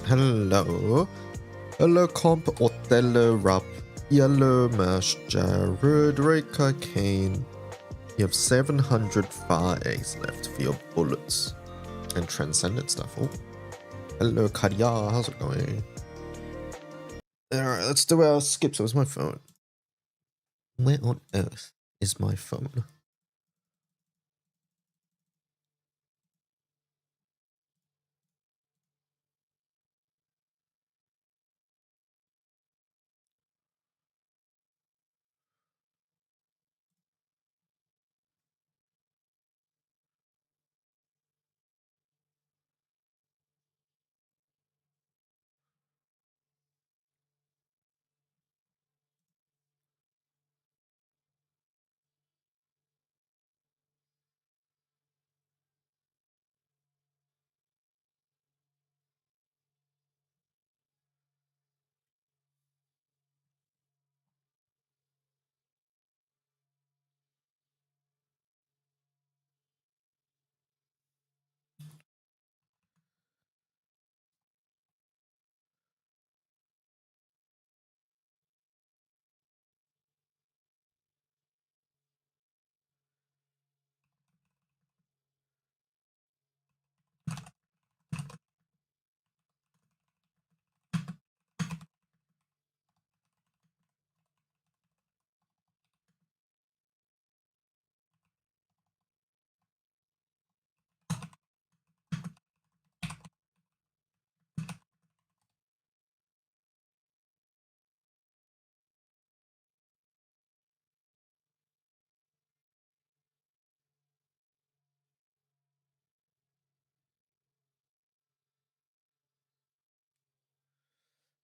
Hello. Hello, comp Othello Rap. Yellow Mash Jared Rika Kane. You have 700 fire eggs left for your bullets and transcendent stuff. Oh, hello, Karya. How's it going? Alright, let's do our skips. Where's my phone? Where on earth is my phone?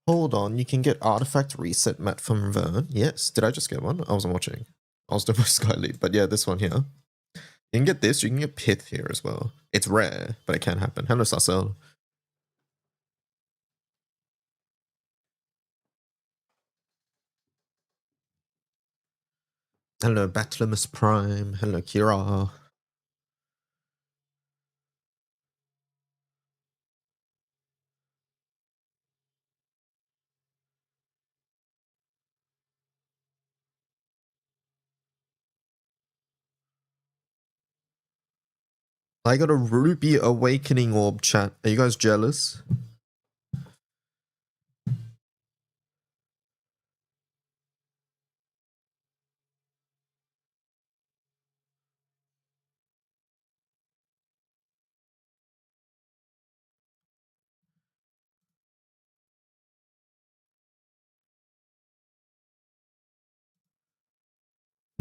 Hold on, you can get artifact reset mat from Vern. Yes, did I just get one? I wasn't watching. I was doing my Skyleap, but yeah, this one here. You can get this, you can get Pith here as well. It's rare, but it can happen. Hello, Sassel. Hello, Batlamus Prime. Hello, Kira. I got a Ruby Awakening Orb, chat. Are you guys jealous?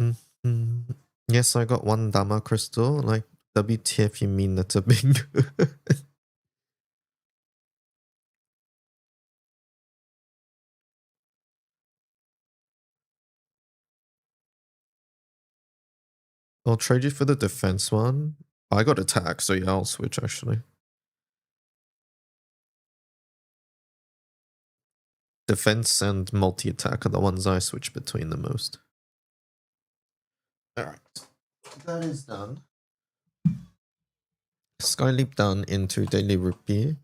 Mm-hmm. Yes, I got one Dama Crystal. Like, WTF, you mean that's a bingo? I'll trade you for the defense one. I got attack, so yeah, I'll switch actually. Defense and multi-attack are the ones I switch between the most. Alright. That is done. Skyleap done into Daily Rupee.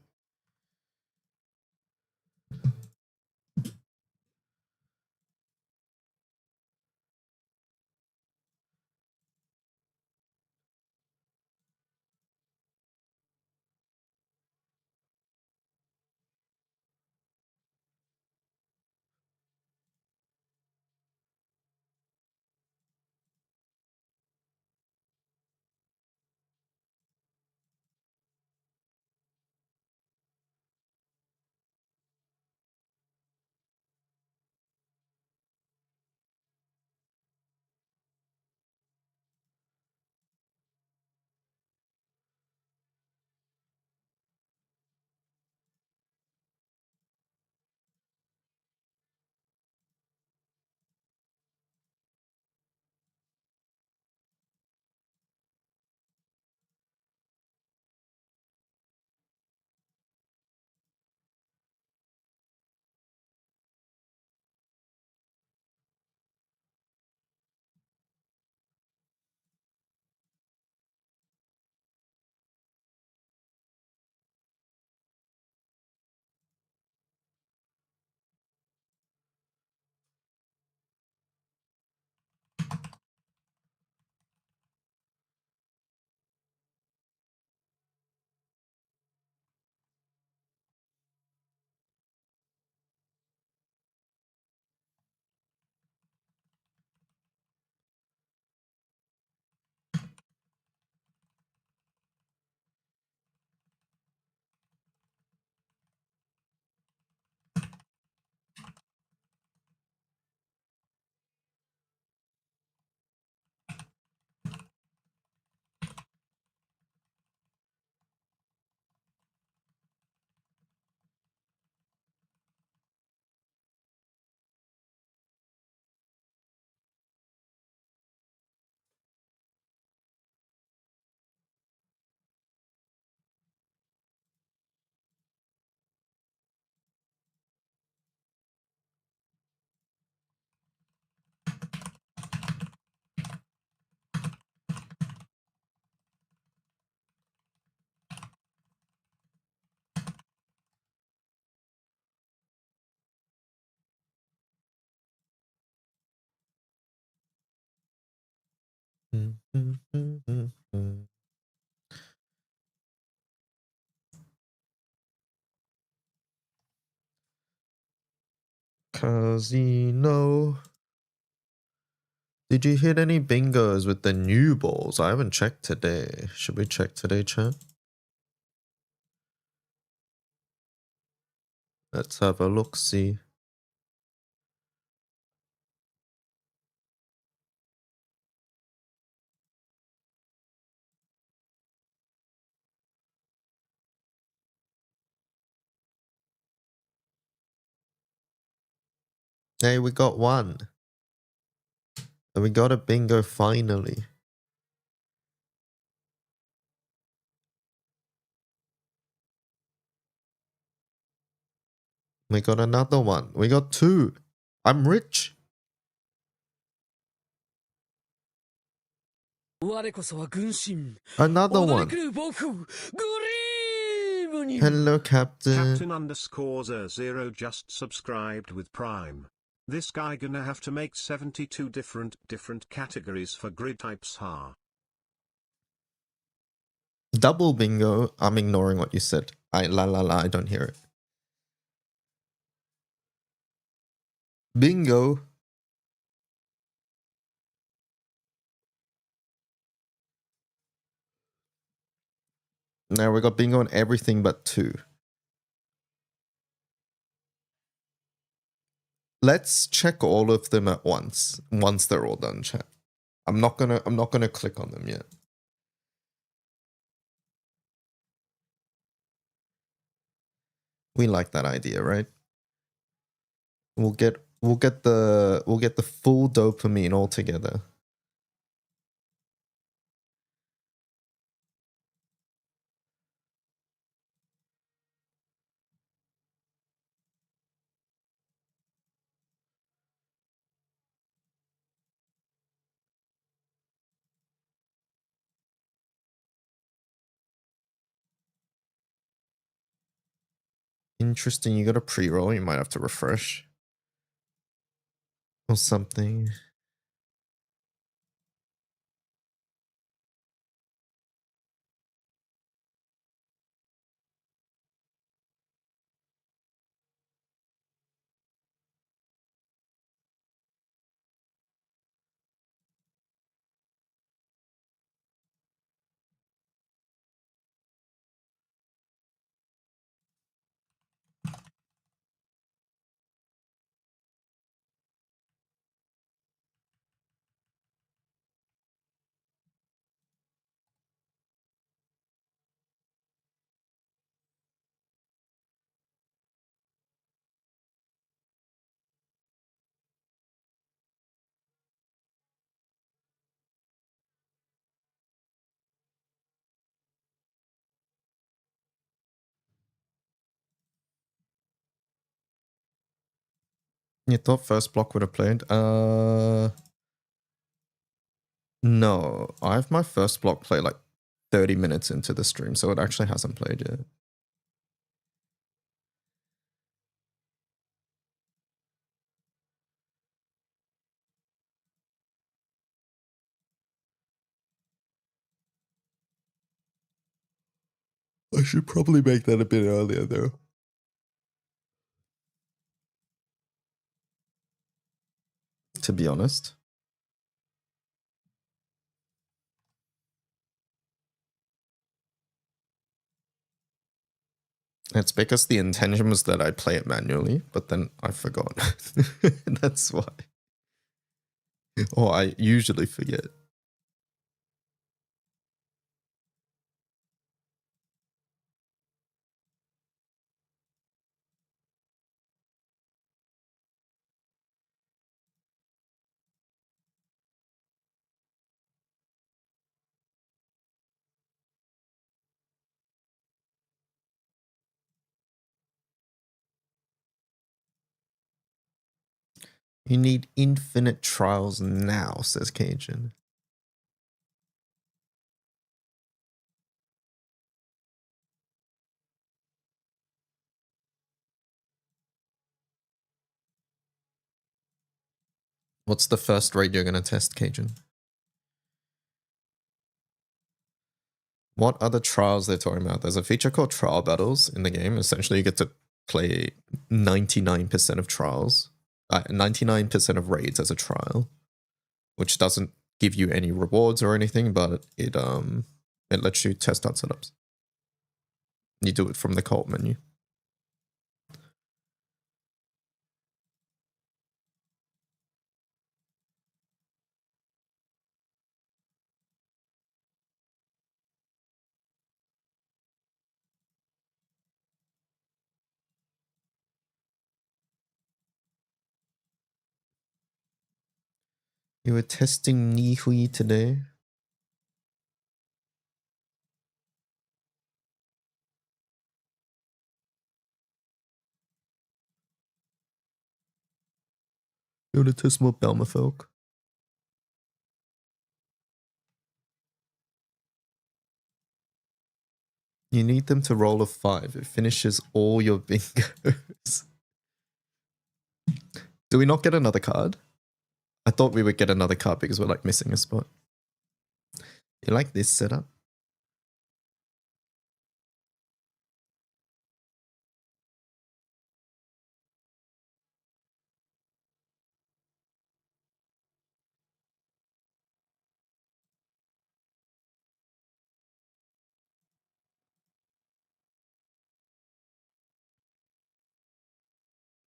Casino. Did you hit any bingos with the new balls? I haven't checked today. Should we check today, chat? Let's have a look-see. Hey, we got one. And we got a bingo finally. We got another one. We got two. I'm rich. Another one. Hello, Captain. Captain_0 just subscribed with Prime. This guy gonna have to make 72 different categories for grid types, ha. Double bingo. I'm ignoring what you said. I don't hear it. Bingo. Now we got bingo on everything but two. Let's check all of them at once. Once they're all done, chat. I'm not gonna click on them yet. We like that idea, right? We'll get the full dopamine all together. Interesting, you got a pre-roll, you might have to refresh. Or something. You thought first block would have played? No. I have my first block play like 30 minutes into the stream, so it actually hasn't played yet. I should probably make that a bit earlier though. To be honest. It's because the intention was that I play it manually, but then I forgot. That's why. Or I usually forget. You need infinite trials now, says Cajun. What's the first raid you're going to test, Cajun? what other trials they're talking about. There's a feature called trial battles in the game. Essentially, you get to play 99% of trials, 99% of raids as a trial, which doesn't give you any rewards or anything, but it lets you test out setups. You do it from the cult menu. You were testing Nihui today. You want to test more Belmerfolk? You need them to roll a 5. It finishes all your bingos. Do we not get another card? I thought we would get another card because we're like missing a spot. You like this setup?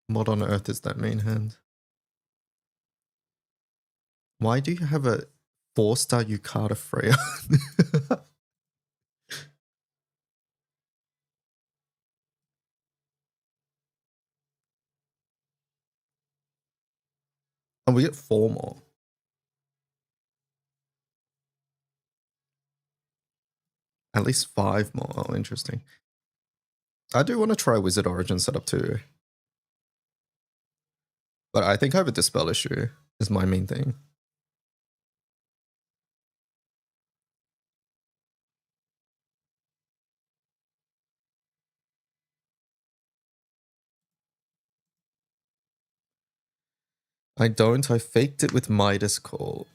What on earth is that main hand? Why do you have a 4-star Yukata Freya? And we get 4 more. At least 5 more. Oh, interesting. I do want to try Wizard Origin setup too. But I think I have a Dispel issue, is my main thing. I don't. I faked it with Midas Call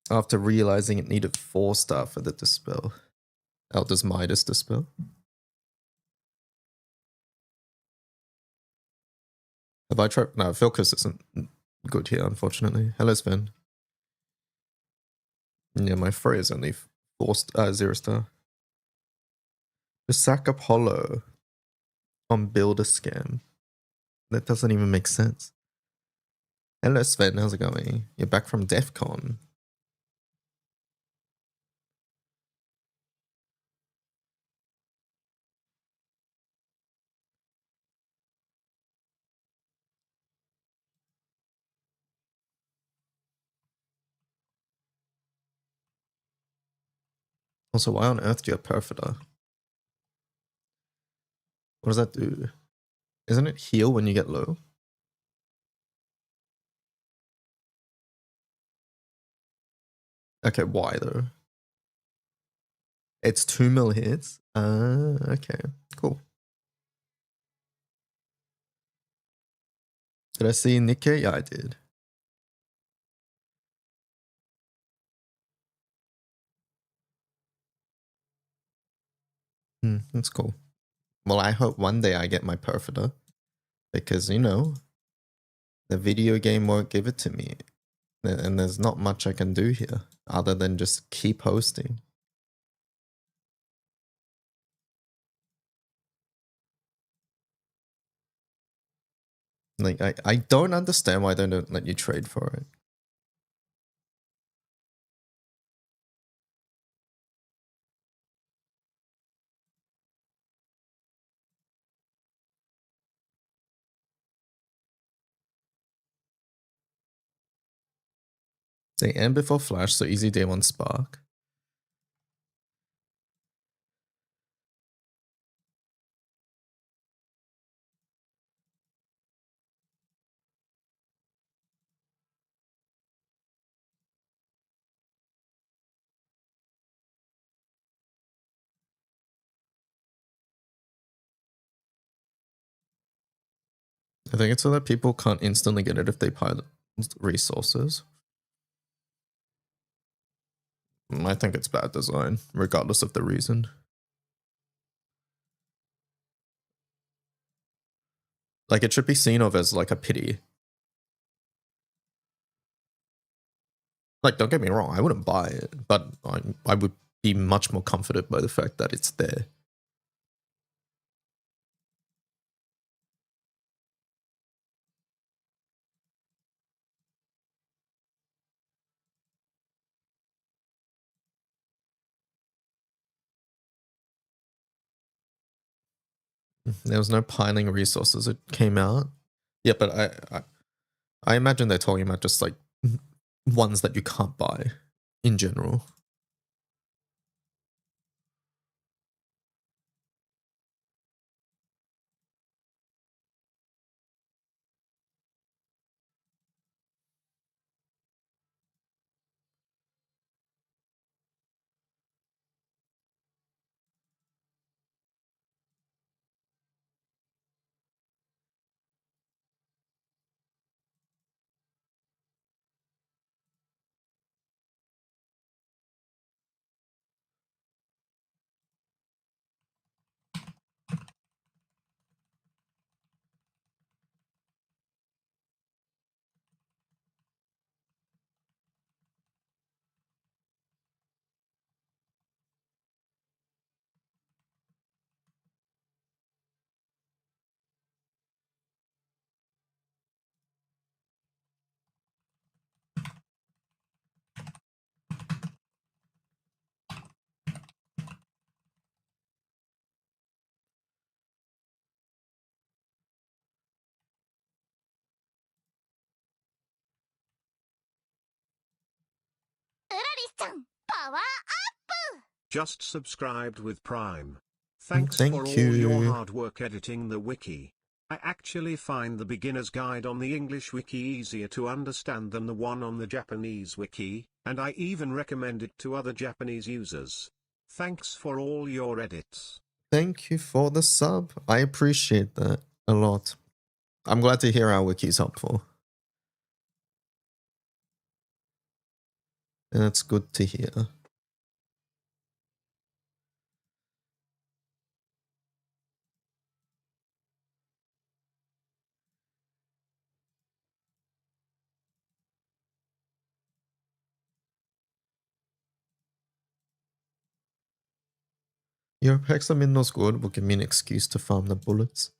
after realizing it needed 4-star for the Dispel. Oh, does Midas Dispel? Have I tried? No, Philcus isn't good here, unfortunately. Hello, Sven. Yeah, my Freya is only 0-star. Just sack Apollo on Builder Scam. That doesn't even make sense. Hello, Sven. How's it going? You're back from DEF CON. Also, why on earth do you have Perfider? What does that do? Isn't it heal when you get low? Okay, why though? It's 2 mil hits? Okay, cool. Did I see Nikkei? Yeah, I did. That's cool. Well, I hope one day I get my Perfider. Because, you know, the video game won't give it to me. And there's not much I can do here other than just keep hosting. Like, I don't understand why they don't let you trade for it. They end before Flash, so easy day 1 Spark. I think it's so that people can't instantly get it if they pile resources. I think it's bad design, regardless of the reason. Like, it should be seen of as like a pity. Like, don't get me wrong, I wouldn't buy it, but I would be much more comforted by the fact that it's there. There was no piling resources. It came out. Yeah, but I imagine they're talking about just like ones that you can't buy in general. Just subscribed with Prime. Thanks for Thank all your you. hard work editing the wiki. I actually find the beginner's guide on the English wiki easier to understand than the one on the Japanese wiki, and I even recommend it to other Japanese users. Thanks for all your edits. Thank you for the sub. I appreciate that a lot. I'm glad to hear our wiki's helpful. And it's good to hear. Your Hexaminno's good will give me an excuse to farm the bullets.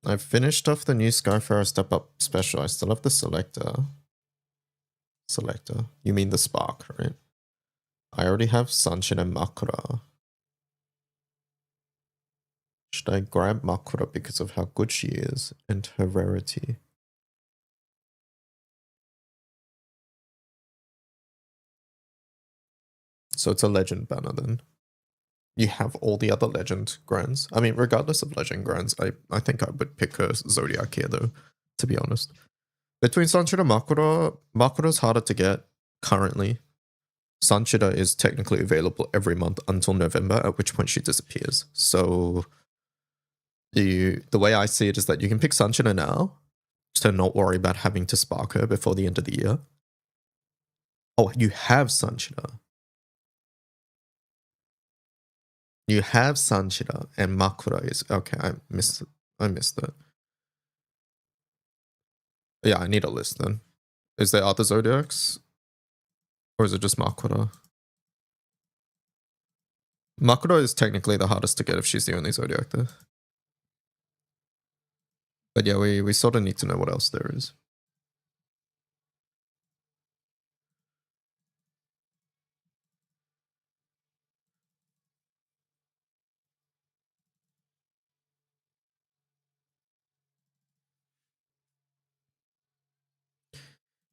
I've finished off the new Skyfarer Step Up special. I still have the selector. Selector. You mean the spark, right? I already have Sanchin and Makura. Should I grab Makura because of how good she is and her rarity? So it's a legend banner then. You have all the other legend grands. I mean, regardless of legend grands, I think I would pick a Zodiac here though, to be honest. Between Sanshida and Makura, Makura's harder to get currently. Sanshida is technically available every month until November, at which point she disappears. So the way I see it is that you can pick Sanshida now, to not worry about having to spark her before the end of the year. Oh, you have Sanshida. You have Sanshida and Makura is okay. I missed it. I missed that. Yeah, I need a list then. Is there other Zodiacs? Or is it just Makura? Makura is technically the hardest to get if she's the only Zodiac there. But yeah, we sort of need to know what else there is.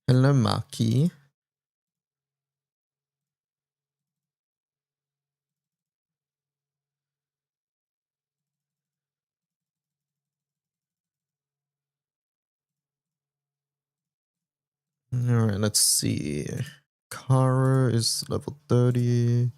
Hello, Maki. Alright, let's see. Kara is level 30.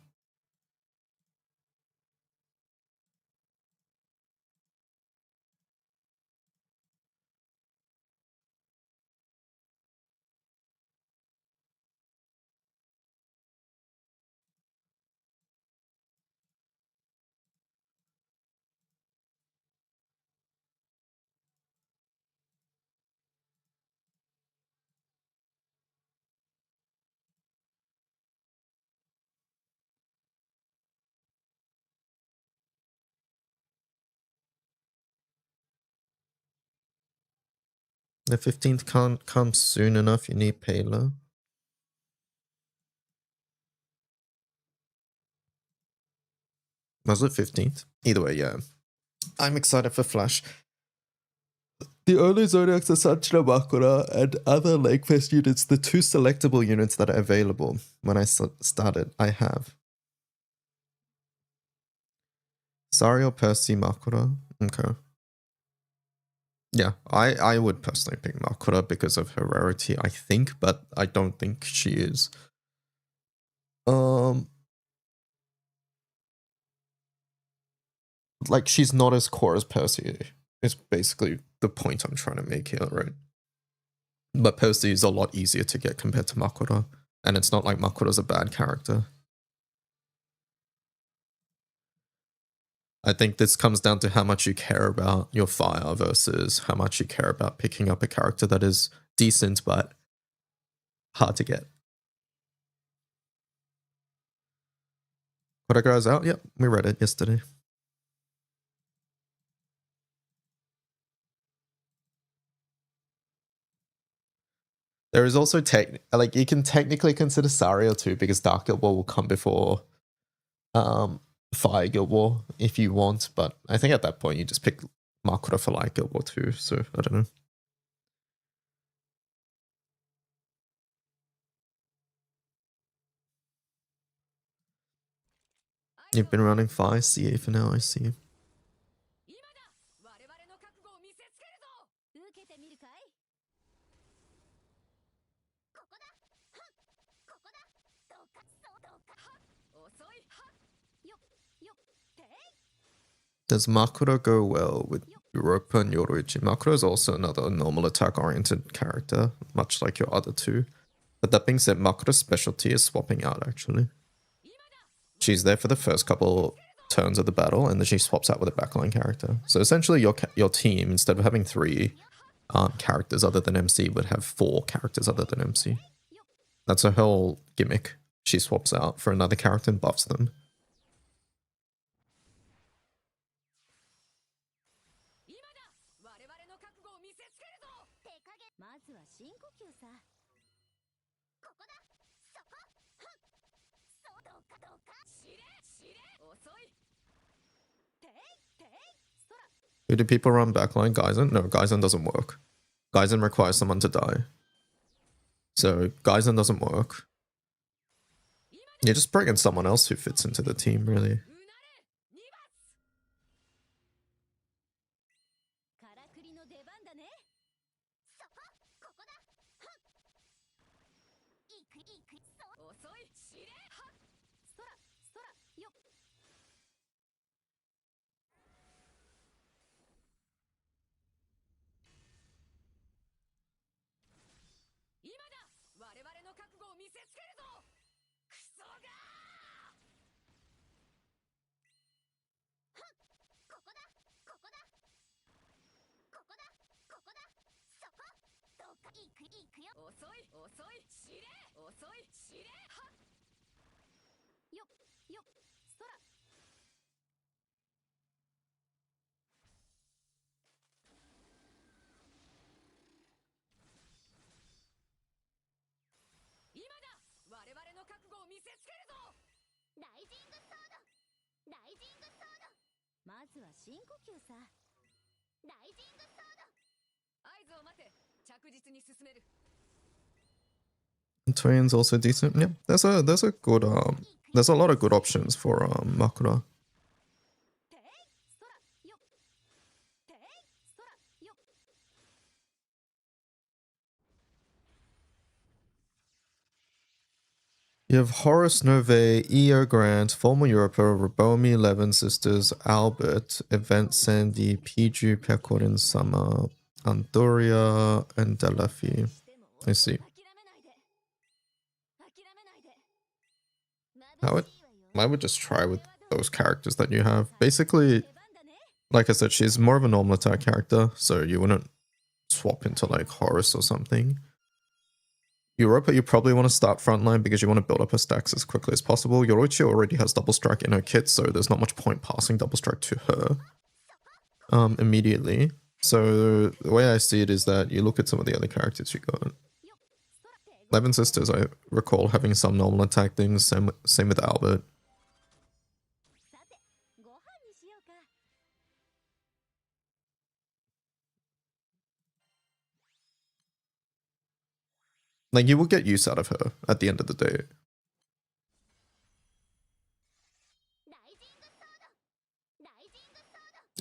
The 15th can't come soon enough, you need Payla. Was it 15th? Either way, yeah. I'm excited for Flash. The only Zodiacs are Sanchina Makura and other Lakefest units, the 2 selectable units that are available when I started, I have. Sari or Percy Makura? Okay. Yeah, I would personally pick Makura because of her rarity, I think, but I don't think she is. Like, she's not as core as Percy is basically the point I'm trying to make here, right? But Percy is a lot easier to get compared to Makura, and it's not like Makura's a bad character. I think this comes down to how much you care about your fire versus how much you care about picking up a character that is decent but hard to get. Kodagra's out? Yep, we read it yesterday. There is also like you can technically consider Sario too, because Dark Guild War will come before Fire Guild War if you want, but I think at that point you just pick Makura for Light Guild War too, so I don't know. You've been running Fire CA for now, I see. Does Makura go well with Europa and Yoruichi? Makura is also another normal attack-oriented character, much like your other two. But that being said, Makura's specialty is swapping out, actually. She's there for the first couple turns of the battle, and then she swaps out with a backline character. So essentially, your team, instead of having 3 characters other than MC, would have 4 characters other than MC. That's her whole gimmick. She swaps out for another character and buffs them. Who do people run backline? Geisen? No, Geisen doesn't work. Geisen requires someone to die. So Geisen doesn't work. You're just bringing someone else who fits into the team, really. Twins also decent. Yeah, there's a good there's a lot of good options for Makura. You have Horace Nove, Eo Grant, Former Europa, Rabomi, 11 Sisters, Albert, Event Sandy, Piju, Pecorin Summer, Andoria, and Delafi. I see. I would just try with those characters that you have. Basically, like I said, she's more of a normal attack character, so you wouldn't swap into like Horace or something. Europa, you probably want to start frontline because you want to build up her stacks as quickly as possible. Yoruichi already has double strike in her kit, so there's not much point passing double strike to her immediately. So the way I see it is that you look at some of the other characters you got. 11 Sisters, I recall having some normal attack things, same with Albert. Like, you will get use out of her at the end of the day.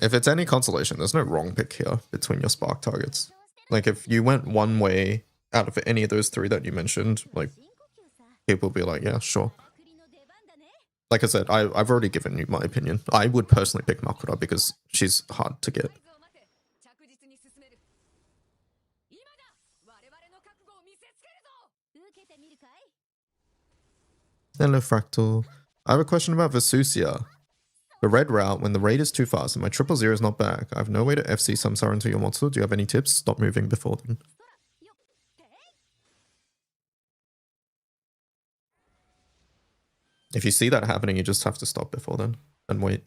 If it's any consolation, there's no wrong pick here between your spark targets. Like, if you went one way out of any of those three that you mentioned, like, people will be like, yeah, sure. Like I said, I've already given you my opinion. I would personally pick Makura because she's hard to get. Hello, Fractal. I have a question about Vesusia. The red route, when the raid is too fast and my 000 is not back, I have no way to FC Samsara into your monster. Do you have any tips? Stop moving before then. If you see that happening, you just have to stop before then and wait.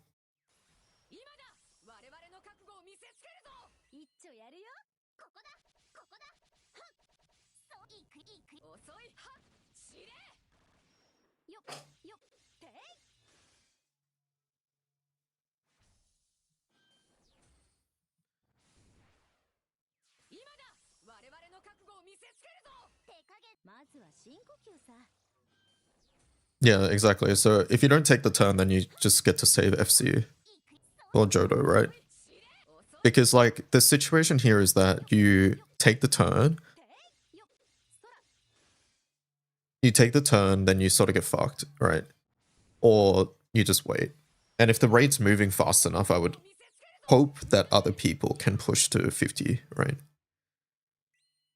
Yeah, exactly. So if you don't take the turn, then you just get to save FC or Jodo, right? Because, like, the situation here is that you take the turn, then you sort of get fucked, right? Or you just wait. And if the raid's moving fast enough, I would hope that other people can push to 50, right?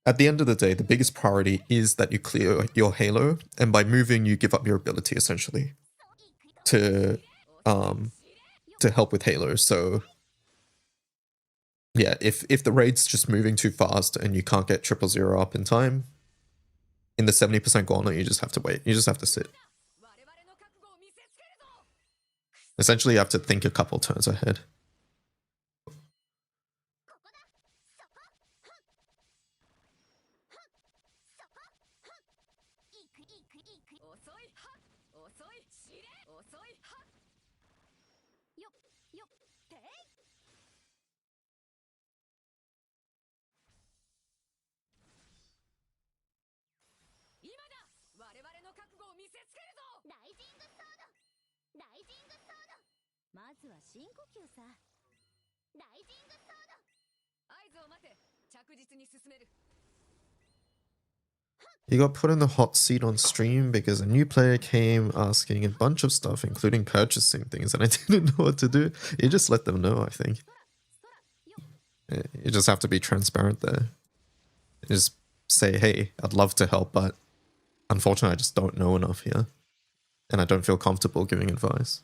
At the end of the day, the biggest priority is that you clear your Halo, and by moving, you give up your ability essentially to help with Halo. So yeah, if the raid's just moving too fast and you can't get 000 up in time, in the 70% Gauntlet, you just have to wait. You just have to sit. Essentially, you have to think a couple turns ahead. You got put in the hot seat on stream because a new player came asking a bunch of stuff, including purchasing things, and I didn't know what to do. You just let them know, I think. You just have to be transparent there. You just say, hey, I'd love to help, but unfortunately, I just don't know enough here. And I don't feel comfortable giving advice.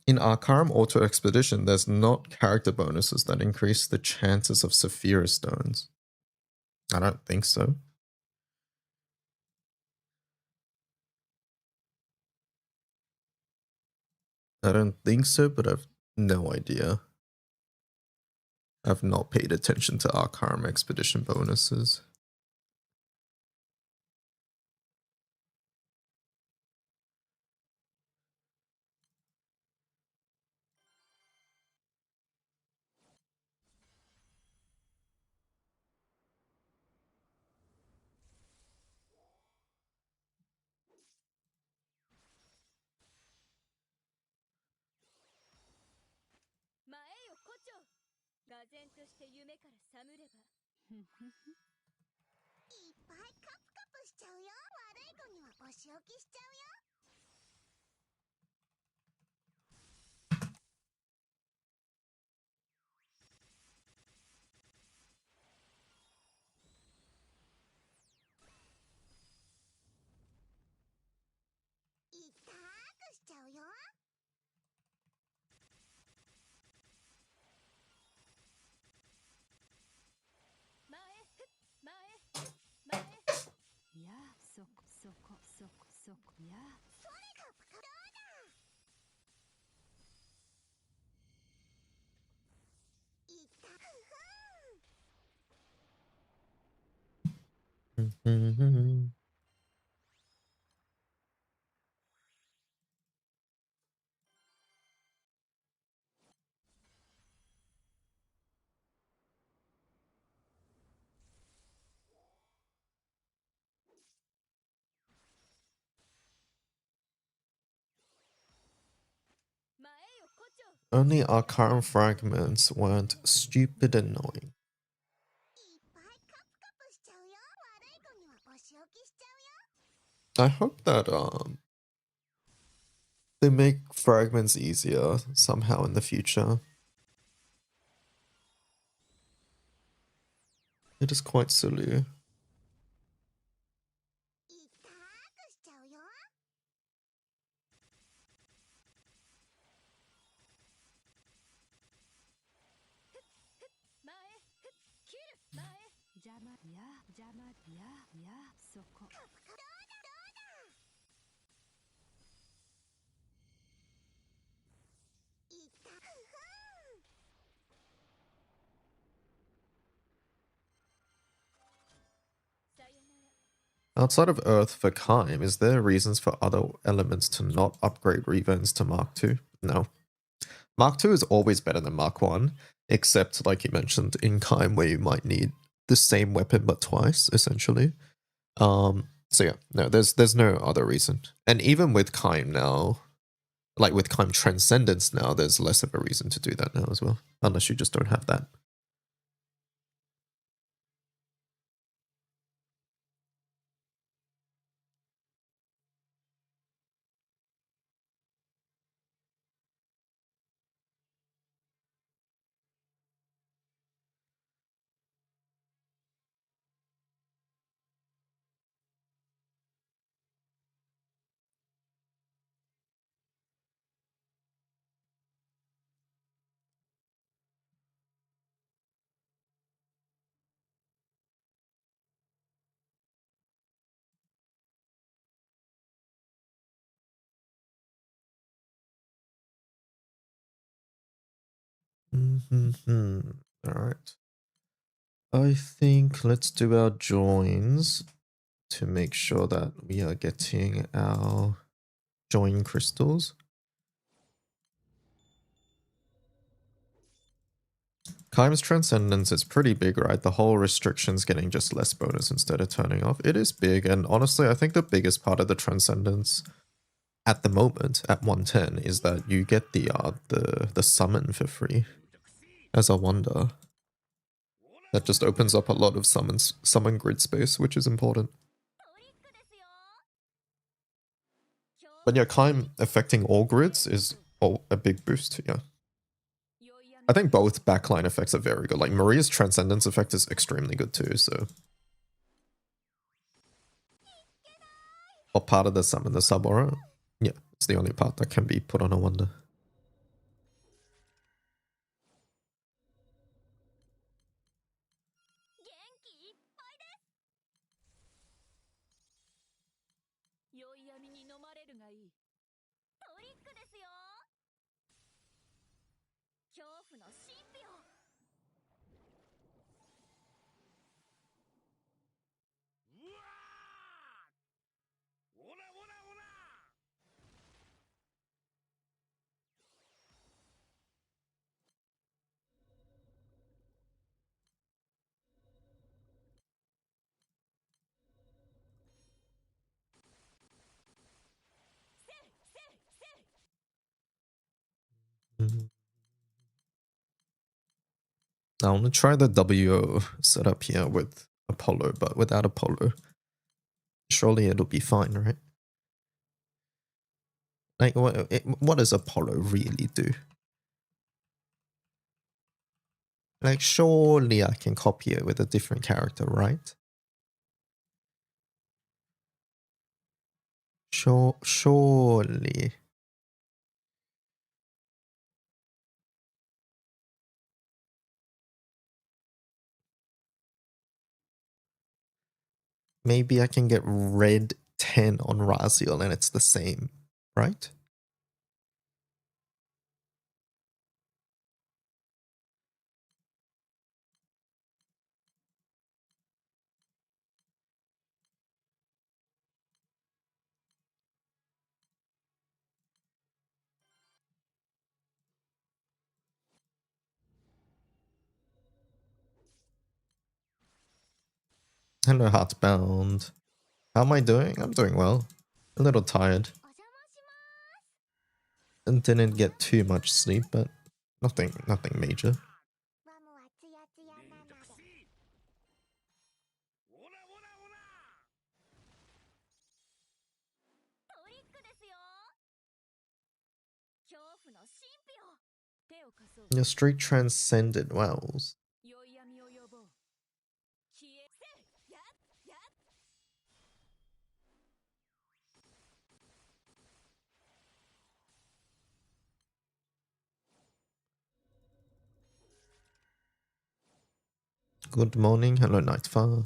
In Arcarum Auto Expedition, there's not character bonuses that increase the chances of Saphira stones. I don't think so. I don't think so, but I've no idea. I've not paid attention to Arcarum Expedition bonuses. Only Arcarum fragments weren't stupid annoying. I hope that they make fragments easier somehow in the future. It is quite silly. Outside of Earth for Kaim, is there reasons for other elements to not upgrade Revens to Mark II? No. Mark II is always better than Mark I, except, like you mentioned, in Kaim where you might need the same weapon but twice, essentially. So yeah, no, there's no other reason. And even with Kaim now, like with Kaim Transcendence now, there's less of a reason to do that now as well, unless you just don't have that. All right. I think let's do our joins to make sure that we are getting our join crystals. Kaim's Transcendence is pretty big, right? The whole restrictions getting just less bonus instead of turning off. It is big, and honestly, I think the biggest part of the Transcendence at the moment at 110 is that you get the summon for free as a wonder. That just opens up a lot of summon grid space, which is important. But yeah, Kaim affecting all grids is a big boost, yeah. I think both backline effects are very good. Like Maria's Transcendence effect is extremely good too, so. Or part of the summon, the sub aura. Yeah, it's the only part that can be put on a wonder. I want to try the WO setup here with Apollo, but without Apollo. Surely it'll be fine, right? Like, what does Apollo really do? Like, surely I can copy it with a different character, right? Surely. Maybe I can get red 10 on Raziel and it's the same, right? Hello, Heartbound. How am I doing? I'm doing well. A little tired. And didn't get too much sleep, but nothing major. Your streak transcended Wells. Good morning. Hello, Nightfall.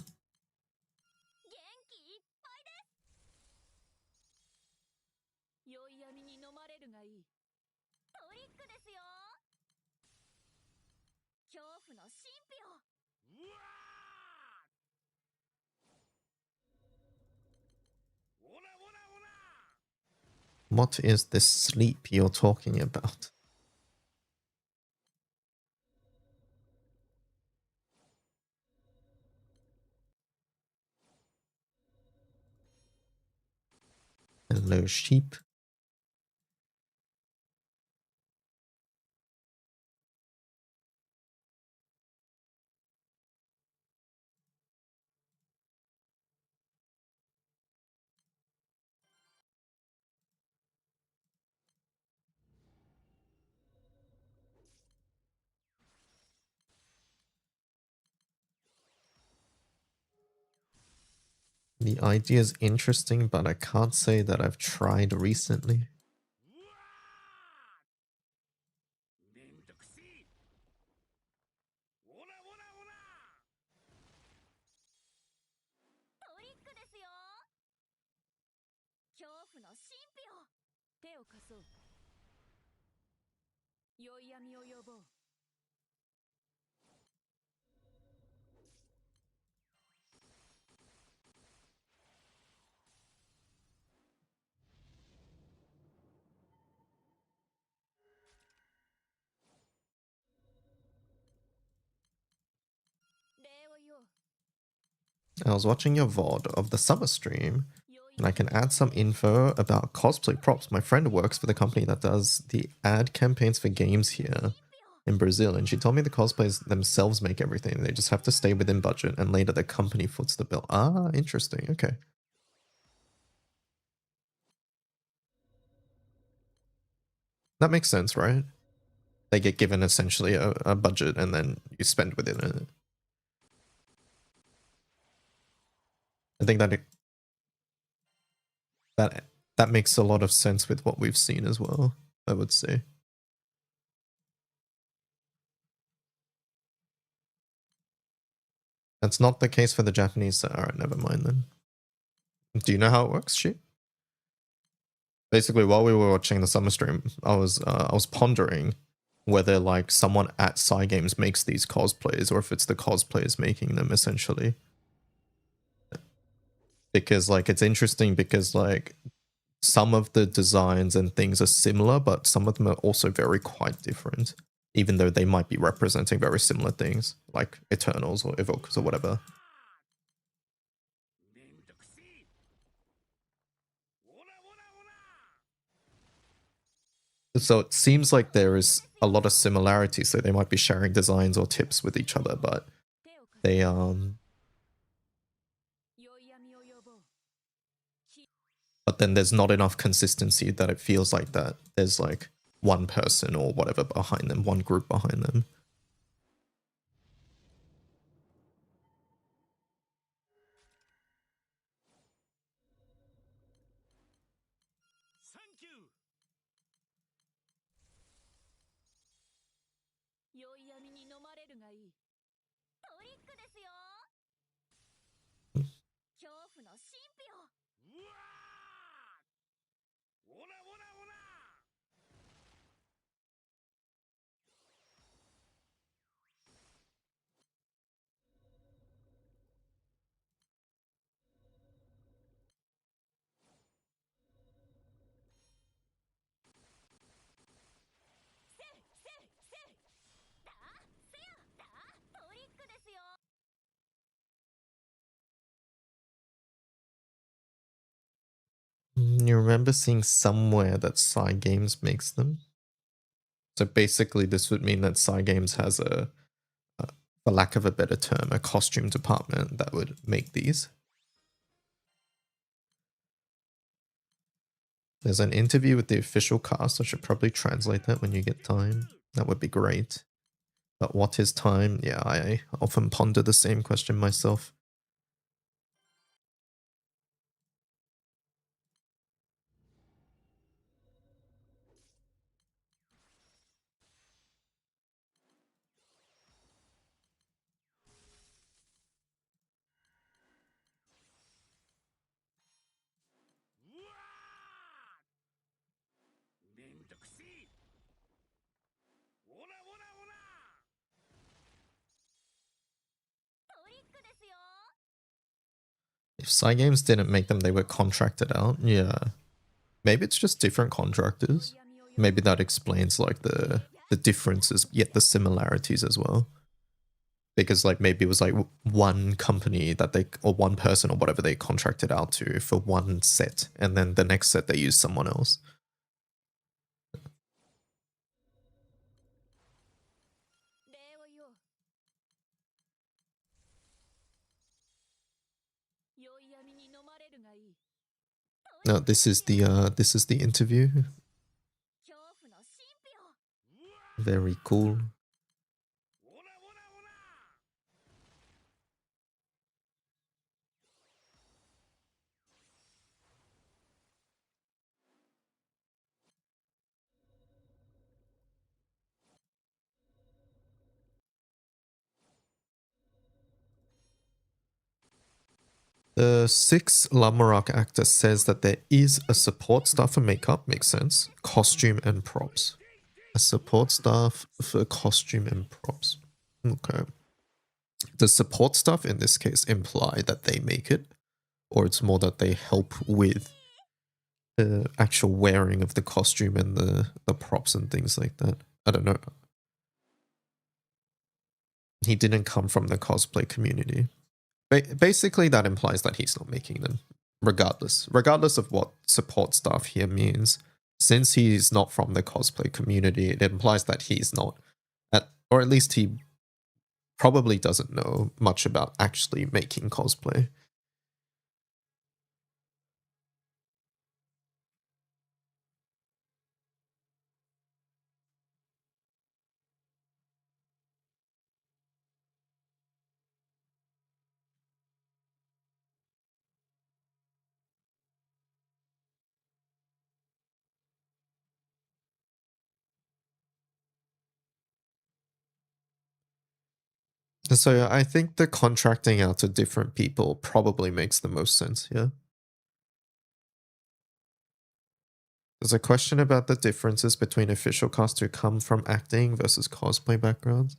What is this sleep you're talking about? Hello, sheep. The idea is interesting, but I can't say that I've tried recently. I was watching your VOD of the summer stream, and I can add some info about cosplay props. My friend works for the company that does the ad campaigns for games here in Brazil, and she told me the cosplays themselves make everything. They just have to stay within budget, and later the company foots the bill. Ah, interesting. Okay. That makes sense, right? They get given essentially a budget, and then you spend within it. I think that makes a lot of sense with what we've seen as well, I would say. That's not the case for the Japanese. Alright, never mind then. Do you know how it works, She? Basically, while we were watching the summer stream, I was pondering whether like someone at Cygames makes these cosplays or if it's the cosplayers making them essentially. Because like it's interesting because like some of the designs and things are similar, but some of them are also very quite different, even though they might be representing very similar things, like Eternals or Evokers or whatever. So it seems like there is a lot of similarity, so they might be sharing designs or tips with each other, but they but then there's not enough consistency that it feels like that there's like one person or whatever behind them, one group behind them. You remember seeing somewhere that Cygames makes them? So basically, this would mean that Cygames has for lack of a better term, a costume department that would make these. There's an interview with the official cast. I should probably translate that when you get time. That would be great. But what is time? Yeah, I often ponder the same question myself. If Cygames didn't make them, they were contracted out. Yeah. Maybe it's just different contractors. Maybe that explains like the differences, yet the similarities as well. Because like maybe it was like one company that they or one person or whatever they contracted out to for one set, and then the next set they use someone else. No, this is the interview. Very cool. The 6 Lamarok actor says that there is a support staff for makeup, makes sense, costume and props. A support staff for costume and props. Okay. Does support staff in this case imply that they make it? Or it's more that they help with the actual wearing of the costume and the props and things like that? I don't know. He didn't come from the cosplay community. Basically, that implies that he's not making them, regardless of what support staff here means. Since he's not from the cosplay community, it implies that he's not, or at least he probably doesn't know much about actually making cosplay. So I think the contracting out to different people probably makes the most sense here. There's a question about the differences between official cast who come from acting versus cosplay backgrounds.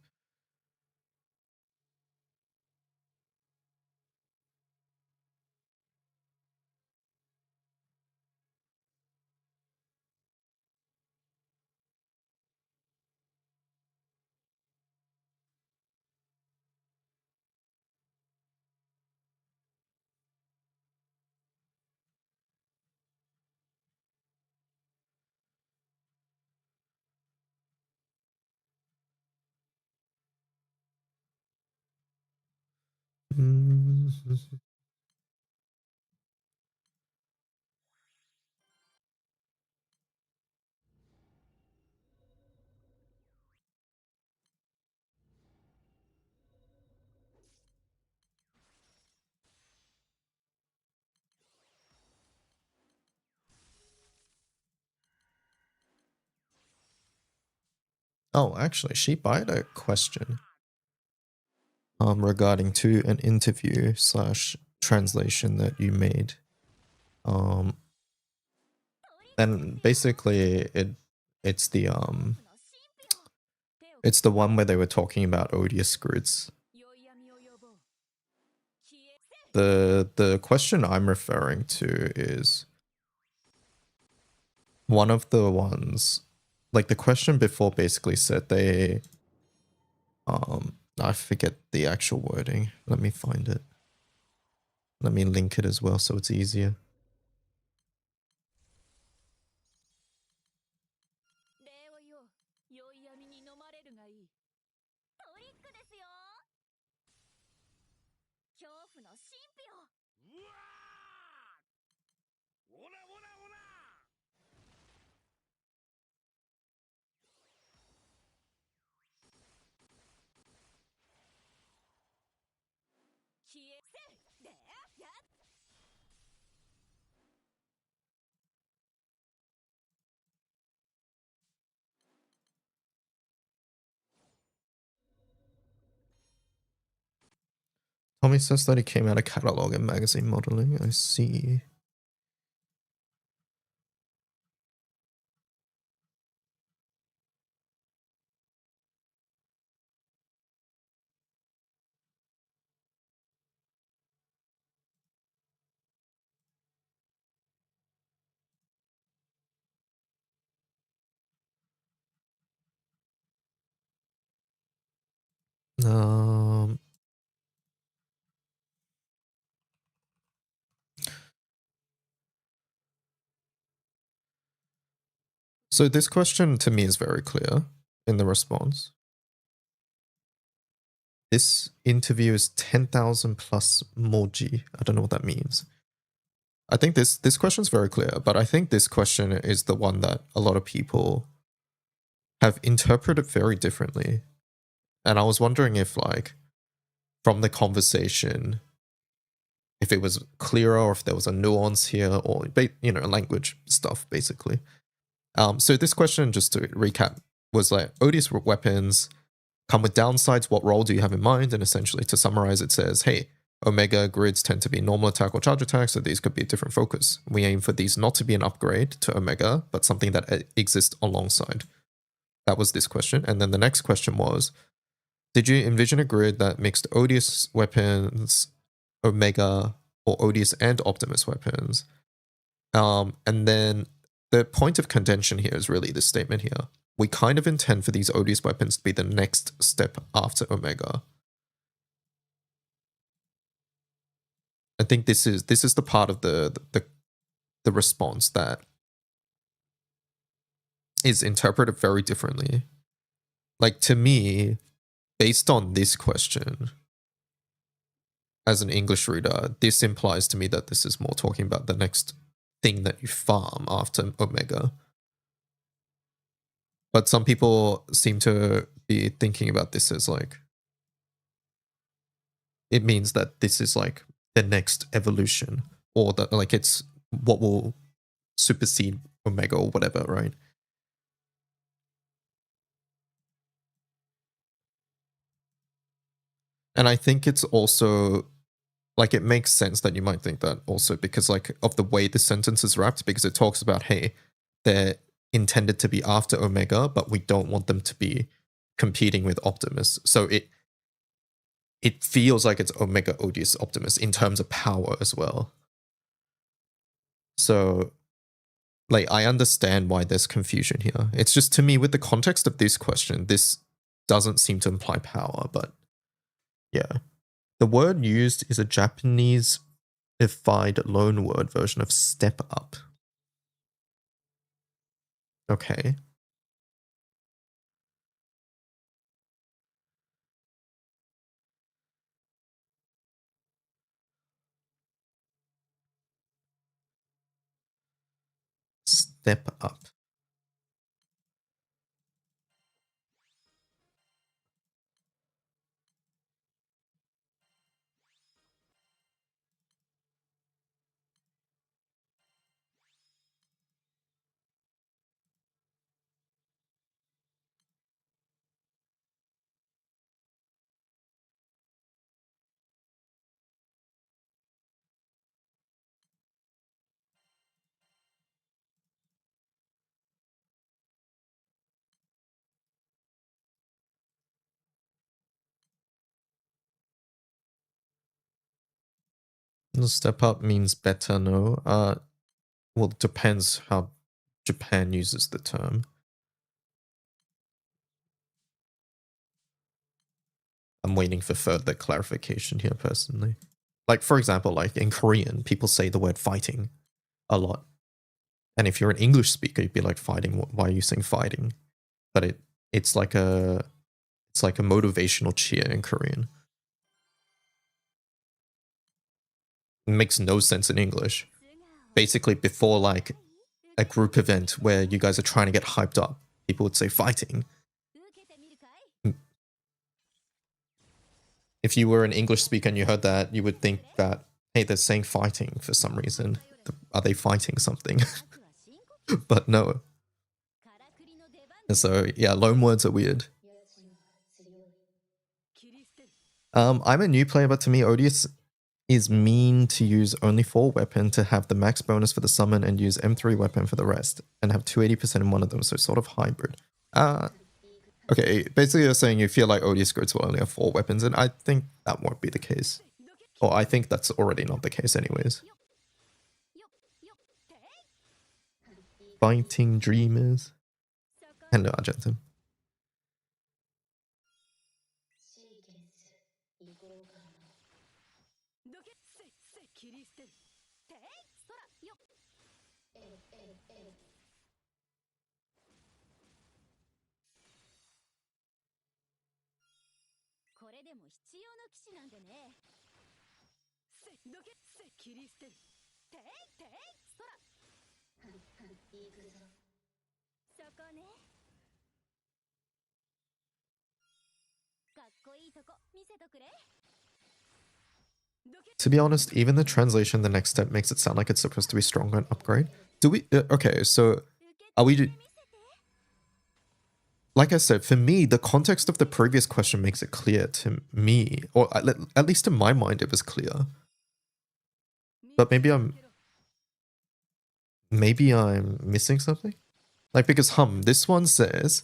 Mm. Oh, actually, I had a question regarding to an interview slash translation that you made. And basically it's the it's the one where they were talking about odious grids. The question I'm referring to is one of the ones, like the question before basically said they I forget the actual wording. Let me find it. Let me link it as well so it's easier. Tommy says that he came out of catalog and magazine modeling. I see. Um, so this question to me is very clear in the response. This interview is 10,000 plus moji. I don't know what that means. I think this question is very clear, but I think this question is the one that a lot of people have interpreted very differently. And I was wondering if, like, from the conversation, if it was clearer or if there was a nuance here or, you know, language stuff, basically. So this question, just to recap, was like, odious weapons come with downsides. What role do you have in mind? And essentially, to summarize, it says, hey, Omega grids tend to be normal attack or charge attack, so these could be a different focus. We aim for these not to be an upgrade to Omega, but something that exists alongside. That was this question. And then the next question was, did you envision a grid that mixed odious weapons, Omega, or odious and Optimus weapons? And then the point of contention here is really this statement here. We kind of intend for these odious weapons to be the next step after Omega. I think this is the part of the response that is interpreted very differently. Like, to me, based on this question, as an English reader, this implies to me that this is more talking about the next thing that you farm after Omega. But some people seem to be thinking about this as like, it means that this is like the next evolution, or that like it's what will supersede Omega or whatever, right? And I think it's also like, it makes sense that you might think that also because like of the way the sentence is wrapped, because it talks about, hey, they're intended to be after Omega, but we don't want them to be competing with Optimus. So it feels like it's Omega Odious Optimus in terms of power as well. So, like, I understand why there's confusion here. It's just, to me, with the context of this question, this doesn't seem to imply power, but yeah. The word used is a Japanese-ified loanword version of step up. Okay. Step up. Step up means better, no? Well, it depends how Japan uses the term. I'm waiting for further clarification here, personally. Like, for example, like in Korean, people say the word fighting a lot. And if you're an English speaker, you'd be like, fighting? Why are you saying fighting? But it's like a motivational cheer in Korean. It makes no sense in English. Basically, before like a group event where you guys are trying to get hyped up, people would say fighting. If you were an English speaker and you heard that, you would think that, hey, they're saying fighting for some reason. Are they fighting something? But no. And so, yeah, loan words are weird. I'm a new player, but to me, Odious is mean to use only 4 weapon to have the max bonus for the summon and use M3 weapon for the rest, and have 280% in one of them, so sort of hybrid. Okay, basically you're saying you feel like Odious grids will only have 4 weapons, and I think that won't be the case. Or I think that's already not the case anyways. Fighting Dreamers. Hello, Argentum. To be honest, even the translation, the next step makes it sound like it's supposed to be stronger and upgrade. Do we? Okay, so are we? Like I said, for me, the context of the previous question makes it clear to me, or at least in my mind, it was clear. But maybe I'm missing something. Like, because this one says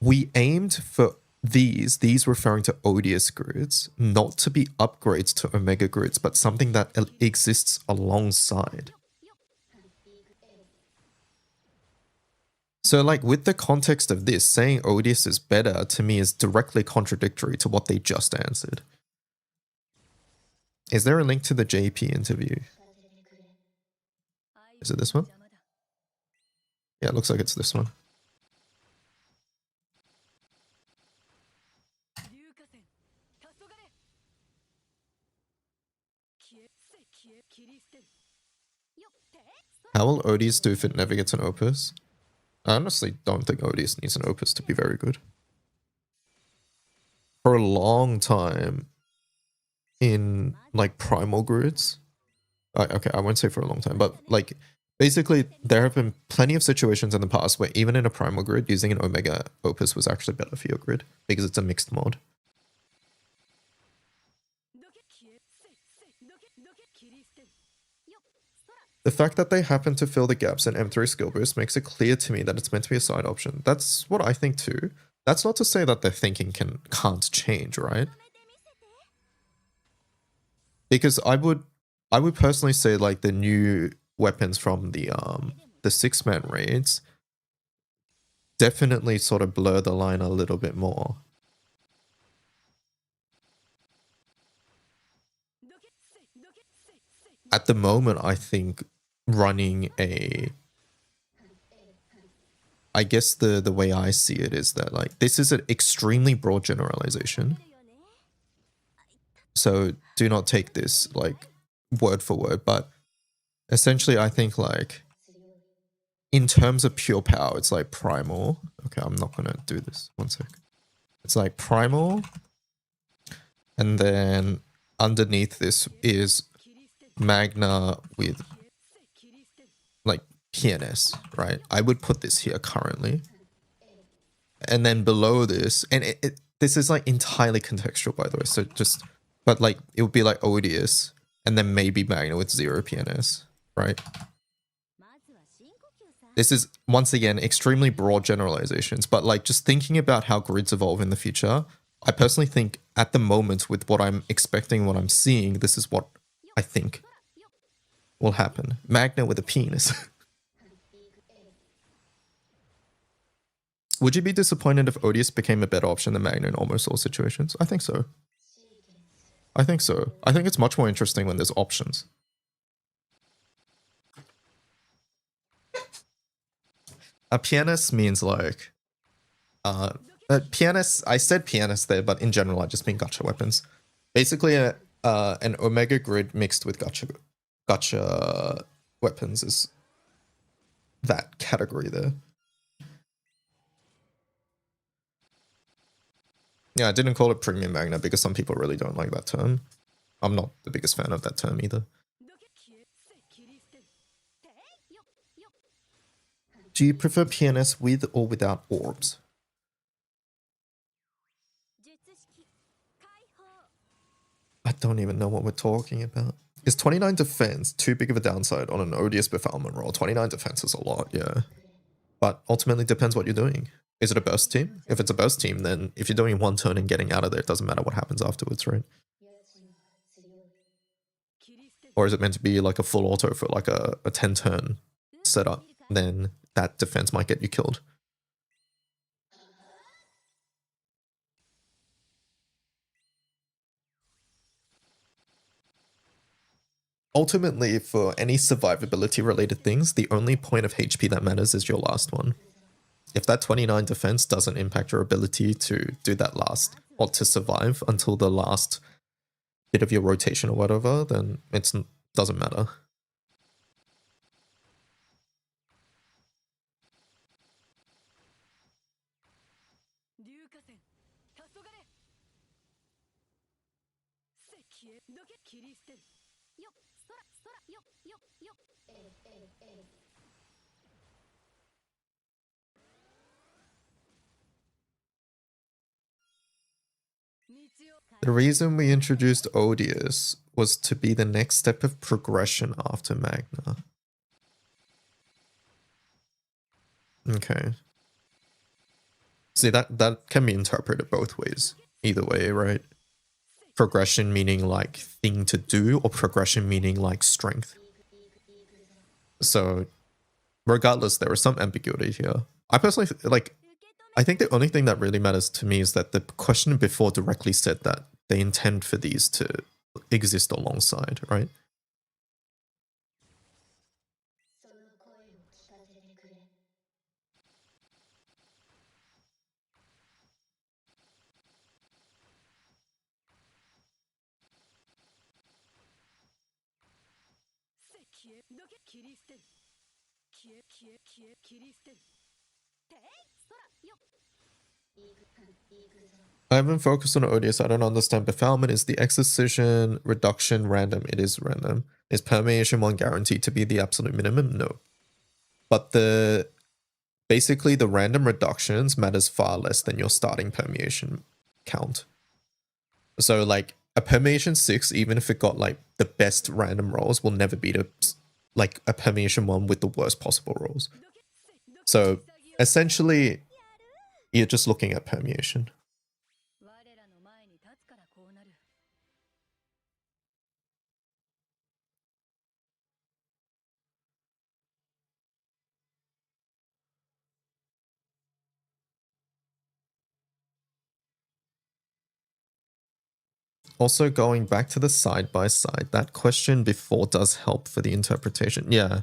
we aimed for these referring to odious grids, not to be upgrades to omega grids, but something that exists alongside. So, like, with the context of this, saying odious is better to me is directly contradictory to what they just answered. Is there a link to the JP interview? Is it this one? Yeah, it looks like it's this one. How will Odious do if it never gets an Opus? I honestly don't think Odious needs an Opus to be very good. For a long time in, like, primal grids, okay, I won't say for a long time, but, like, basically there have been plenty of situations in the past where even in a primal grid, using an Omega Opus was actually better for your grid, because it's a mixed mod. The fact that they happen to fill the gaps in M3 skill boost makes it clear to me that it's meant to be a side option. That's what I think too. That's not to say that their thinking can't change, right? Because I would personally say like the new weapons from the 6-man raids definitely sort of blur the line a little bit more. At the moment, I think running I guess the way I see it is that like this is an extremely broad generalization. So do not take this like word for word, but essentially I think like in terms of pure power, it's like primal. Okay, I'm not gonna do this. One sec. It's like primal, and then underneath this is Magna with like PNS, right? I would put this here currently. And then below this, and this is like entirely contextual, by the way. So just, but like it would be like Odious, and then maybe Magna with 0 PNS, right? This is once again extremely broad generalizations, but like just thinking about how grids evolve in the future, I personally think at the moment with what I'm expecting, what I'm seeing, this is what I think will happen. Magna with a penis. Would you be disappointed if Odious became a better option than Magna in almost all situations? I think so. I think so. I think it's much more interesting when there's options. A pianist means like... pianist, I said pianist there, but in general I just mean gacha weapons. Basically an Omega grid mixed with gacha weapons is that category there. Yeah, I didn't call it premium Magna because some people really don't like that term. I'm not the biggest fan of that term either. Do you prefer PNS with or without orbs? I don't even know what we're talking about. Is 29 defense too big of a downside on an odious befoulment roll? 29 defense is a lot, yeah. But ultimately depends what you're doing. Is it a burst team? If it's a burst team, then if you're doing one turn and getting out of there, it doesn't matter what happens afterwards, right? Or is it meant to be like a full auto for like a 10 turn setup? Then that defense might get you killed. Ultimately, for any survivability related things, the only point of HP that matters is your last one. If that 29 defense doesn't impact your ability to do that last, or to survive until the last bit of your rotation or whatever, then it doesn't matter. The reason we introduced Odious was to be the next step of progression after Magna. Okay. See, that can be interpreted both ways. Either way, right? Progression meaning like thing to do, or progression meaning like strength. So, regardless, there is some ambiguity here. I personally, like, I think the only thing that really matters to me is that the question before directly said that they intend for these to exist alongside, right? I haven't focused on Odious. I don't understand. Befoulment is the excision, reduction, random. It is random. Is permeation 1 guaranteed to be the absolute minimum? No. But basically the random reductions matters far less than your starting permeation count. So like a permeation 6, even if it got like the best random rolls, will never beat a like a permutation one with the worst possible rolls. So essentially, you're just looking at permutation. Also, going back to the side by side, that question before does help for the interpretation. Yeah.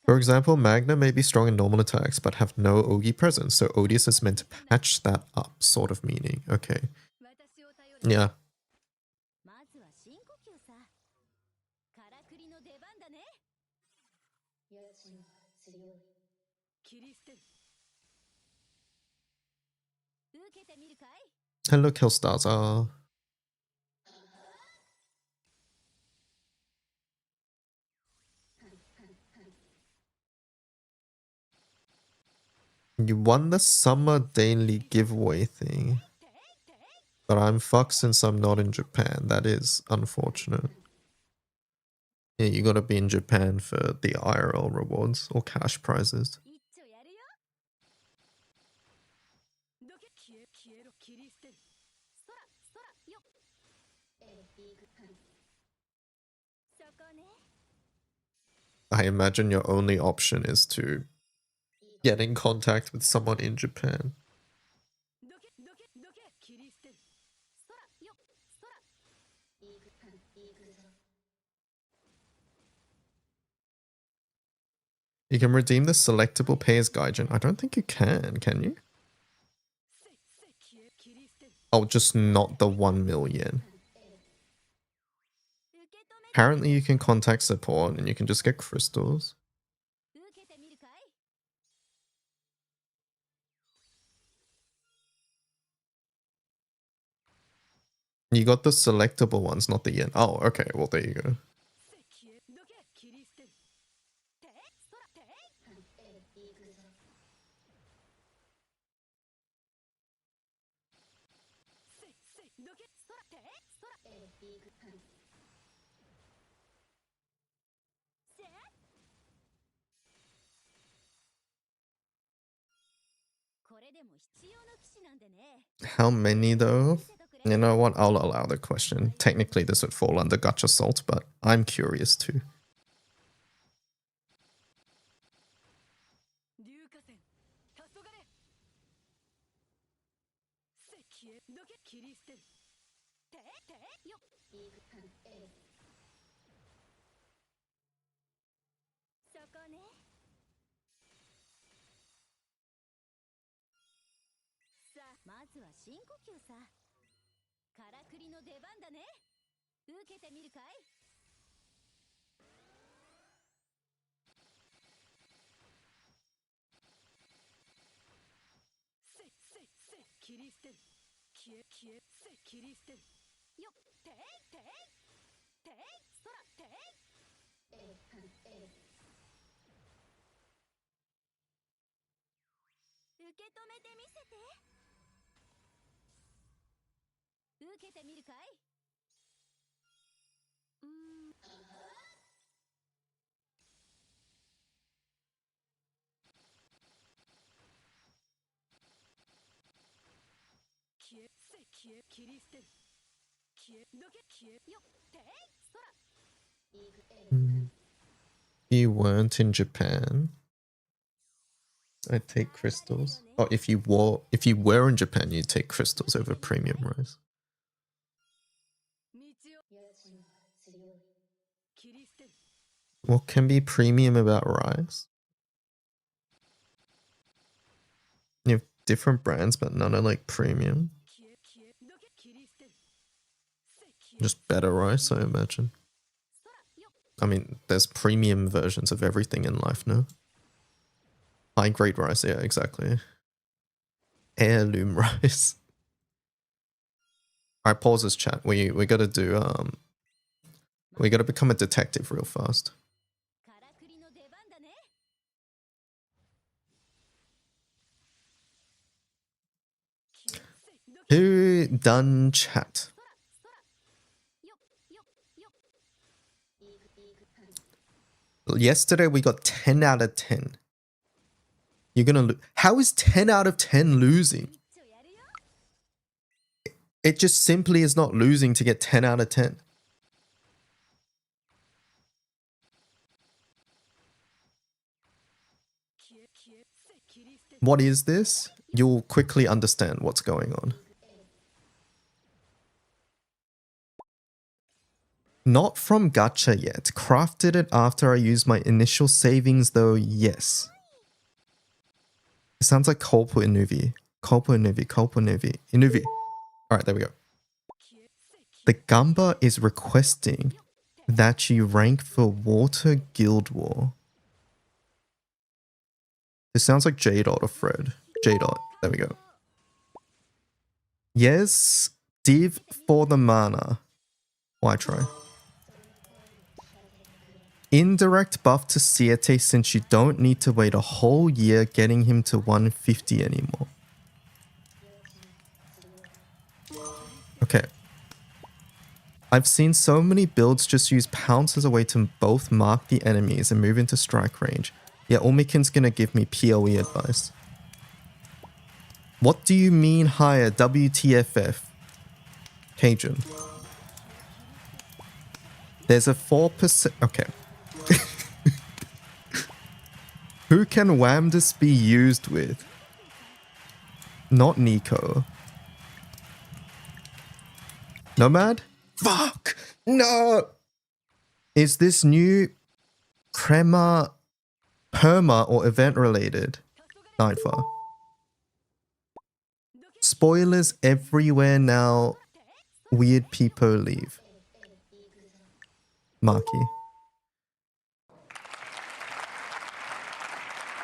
For example, Magna may be strong in normal attacks, but have no Ogi presence, so Odious is meant to patch that up, sort of meaning. Okay. Yeah. Hello, Killstars. You won the summer daily giveaway thing. But I'm fucked since I'm not in Japan. That is unfortunate. Yeah, you gotta be in Japan for the IRL rewards or cash prizes. I imagine your only option is to get in contact with someone in Japan. You can redeem the selectable payers gaijin. I don't think you can you? Oh, just not the 1 million. Apparently you can contact support and you can just get crystals. You got the selectable ones, not the yen. Oh, okay, well there you go. How many though? You know what? I'll allow the question. Technically, this would fall under Gacha Salt, but I'm curious too. You weren't in Japan. I'd take crystals. Oh, if you were in Japan, you'd take crystals over premium rice. What can be premium about rice? You have different brands, but none are like premium. Just better rice, I imagine. I mean, there's premium versions of everything in life, no? High grade rice, yeah, exactly. Heirloom rice. Alright, pause this chat. We gotta do we gotta become a detective real fast. Who done chat? Yesterday we got 10 out of 10. You're gonna how is 10 out of 10 losing? It just simply is not losing to get 10 out of 10. What is this? You'll quickly understand what's going on. Not from gacha yet. Crafted it after I used my initial savings though, yes. It sounds like Kolpo Inuvi. Kolpo Inuvi, Kolpo Inuvi. Inuvi. Alright, there we go. The Gamba is requesting that you rank for Water Guild War. This sounds like J-Dot or Fred. J-Dot. There we go. Yes, div for the mana. Why try? Indirect buff to Siete since you don't need to wait a whole year getting him to 150 anymore. Okay. I've seen so many builds just use pounce as a way to both mark the enemies and move into strike range. Yeah, Ulmikin's gonna give me PoE advice. What do you mean higher? WTFF? Cajun. There's a 4%. Okay. Who can Wamdus be used with? Not Nico. Nomad? Fuck! No! Is this new Crema perma or event related? Nightfall. Spoilers everywhere now. Weird people leave. Marky.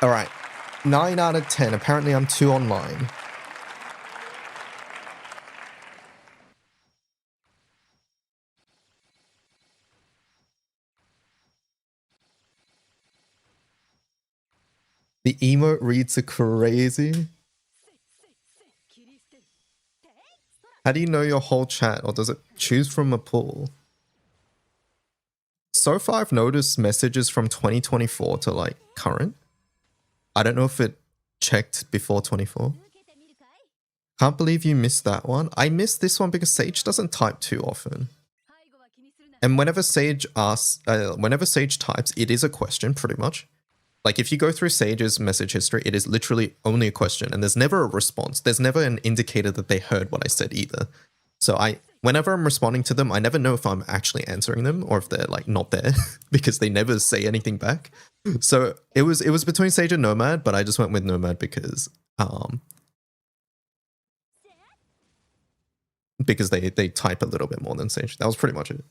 Alright. 9 out of 10. Apparently I'm too online. The emote reads are crazy. How do you know your whole chat, or does it choose from a pool? So far I've noticed messages from 2024 to like current. I don't know if it checked before 24. Can't believe you missed that one. I missed this one because Sage doesn't type too often. And whenever Sage asks, whenever Sage types, it is a question pretty much. Like if you go through Sage's message history, it is literally only a question and there's never a response. There's never an indicator that they heard what I said either. So whenever I'm responding to them, I never know if I'm actually answering them or if they're like not there because they never say anything back. So it was between Sage and Nomad, but I just went with Nomad because they type a little bit more than Sage. That was pretty much it.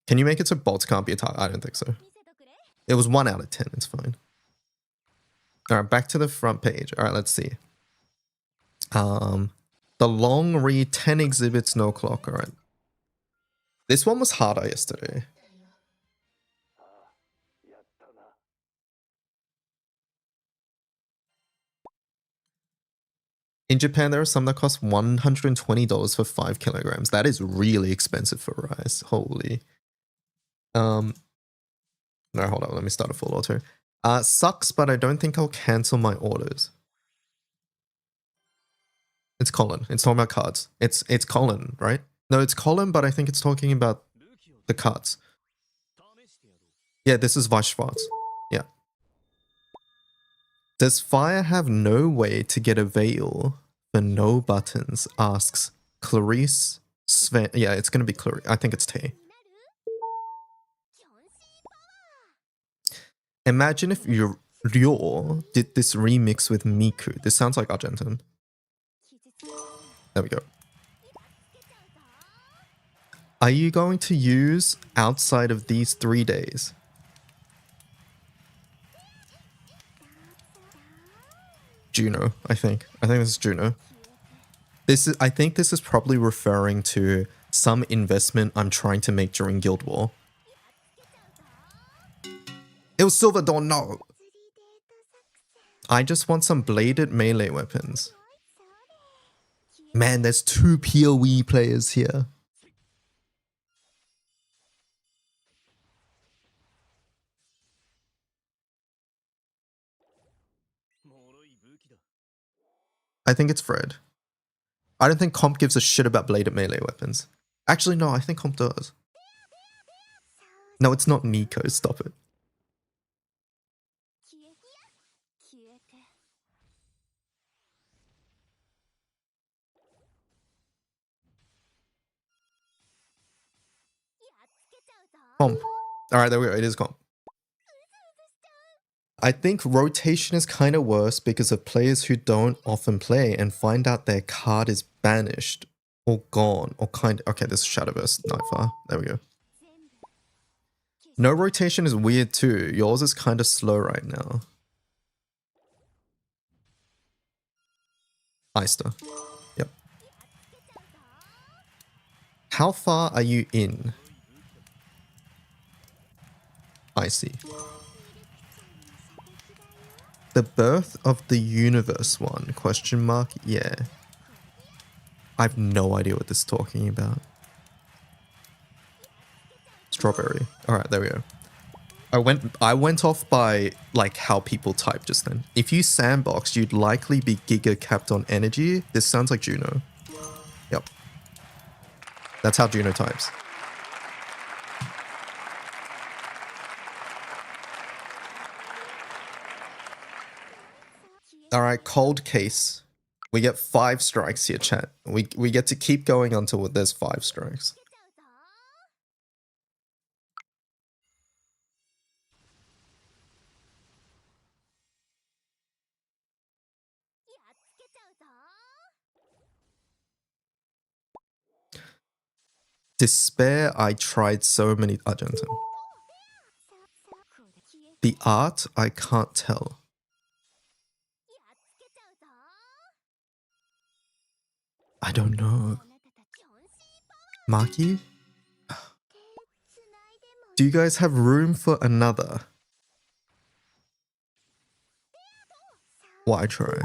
Can you make it so bots can't be a target? I don't think so. It was 1 out of 10. It's fine. All right, back to the front page. All right, let's see. The long read 10 exhibits, no clock. All right. This one was harder yesterday. In Japan, there are some that cost $120 for 5 kilograms. That is really expensive for rice. Holy. No, hold on. Let me start a full auto. Sucks, but I don't think I'll cancel my orders. It's Colin. It's talking about cards. It's Colin, right? No, it's Colin, but I think it's talking about the cards. Yeah, this is Vashvarts. Yeah. Does Fire have no way to get a veil for no buttons? Asks Clarice Sven. Yeah, it's going to be Clarice. I think it's Tay. Imagine if Ryo did this remix with Miku. This sounds like Argentin. There we go. Are you going to use outside of these 3 days? Juno, I think. I think this is Juno. I think this is probably referring to some investment I'm trying to make during Guild War. It was Silver Dawn, no! I just want some bladed melee weapons. Man, there's 2 PoE players here. I think it's Fred. I don't think Comp gives a shit about bladed melee weapons. Actually, no, I think Comp does. No, it's not Nico. Stop it. Comp. Alright, there we go. It is Comp. I think rotation is kind of worse because of players who don't often play and find out their card is banished or gone or kind of... Okay, this is Shadowverse Nightfire. There we go. No rotation is weird too. Yours is kind of slow right now. Eyster. Yep. How far are you in? I see. The birth of the universe one? Question mark? Yeah. I have no idea what this is talking about. Strawberry. Alright, there we go. I went off by like how people type just then. If you sandbox, you'd likely be giga capped on energy. This sounds like Juno. Yep. That's how Juno types. Alright, cold case. We get 5 strikes here, chat. We get to keep going until there's 5 strikes. Despair, I tried so many... Argentin. The art, I can't tell. I don't know. Maki? Do you guys have room for another? Why try?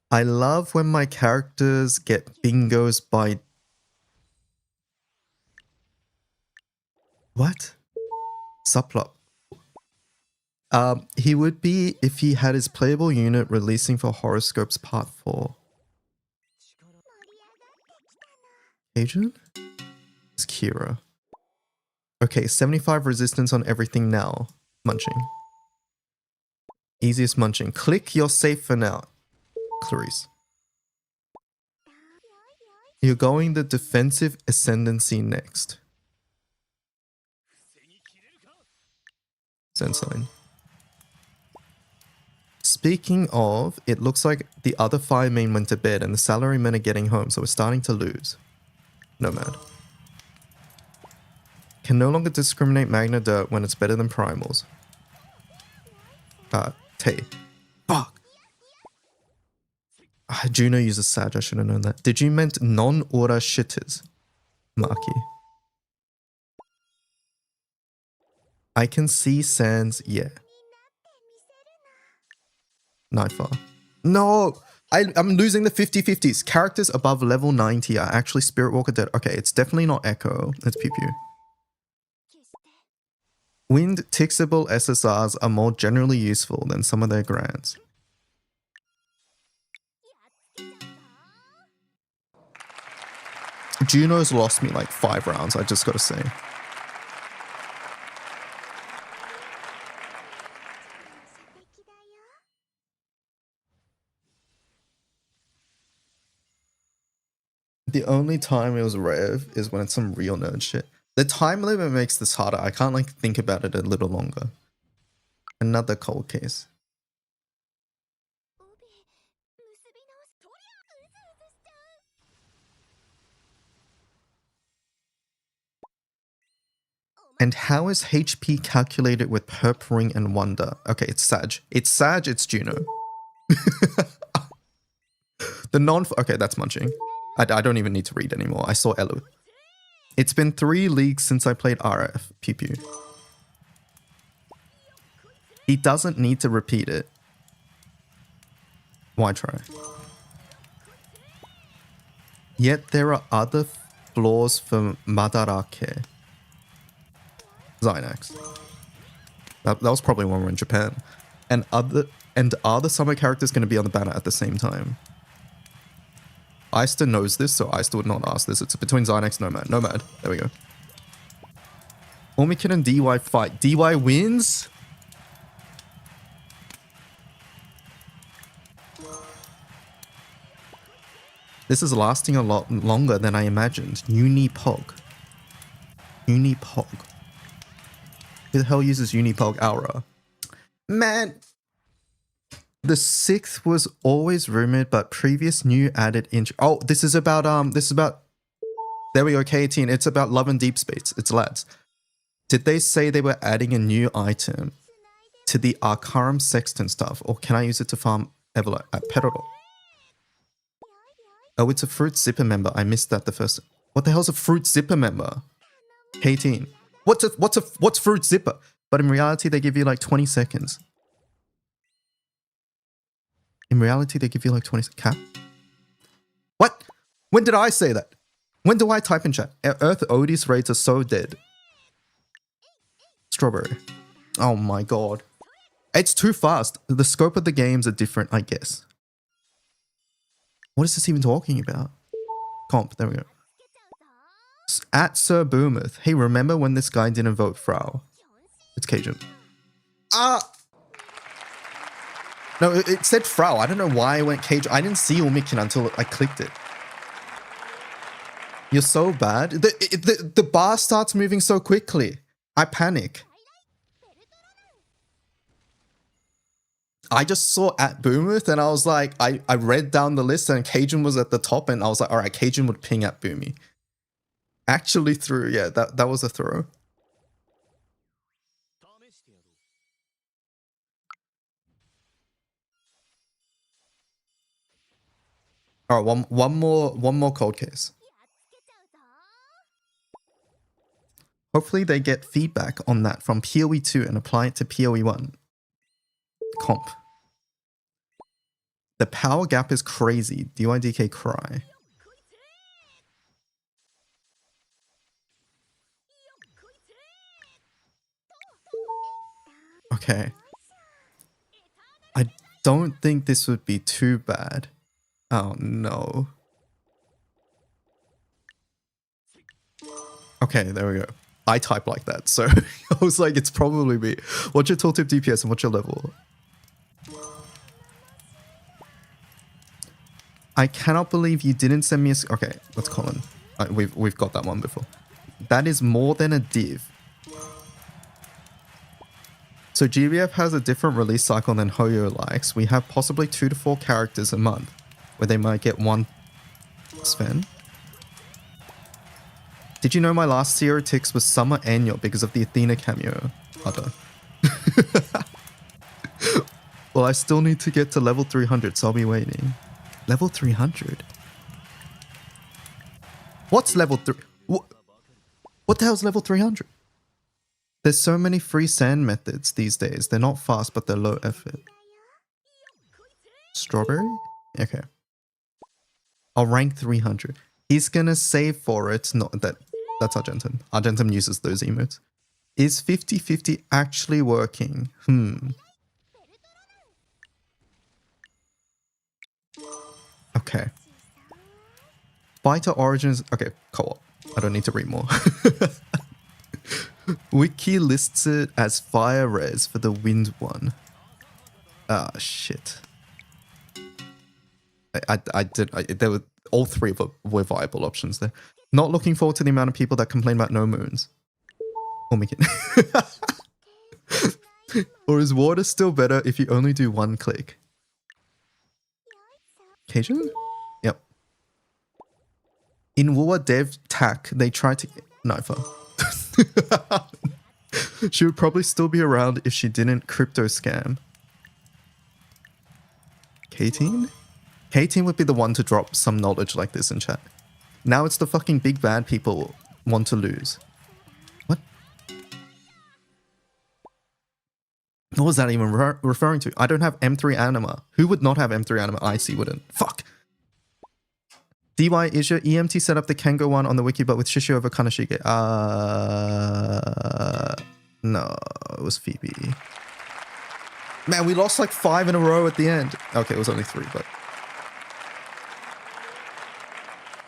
I love when my characters get bingos by... What? Subplot. He would be if he had his playable unit releasing for Horoscopes Part 4. Agent? It's Kira. Okay, 75 resistance on everything now. Munching. Easiest munching. Click, you're safe for now. Clarice. You're going the defensive ascendancy next. Sensign. Speaking of, it looks like the other fire main went to bed and the salarymen are getting home, so we're starting to lose. Nomad. Can no longer discriminate Magna Dirt when it's better than Primals. Tay. Fuck! Juno uses Sag, I should have known that. Did you meant non-aura shitters? Maki. I can see Sans, yeah. Nightfall. No! I'm losing the 50-50s. Characters above level 90 are actually Spirit Walker dead. Okay, it's definitely not Echo. It's Pew Pew. Wind Tixable SSRs are more generally useful than some of their grants. Juno's lost me like 5 rounds, I just gotta say. The only time it was Rev is when it's some real nerd shit. The time limit makes this harder. I can't like think about it a little longer. Another cold case. And how is HP calculated with Perp Ring and Wonder? Okay, it's Sag. It's Sag, it's Juno. The non... Okay, that's munching. I don't even need to read anymore. I saw Elu. It's been 3 leagues since I played RF. Pew pew. He doesn't need to repeat it. Why try? Yet there are other flaws for Madarake. Zynax. That was probably when we were in Japan. And are the summer characters going to be on the banner at the same time? Eista knows this, so Eista would not ask this. It's between Zynax and Nomad. Nomad. There we go. Omikin and DY fight. DY wins? This is lasting a lot longer than I imagined. Unipog. Unipog. Who the hell uses Unipog Aura? Man. The 6th was always rumored, but previous new added intro. Oh, this is about, there we go, K18. It's about Love and Deep Space. It's lads. Did they say they were adding a new item to the Arcarum Sexton stuff, or can I use it to farm Everlight at Pedal? Oh, it's a Fruit Zipper member. I missed that the first. What the hell's a Fruit Zipper member? K18. What's Fruit Zipper? But in reality, they give you like 20 seconds. In reality, they give you like 20 seconds. Cap? What? When did I say that? When do I type in chat? Earth Odys raids are so dead. Strawberry. Oh my god. It's too fast. The scope of the games are different, I guess. What is this even talking about? Comp, there we go. At Sir Boometh. Hey, remember when this guy didn't vote Frau? It's Cajun. No, it said Frau. I don't know why I went Cajun. I didn't see Omikin until I clicked it. You're so bad. The bar starts moving so quickly. I panic. I just saw at Boometh and I was like, I read down the list and Cajun was at the top and I was like, all right, Cajun would ping at Boomy. Actually threw, yeah, that was a throw. All right, one more cold case. Hopefully they get feedback on that from PoE 2 and apply it to PoE 1. Comp. The power gap is crazy. DYDK cry. Okay. I don't think this would be too bad. Oh no. Okay, there we go. I type like that, so I was like, it's probably me. What's your tooltip DPS and what's your level? I cannot believe you didn't send me a... Okay, that's common. We've got that one before. That is more than a div. So GBF has a different release cycle than Hoyo likes. We have possibly 2 to 4 characters a month, where they might get one Sven. Did you know my last Zero Ticks was Summer Annual because of the Athena cameo? Other. Well, I still need to get to level 300, so I'll be waiting. Level 300? What's level 3? What the hell's level 300? There's so many free sand methods these days. They're not fast, but they're low effort. Strawberry? Okay. I'll rank 300. He's gonna save for it. No, that's Argentum. Argentum uses those emotes. Is 50-50 actually working? Okay. Fighter Origins. Okay, co-op. I don't need to read more. Wiki lists it as fire res for the wind one. Ah, shit. There were all 3 were viable options there. Not looking forward to the amount of people that complain about no moons. Or make it. Or is water still better if you only do 1 click? Cajun? Yep. In Wua Dev TAC, they tried to... Nifer. She would probably still be around if she didn't crypto scam. K-Teen? K-Teen would be the one to drop some knowledge like this in chat. Now it's the fucking big bad people want to lose. What? What was that even referring to? I don't have M3 anima. Who would not have M3 anima? IC wouldn't. Fuck. DY, is your EMT set up the Kengo one on the wiki but with Shishi over Kanashige? No, it was Phoebe. Man, we lost like 5 in a row at the end. Okay, it was only 3, but...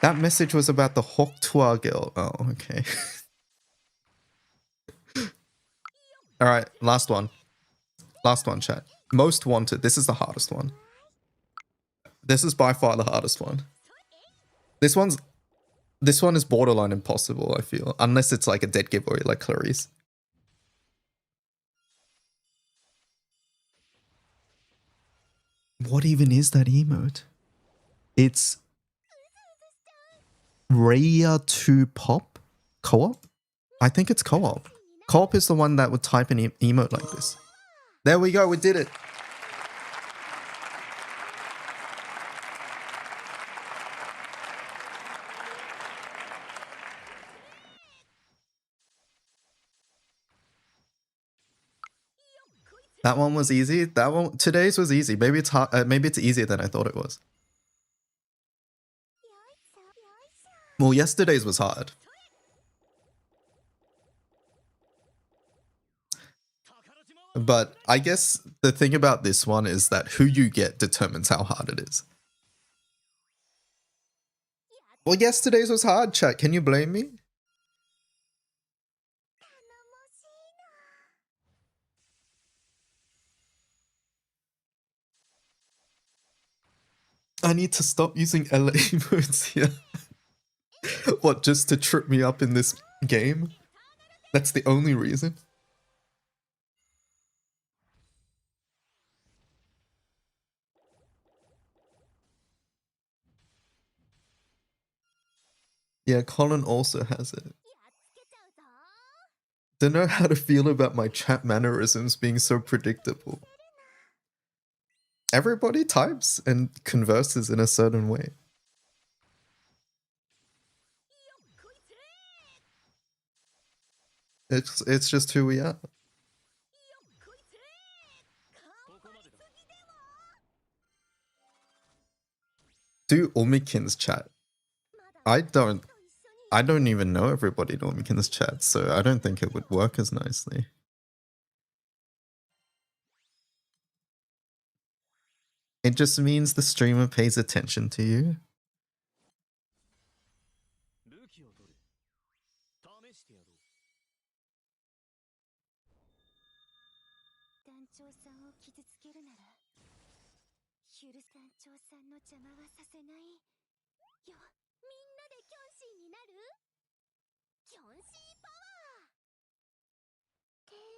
That message was about the Hoktua girl. Oh, okay. Alright, last one. Last one, chat. Most wanted. This is the hardest one. This is by far the hardest one. This one is borderline impossible, I feel. Unless it's like a dead giveaway like Clarice. What even is that emote? It's Raya 2 Pop? Co-op? I think it's co-op. Co-op is the one that would type an emote like this. There we go, we did it. That one was easy. That one, today's was easy. Maybe it's hard. Maybe it's easier than I thought it was. Well, yesterday's was hard. But I guess the thing about this one is that who you get determines how hard it is. Well, yesterday's was hard, chat. Can you blame me? I need to stop using LA modes here. What, just to trip me up in this game? That's the only reason? Yeah, Colin also has it. Don't know how to feel about my chat mannerisms being so predictable. Everybody types and converses in a certain way. It's just who we are. Do Omikin's chat. I don't even know everybody in Omikin's chat, so I don't think it would work as nicely. It just means the streamer pays attention to you.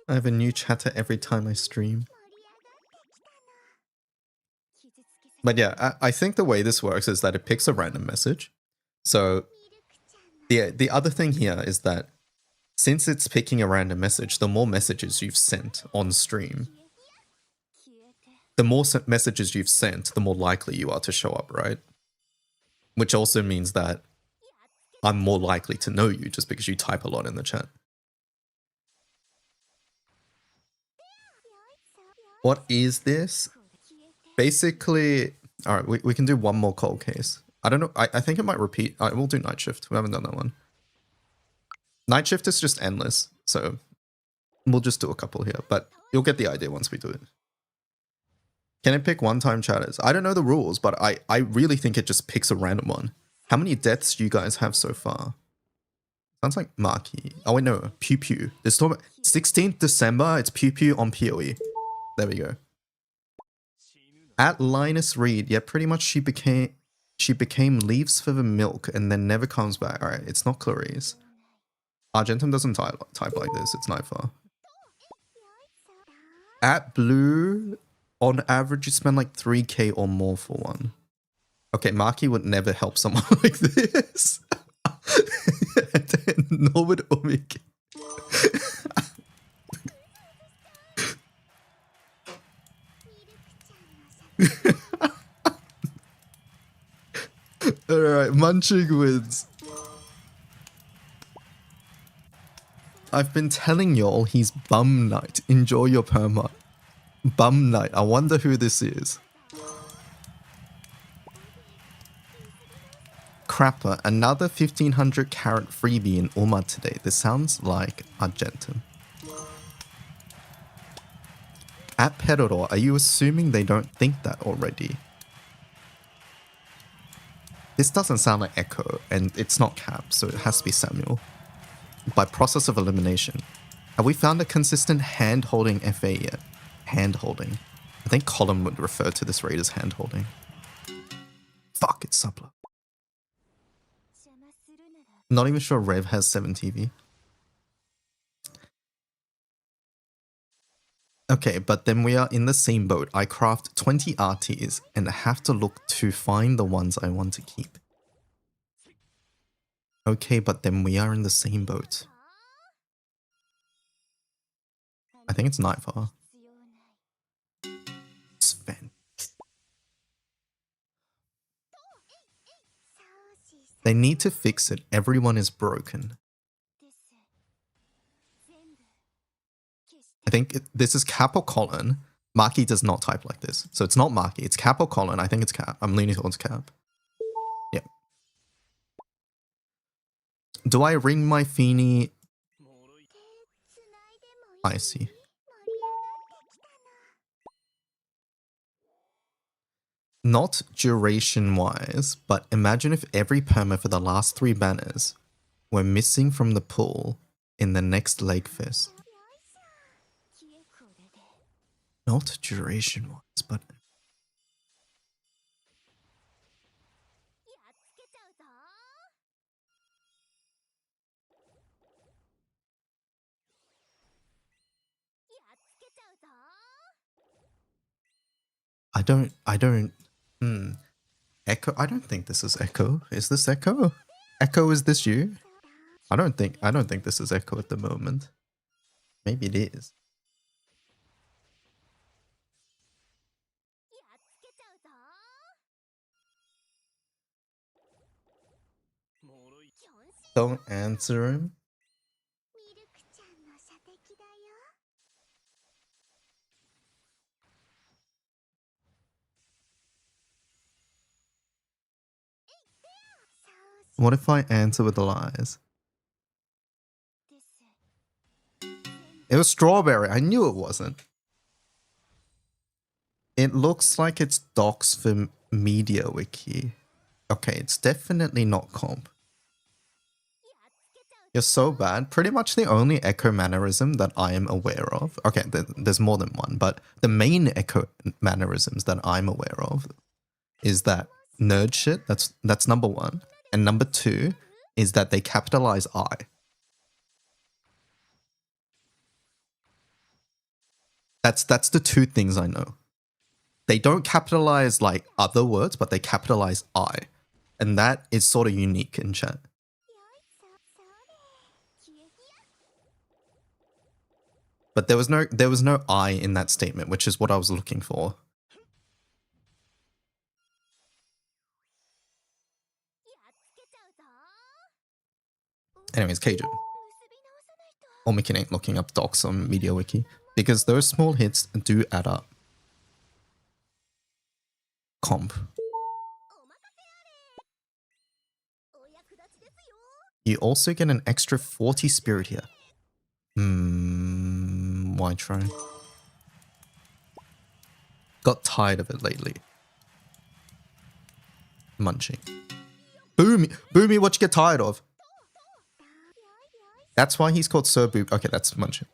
I have a new chatter every time I stream. But yeah, I think the way this works is that it picks a random message. So the other thing here is that since it's picking a random message, the more messages you've sent on stream, the more messages you've sent, the more likely you are to show up, right? Which also means that I'm more likely to know you just because you type a lot in the chat. What is this? Basically, all right, we can do one more cold case. I don't know. I think it might repeat. We'll do night shift. We haven't done that one. Night shift is just endless, so we'll just do a couple here, but you'll get the idea once we do it. Can it pick one-time chatters? I don't know the rules, but I really think it just picks a random one. How many deaths do you guys have so far? Sounds like Maki. Oh wait, no, Pew Pew. This 16th December, it's Pew Pew on PoE. There we go. At Linus Reed, yeah, pretty much she became leaves for the milk and then never comes back. Alright, it's not Clarice. Argentum doesn't type like this, it's Nightfall. At Blue, on average you spend like 3k or more for one. Okay, Maki would never help someone like this. Nor would Omik. Alright, Munching wins. I've been telling y'all he's bum night. Enjoy your perma. Bum Knight. I wonder who this is. Crapper. Another 1500 carat freebie in Uma today. This sounds like Argentum. At Pedodor, are you assuming they don't think that already? This doesn't sound like Echo, and it's not Cap, so it has to be Samuel. By process of elimination. Have we found a consistent hand-holding FA yet? Hand-holding. I think Colin would refer to this raid as hand-holding. Fuck, it's Subla. Not even sure Rev has 7 TV. Okay, but then we are in the same boat. I craft 20 RTs and I have to look to find the ones I want to keep. Okay, but then we are in the same boat. I think it's Nightfall. Sven. They need to fix it. Everyone is broken. I think this is Cap or Colin. Maki does not type like this. So it's not Maki. It's Cap or Colin. I think it's Cap. I'm leaning towards Cap. Yeah. Do I ring my Feeny? I see. Not duration-wise, but imagine if every perma for the last 3 banners were missing from the pool in the next Lake Fest. Not duration-wise, but... I don't... Echo? I don't think this is Echo. Is this Echo? Echo, is this you? I don't think this is Echo at the moment. Maybe it is. Don't answer him. What if I answer with lies? It was strawberry. I knew it wasn't. It looks like it's docs for Media Wiki. Okay, it's definitely not comp. You're so bad. Pretty much the only echo mannerism that I am aware of. Okay, there's more than one, but the main echo mannerisms that I'm aware of is that nerd shit. That's number 1. And number 2 is that they capitalize I. That's the 2 things I know. They don't capitalize like other words, but they capitalize I. And that is sort of unique in chat. But there was no I in that statement, which is what I was looking for. Anyways, Cajun. Omikin ain't looking up docs on MediaWiki because those small hits do add up. Comp. You also get an extra 40 spirit here. Why try? Got tired of it lately. Munching. Boomy! Boomy, what you get tired of? That's why he's called Sir Boob. Okay, that's munching.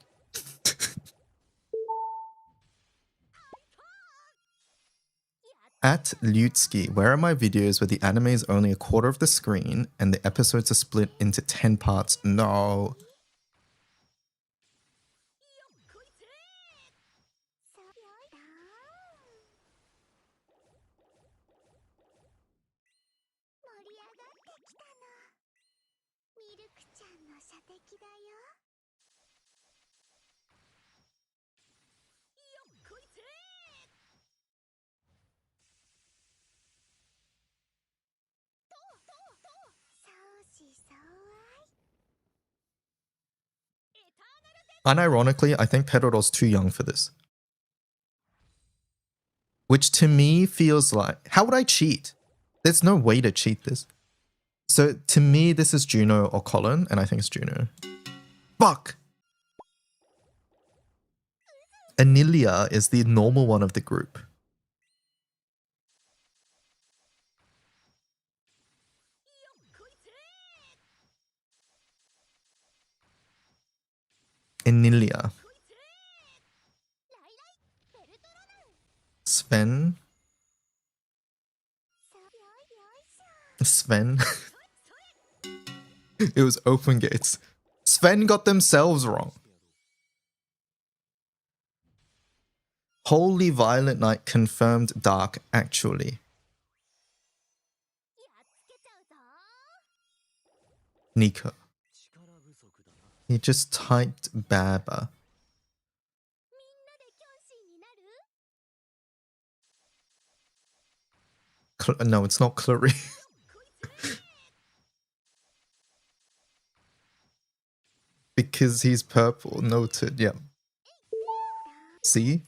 At Lutsky, where are my videos where the anime is only a quarter of the screen and the episodes are split into 10 parts? No. Unironically, I think Pedoro's too young for this. which to me feels like, how would I cheat? There's no way to cheat this. So to me, this is Juno or Colin, and I think it's Juno. Fuck! Anilia is the normal one of the group. Anilia. Sven. Sven. It was open gates. Sven got themselves wrong. Holy Violet Knight confirmed dark, actually. Nico. He just typed Baba. No, it's not Clarice. Because he's purple. Noted, yeah. See?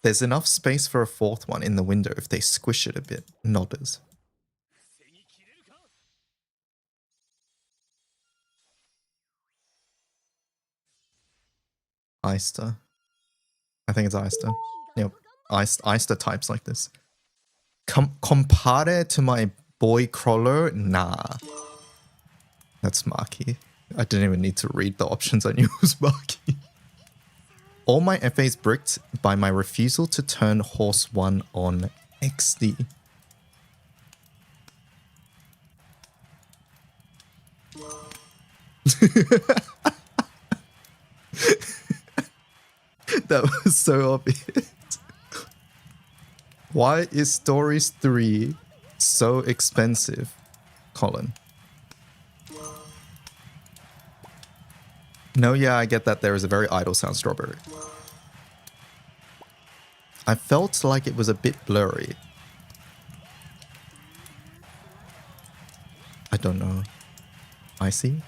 There's enough space for a fourth one in the window if they squish it a bit. Nodders. Eister. I think it's Eister. Yep. Eister types like this. Compare to my boy Crawler? Nah. That's Marky. I didn't even need to read the options. I knew it was Marky. All my FAs bricked by my refusal to turn horse 1 on XD. That was so obvious. Why is Stories 3 so expensive, Colin? No, yeah, I get that there is a very idle sound, Strawberry. I felt like it was a bit blurry. I don't know. Icy?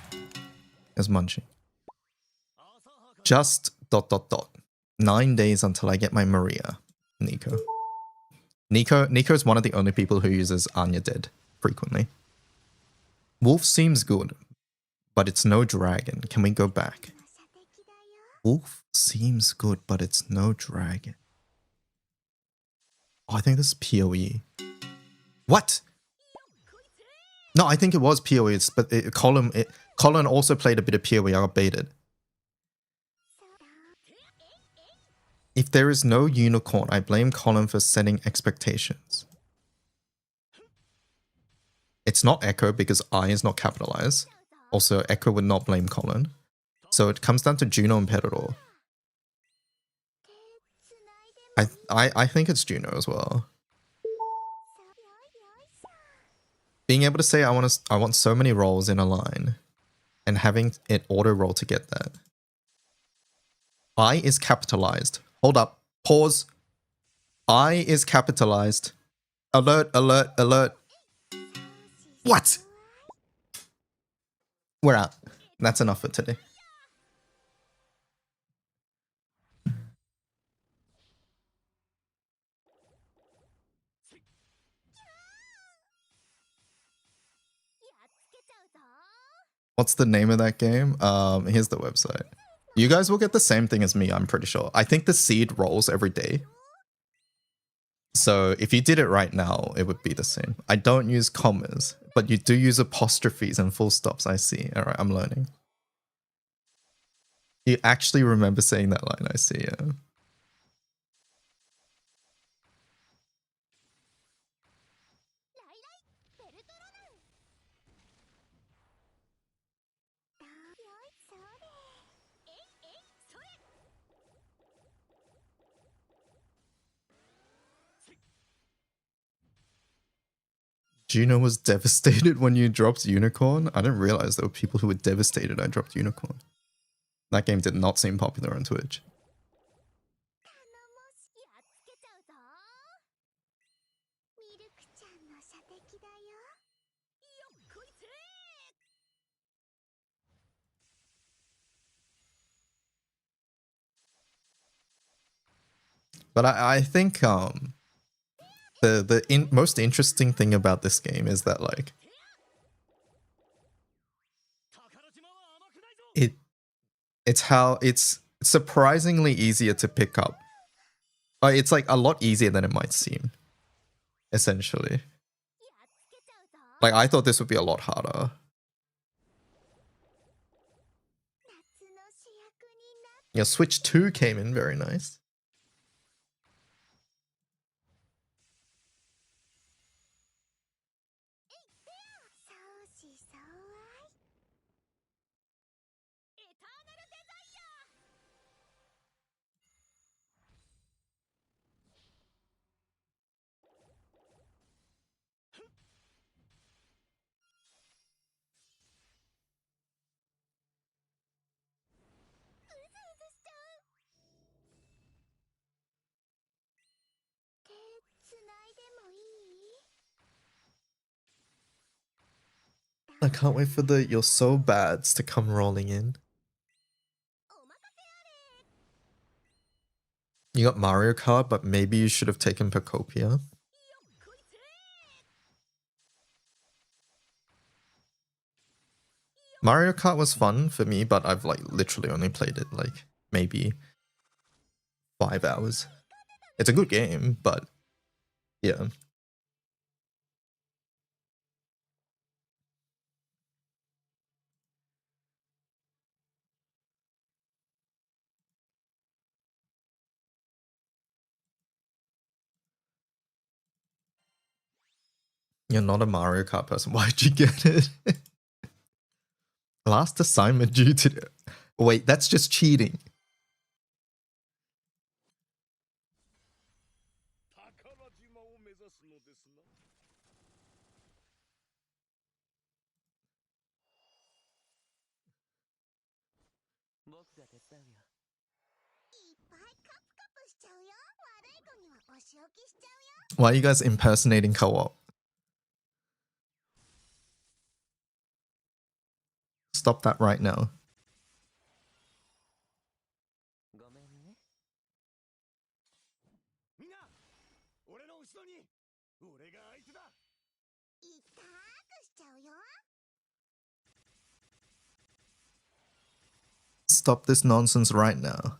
Is munching. Just ... 9 days until I get my Maria. Nico. Nico's one of the only people who uses Anya Dead frequently. Wolf seems good, but it's no dragon. Can we go back? Wolf seems good, but it's no dragon. Oh, I think this is PoE. What? No, I think it was PoE, but Colin also played a bit of PoE. I got baited. If there is no unicorn, I blame Colin for setting expectations. It's not Echo because I is not capitalized. Also, Echo would not blame Colin. So it comes down to Juno and Pedador. I think it's Juno as well. Being able to say I want so many rolls in a line and having it auto roll to get that. I is capitalized. Hold up. Pause. I is capitalized. Alert, alert, alert. What? We're out. That's enough for today. What's the name of that game? Here's the website. You guys will get the same thing as me, I'm pretty sure. I think the seed rolls every day. So if you did it right now, it would be the same. I don't use commas, but you do use apostrophes and full stops, I see. All right, I'm learning. You actually remember saying that line, I see, yeah. Juno was devastated when you dropped Unicorn. I didn't realize there were people who were devastated I dropped Unicorn. That game did not seem popular on Twitch. But I think the most interesting thing about this game is that like it's how it's surprisingly easier to pick up. It's like a lot easier than it might seem. Essentially, like I thought this would be a lot harder. Yeah, Switch 2 came in very nice. I can't wait for the "you're so bads" to come rolling in. You got Mario Kart, but maybe you should have taken Pacopia. Mario Kart was fun for me, but I've like literally only played it like maybe 5 hours. It's a good game, but yeah. You're not a Mario Kart person. Why'd you get it? Last assignment due to... Wait, that's just cheating. Why are you guys impersonating co-op? Stop that right now. Stop this nonsense right now.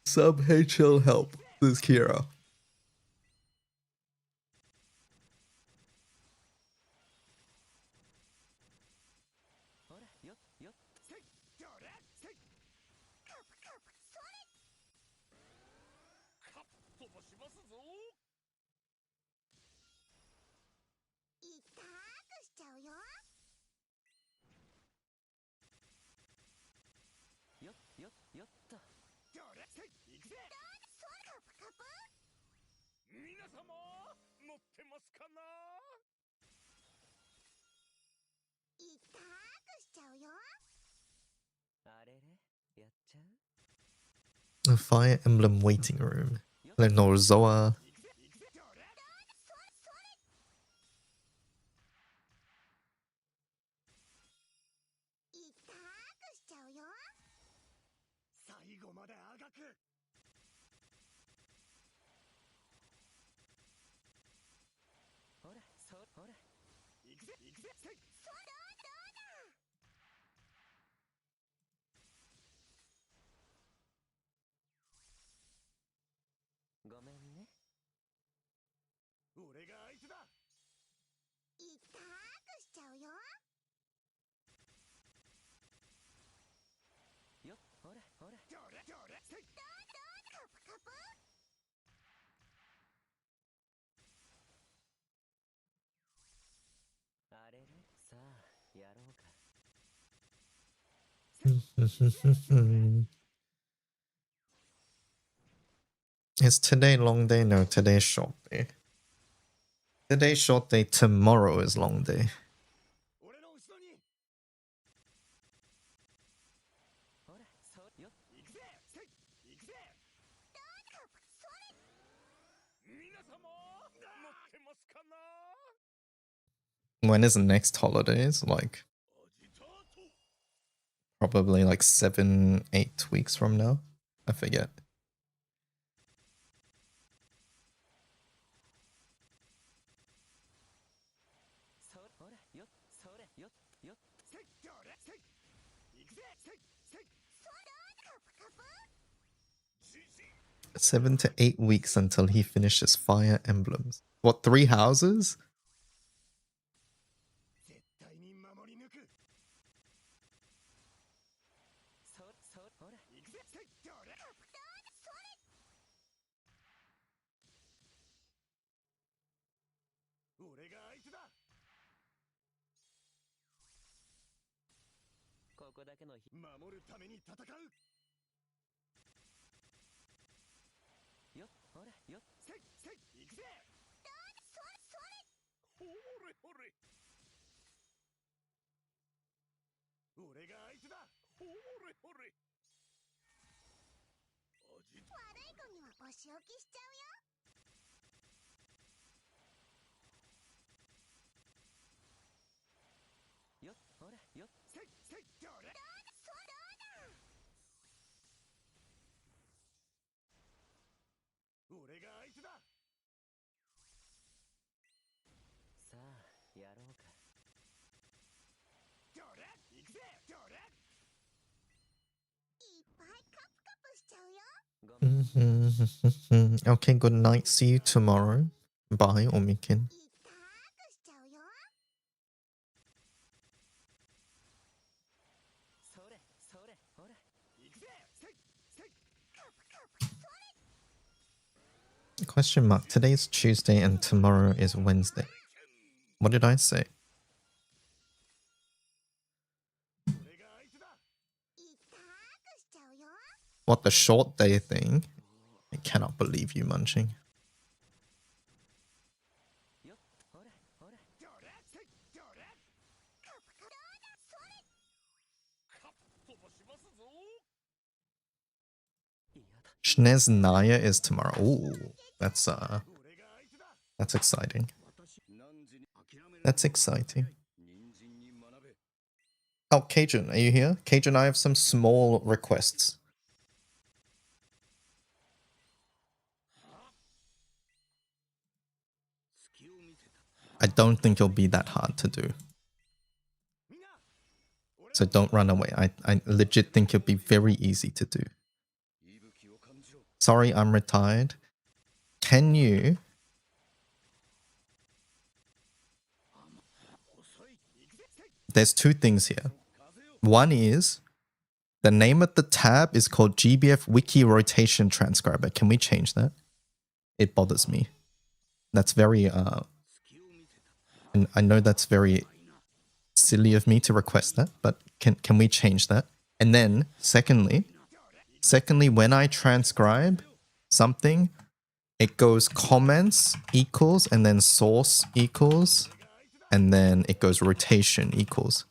Sub HL help. This is Kira. A Fire Emblem waiting room. Lenorzoa. Is today long day? No, today's short day. Today's short day, tomorrow is long day. When is the next holidays? Like, probably like 7, 8 weeks from now. I forget. Seven to 8 weeks until he finishes Fire Emblems. What, 3 houses? Okay, good night. See you tomorrow. Bye, Omikin. Question mark. Today's Tuesday and tomorrow is Wednesday. What did I say? What, the short day thing? I cannot believe you, Munching. Shneznaya is tomorrow. Ooh, that's exciting. That's exciting. Oh, Cajun, are you here? Cajun, I have some small requests. I don't think it'll be that hard to do. So don't run away. I legit think it'll be very easy to do. Sorry, I'm retired. Can you... There's 2 things here. One is, the name of the tab is called GBF Wiki Rotation Transcriber. Can we change that? It bothers me. That's very, and I know that's very silly of me to request that, but can we change that? And then, secondly, when I transcribe something, it goes comments equals, and then source equals, and then it goes rotation equals.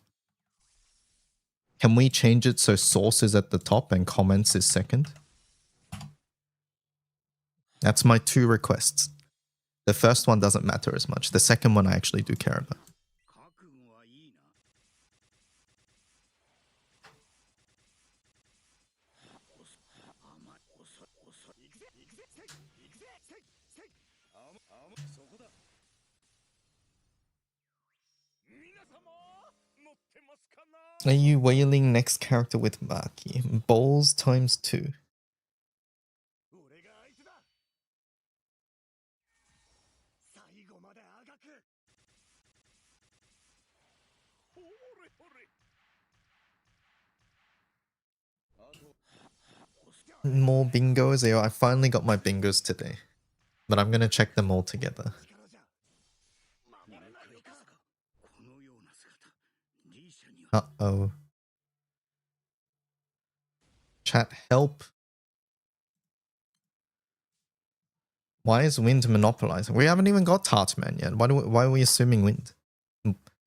Can we change it so source is at the top and comments is second? That's my 2 requests. The first one doesn't matter as much. The second one I actually do care about. Are you whaling next character with Maki? Bowls times 2. More bingos. Yo, I finally got my bingos today. But I'm gonna check them all together. Uh-oh. Chat, help. Why is wind monopolizing? We haven't even got Tartman yet. Why are we assuming wind?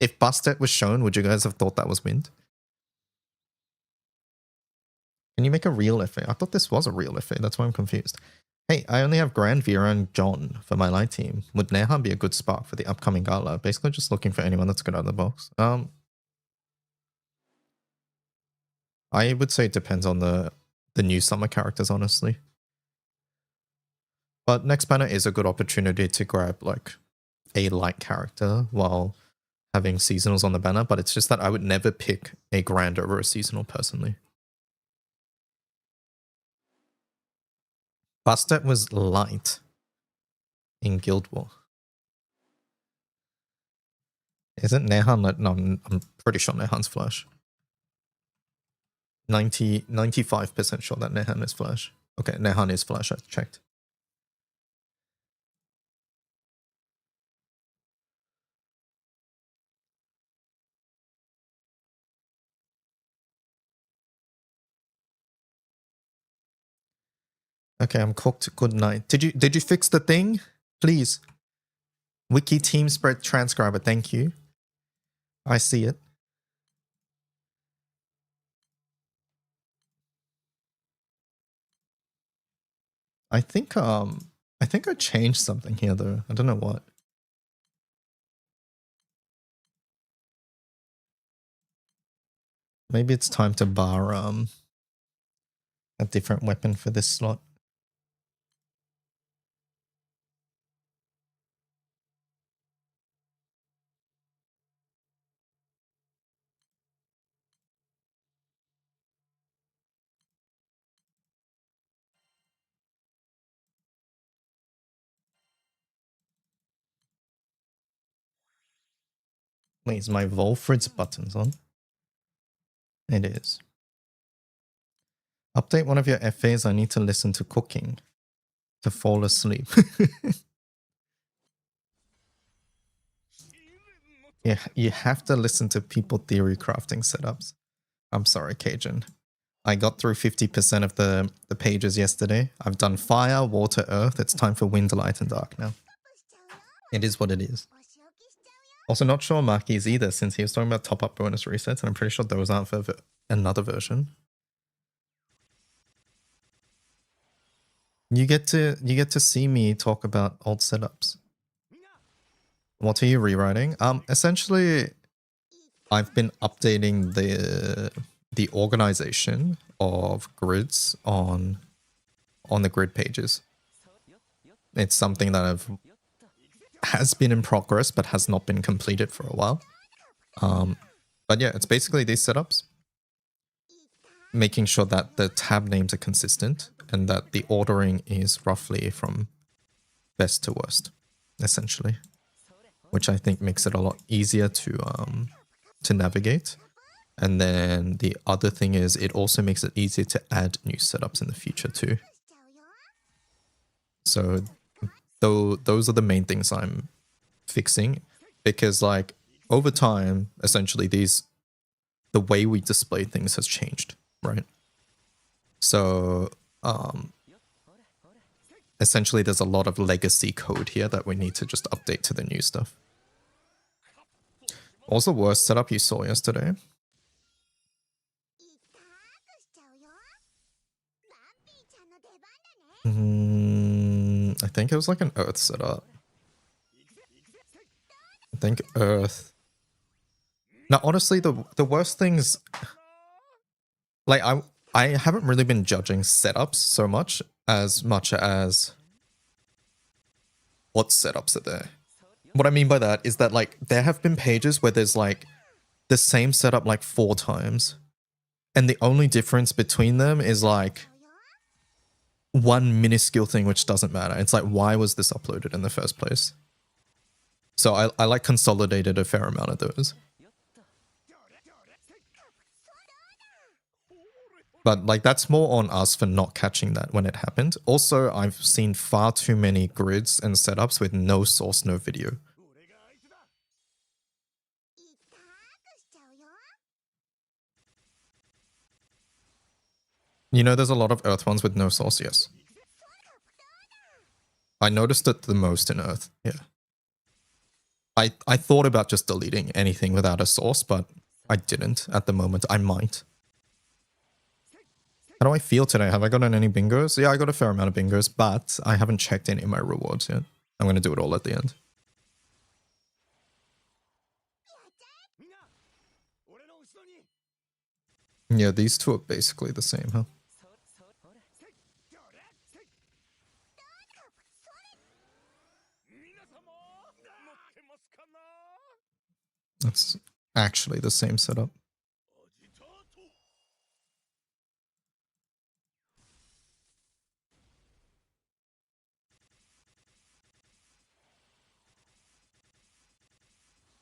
If Bustet was shown, would you guys have thought that was wind? Can you make a real FA? I thought this was a real FA. That's why I'm confused. Hey, I only have Grand Vera and John for my light team. Would Neha be a good spark for the upcoming gala? Basically just looking for anyone that's good out of the box. I would say it depends on the new summer characters, honestly. But next banner is a good opportunity to grab like a light character while having seasonals on the banner, but it's just that I would never pick a grand over a seasonal personally. Bastet was light in Guild War. Isn't Nehan? No, I'm pretty sure Nehan's Flash. 95% sure that Nehan is Flash. Okay, Nehan is Flash, I checked. Okay, I'm cooked. Good night. Did you fix the thing? Please. Wiki team spread transcriber, thank you. I see it. I think I changed something here though. I don't know what. Maybe it's time to bar a different weapon for this slot. Wait, is my Volfrid's buttons on? It is. Update one of your FAs. I need to listen to cooking to fall asleep. Yeah, you have to listen to people theory crafting setups. I'm sorry, Cajun. I got through 50% of the pages yesterday. I've done fire, water, earth. It's time for wind, light, and dark now. It is what it is. Also, not sure Maki's either, since he was talking about top-up bonus resets, and I'm pretty sure those aren't for another version. You get to see me talk about old setups. What are you rewriting? Essentially, I've been updating the organization of grids on the grid pages. It's something that has been in progress but has not been completed for a while. But yeah, it's basically these setups. Making sure that the tab names are consistent and that the ordering is roughly from best to worst, essentially. Which I think makes it a lot easier to navigate. And then the other thing is it also makes it easier to add new setups in the future too. So those are the main things I'm fixing, because like over time, essentially the way we display things has changed, right? So essentially there's a lot of legacy code here that we need to just update to the new stuff. What was the worst setup you saw yesterday? I think it was like an earth setup. I think earth. Now, honestly, the worst things, like I haven't really been judging setups so much as what setups are there. What I mean by that is that like there have been pages where there's like the same setup like 4 times, and the only difference between them is like one minuscule thing which doesn't matter. It's like, why was this uploaded in the first place? So I like consolidated a fair amount of those. But like that's more on us for not catching that when it happened. Also, I've seen far too many grids and setups with no source, no video. You know, there's a lot of earth ones with no source, yes. I noticed it the most in Earth. Yeah. I thought about just deleting anything without a source, but I didn't at the moment. I might. How do I feel today? Have I gotten any bingos? Yeah, I got a fair amount of bingos, but I haven't checked any of my rewards yet. I'm going to do it all at the end. Yeah, these two are basically the same, huh? That's actually the same setup.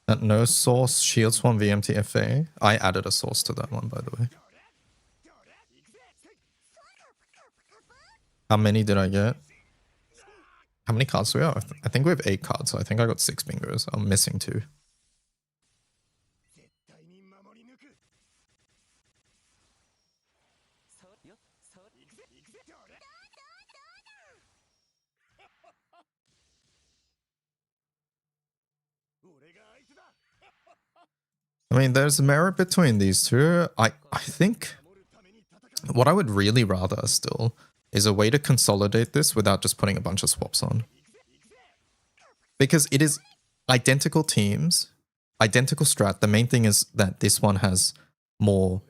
At no source, shields 1 VMTFA. I added a source to that one, by the way. How many did I get? How many cards do we have? I think we have 8 cards, so I think I got 6 bingos. I'm missing 2. I mean, there's merit between these two. I think what I would really rather still is a way to consolidate this without just putting a bunch of swaps on. Because it is identical teams, identical strat. The main thing is that this one has more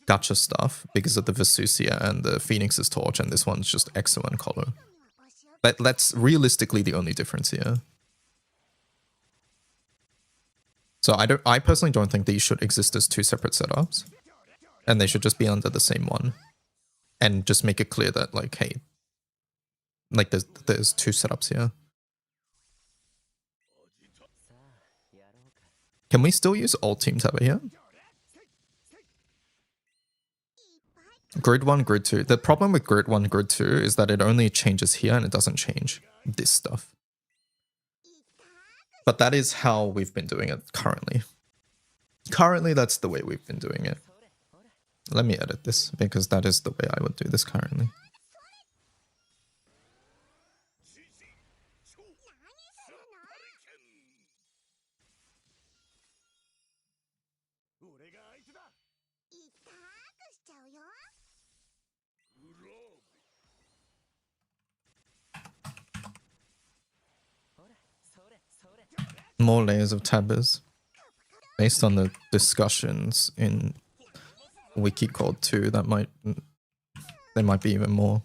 gacha stuff because of the Vesusia and the Phoenix's Torch, and this one's just Exo and Colo. But that's realistically the only difference here. So I personally don't think these should exist as 2 separate setups. And they should just be under the same one. And just make it clear that, like, hey, like there's 2 setups here. Can we still use old team tab here? Grid 1, Grid 2. The problem with Grid 1, Grid 2 is that it only changes here and it doesn't change this stuff. But that is how we've been doing it currently. Currently, that's the way we've been doing it. Let me edit this, because that is the way I would do this currently. More layers of tabbers. Based on the discussions in wiki code 2, there might be even more.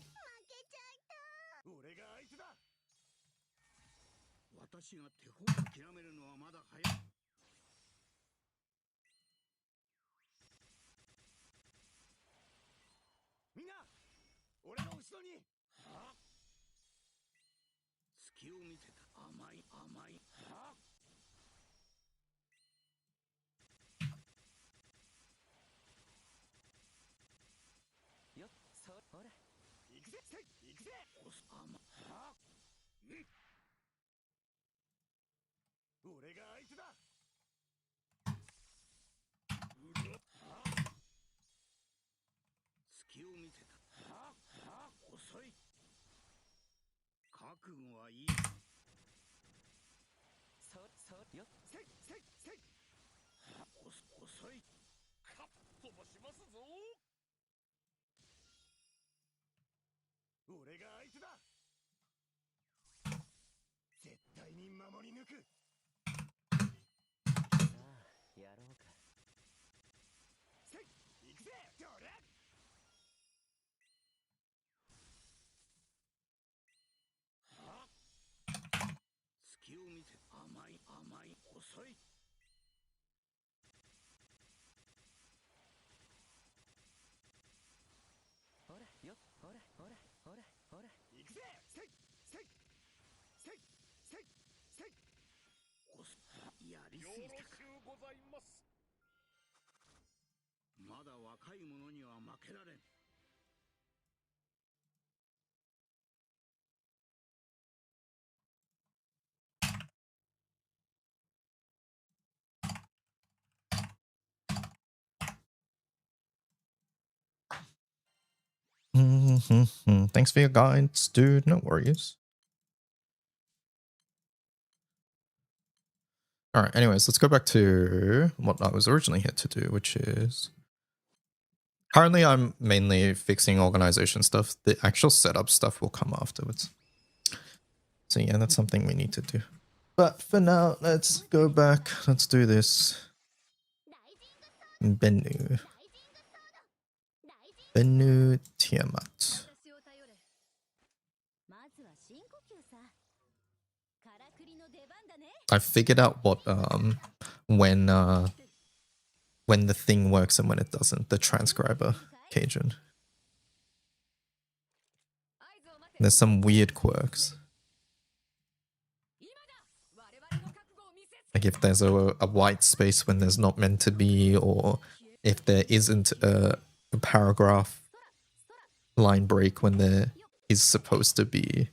Thanks for your guides, dude. No worries. All right, anyways, let's go back to what I was originally here to do, which is currently I'm mainly fixing organization stuff. The actual setup stuff will come afterwards. So yeah, that's something we need to do. But for now, let's go back. Let's do this. Bennu. Bennu Tiamat. I figured out what when the thing works and when it doesn't. The transcriber Cajun. There's some weird quirks. Like if there's a white space when there's not meant to be, or if there isn't a paragraph line break when there is supposed to be.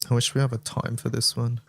I wish we have a time for this one.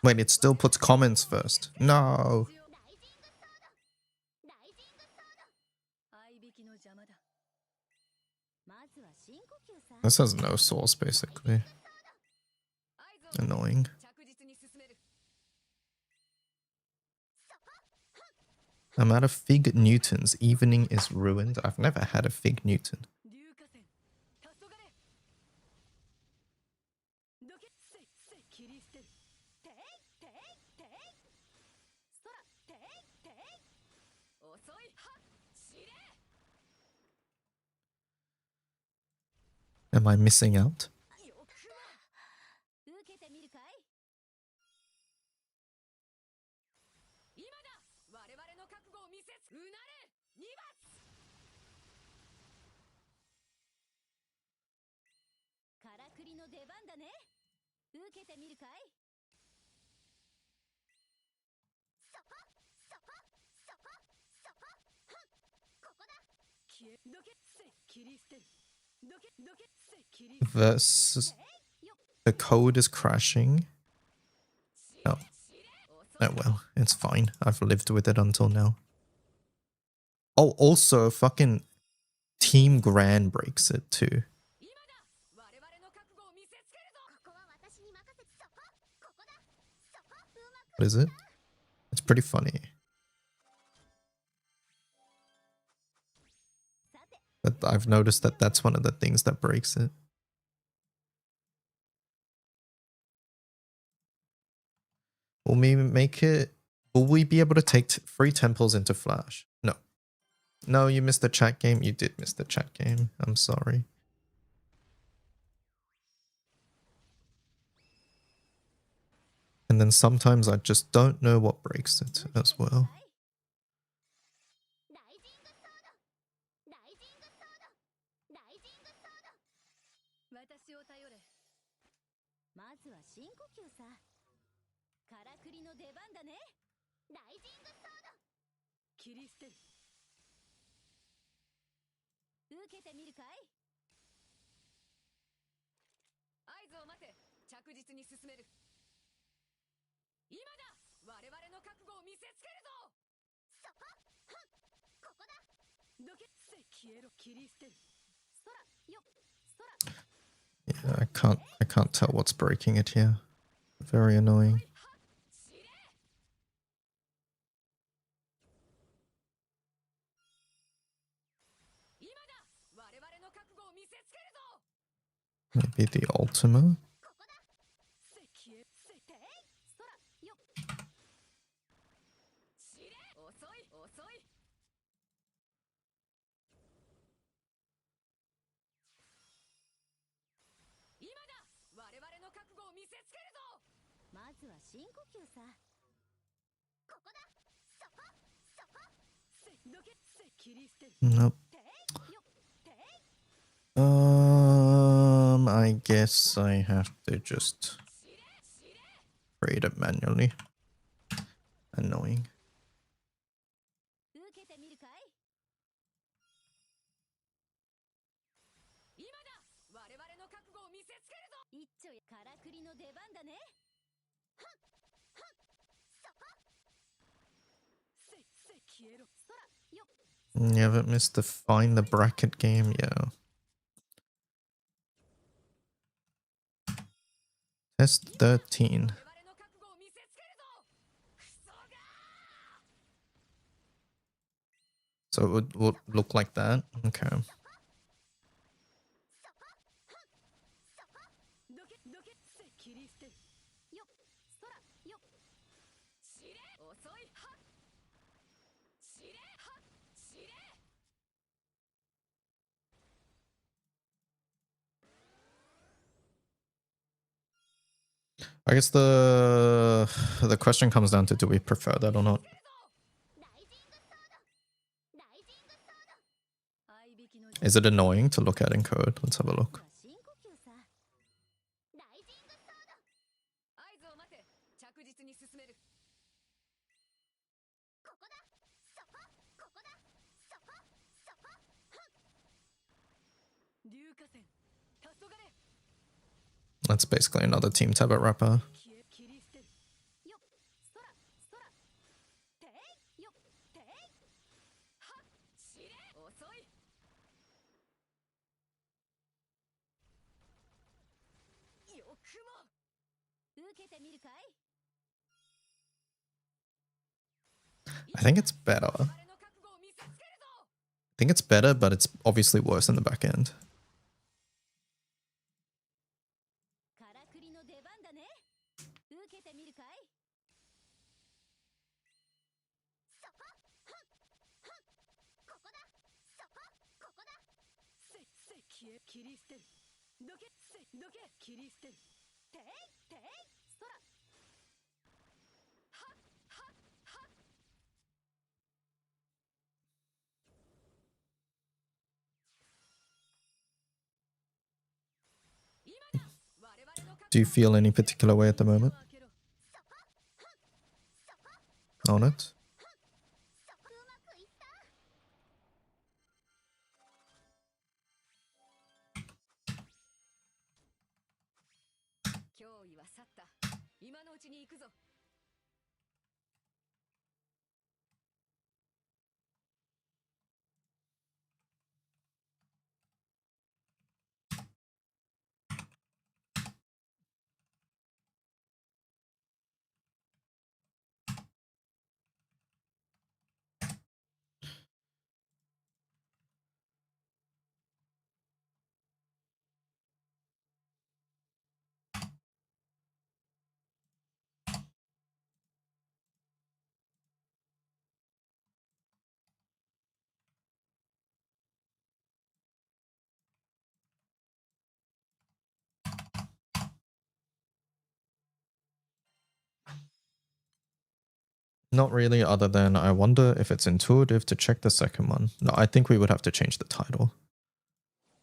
Wait, it still puts comments first. No. This has no source, basically. Annoying. I'm out of Fig Newtons. Evening is ruined. I've never had a Fig Newton. Am I missing out? Versus the code is crashing. Oh. Oh well, it's fine. I've lived with it until now. Oh, also fucking Team Grand breaks it too. What is it? It's pretty funny. But I've noticed that that's one of the things that breaks it. Will we make it... Will we be able to take free temples into Flash? No. No, you missed the chat game. You did miss the chat game. I'm sorry. And then sometimes I just don't know what breaks it as well. Yeah, I can't tell what's breaking it here. Very annoying. Maybe the Ultima? Nope. I guess I have to just create it manually. Annoying. You haven't missed the find the bracket game, yeah. Test 13. So it would look like that? Okay. I guess the question comes down to, do we prefer that or not? Is it annoying to look at in code? Let's have a look. That's basically another team tablet wrapper. I think it's better. I think it's better, but it's obviously worse in the back end. Do you feel any particular way at the moment on it? Not really, other than I wonder if it's intuitive to check the second one. No, I think we would have to change the title.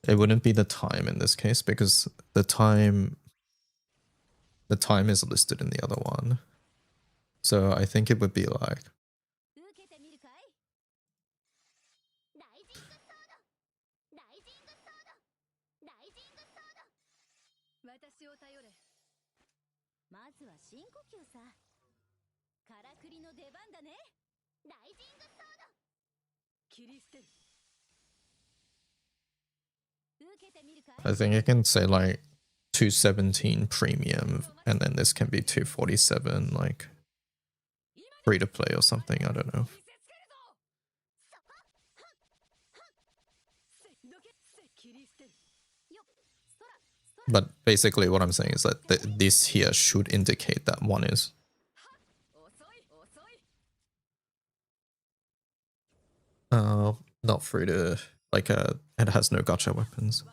It wouldn't be the time in this case because the time is listed in the other one. So I think it would be like I think you can say like 217 premium, and then this can be 247 like free to play or something. I don't know. But basically what I'm saying is that this here should indicate that one is. Not free to, like, it has no gacha weapons.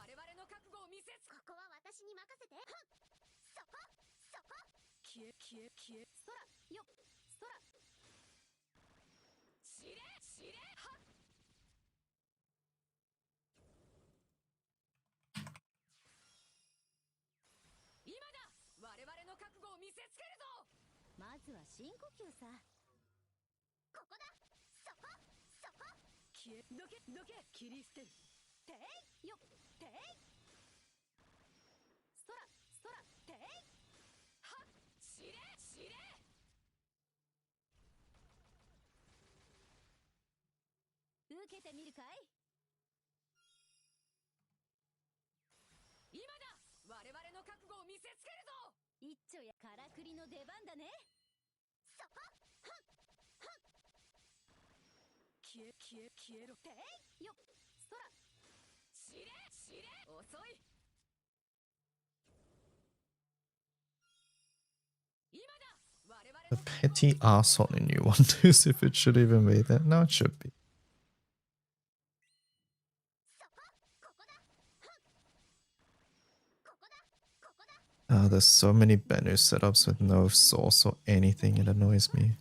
The petty arsehole in you wonders if it should even be there. No, it should be. There's so many Bennu setups with no source or anything. It annoys me.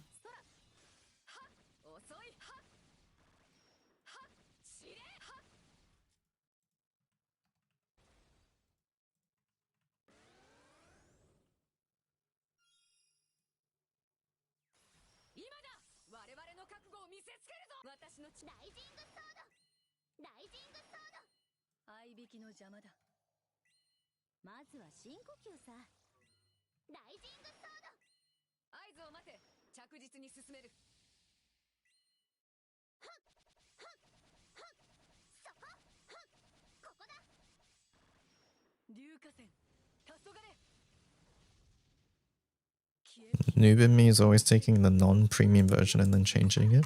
Noob in me is always taking the non-premium version and then changing it.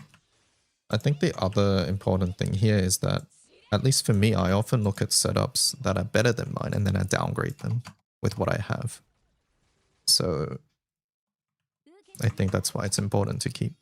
I think the other important thing here is that, at least for me, I often look at setups that are better than mine and then I downgrade them with what I have. So I think that's why it's important to keep.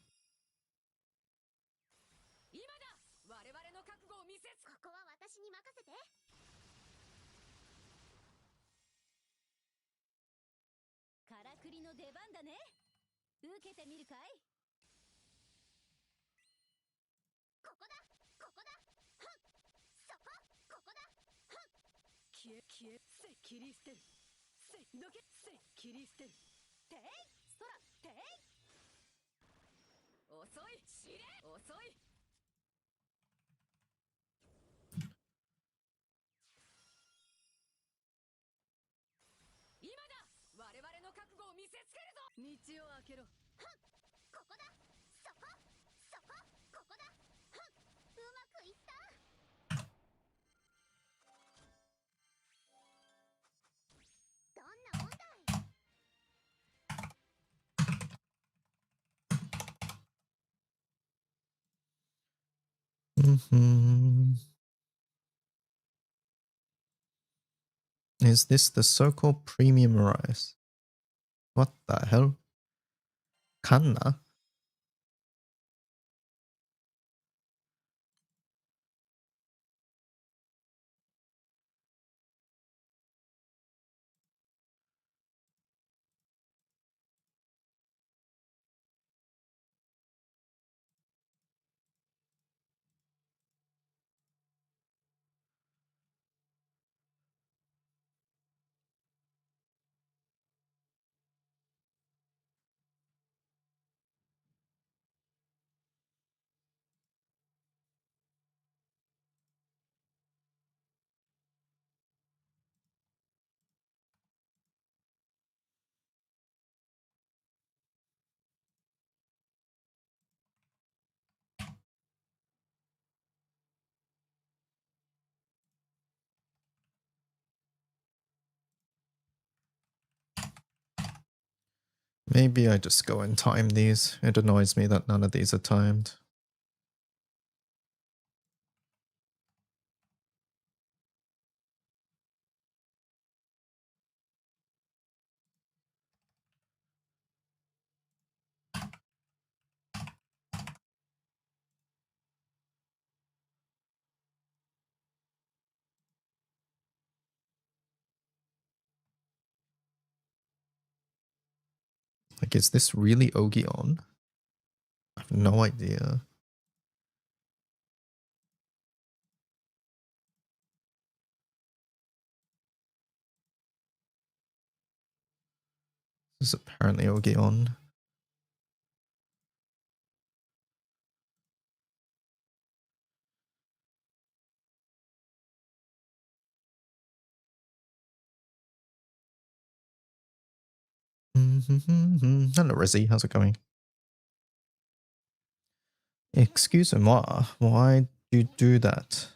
Is this the so-called premium rice? What the hell? Kanna? Maybe I just go and time these. It annoys me that none of these are timed. Like, is this really Ogion? I have no idea. This is apparently Ogion. Hello, Rizzy. How's it going? Excuse-moi. Why do you do that?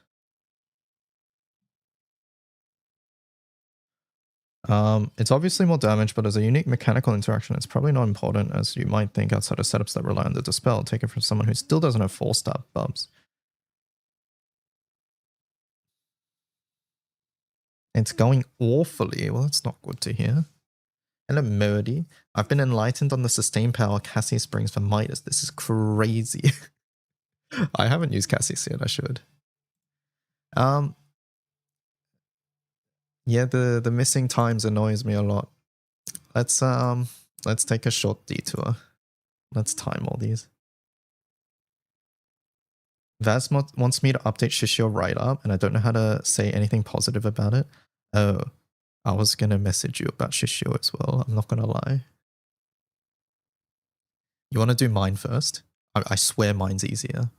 It's obviously more damage, but as a unique mechanical interaction, it's probably not important as you might think outside of setups that rely on the dispel. Take it from someone who still doesn't have 4-star bubs. It's going awfully. Well, that's not good to hear. Hello, Murdy. I've been enlightened on the sustain power Cassie Springs for Midas. This is crazy. I haven't used Cassie's yet. I should. Yeah, the missing times annoys me a lot. Let's take a short detour. Let's time all these. Vaz wants me to update Shishio right up, and I don't know how to say anything positive about it. Oh, I was gonna message you about Shishio as well. I'm not gonna lie. You want to do mine first? I swear mine's easier.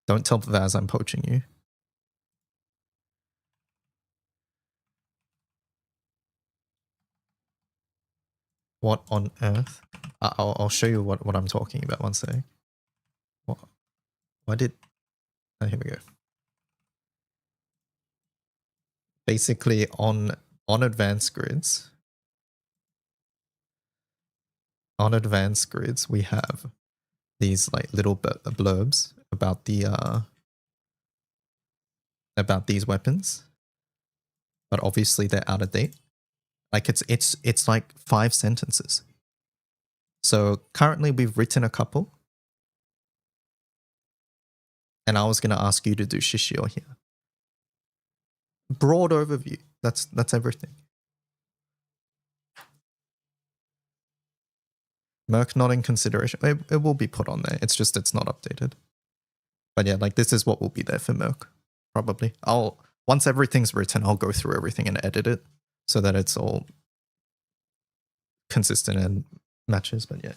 Don't tell Vaz I'm poaching you. What on earth? I'll show you what I'm talking about. One sec. What? Why did? Oh, here we go. Basically, on advanced grids. On advanced grids, we have these like little blurbs about the about these weapons, but obviously they're out of date. Like it's like 5 sentences. So currently we've written a couple, and I was gonna ask you to do Shishio here. Broad overview. That's everything. Merc not in consideration. It will be put on there. It's just it's not updated. But yeah, like this is what will be there for Merc. Probably. Once everything's written, I'll go through everything and edit it so that it's all consistent and matches. But yeah,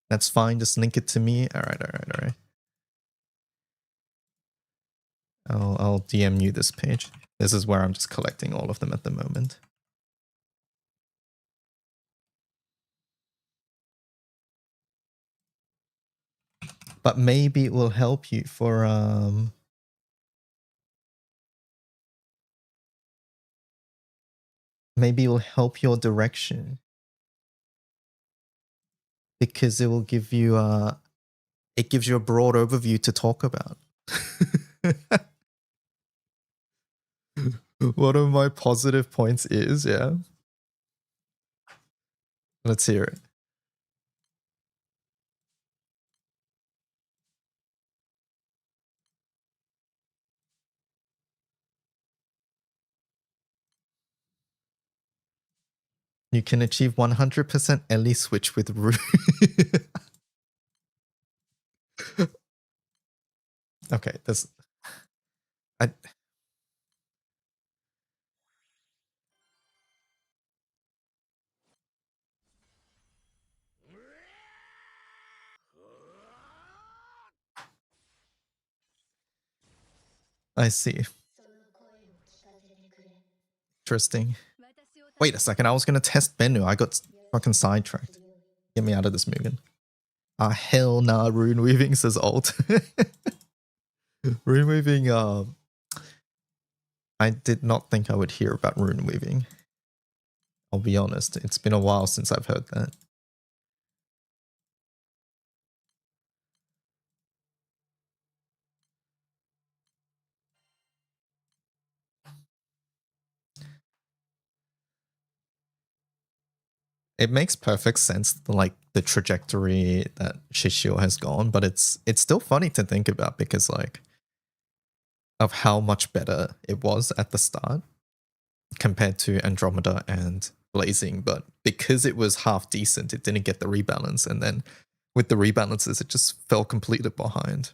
that's fine. Just link it to me. All right. I'll DM you this page. This is where I'm just collecting all of them at the moment. But maybe it will help you for maybe it will help your direction, because it will give you it gives you a broad overview to talk about. One of my positive points is, yeah. Let's hear it. You can achieve 100% Ellie switch with Rune. Okay, I see. Interesting. Wait a second, I was gonna test Bennu. I got fucking sidetracked. Get me out of this, Mugen. Ah, hell nah, Rune Weaving says alt. Rune Weaving, I did not think I would hear about Rune Weaving. I'll be honest, it's been a while since I've heard that. it makes perfect sense, like the trajectory that Shishio has gone, but it's still funny to think about because like of how much better it was at the start compared to Andromeda and Blazing, but because it was half decent, it didn't get the rebalance, and then with the rebalances, it just fell completely behind.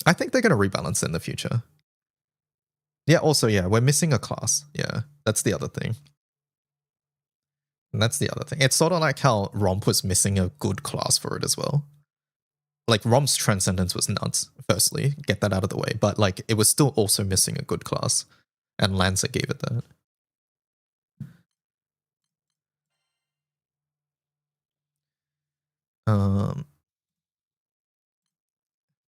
I think they're going to rebalance in the future. Yeah, also, yeah, we're missing a class. Yeah, that's the other thing. And that's the other thing. It's sort of like how Romp was missing a good class for it as well. Like, Romp's Transcendence was nuts, firstly, get that out of the way, but like, it was still also missing a good class, and Lancer gave it that.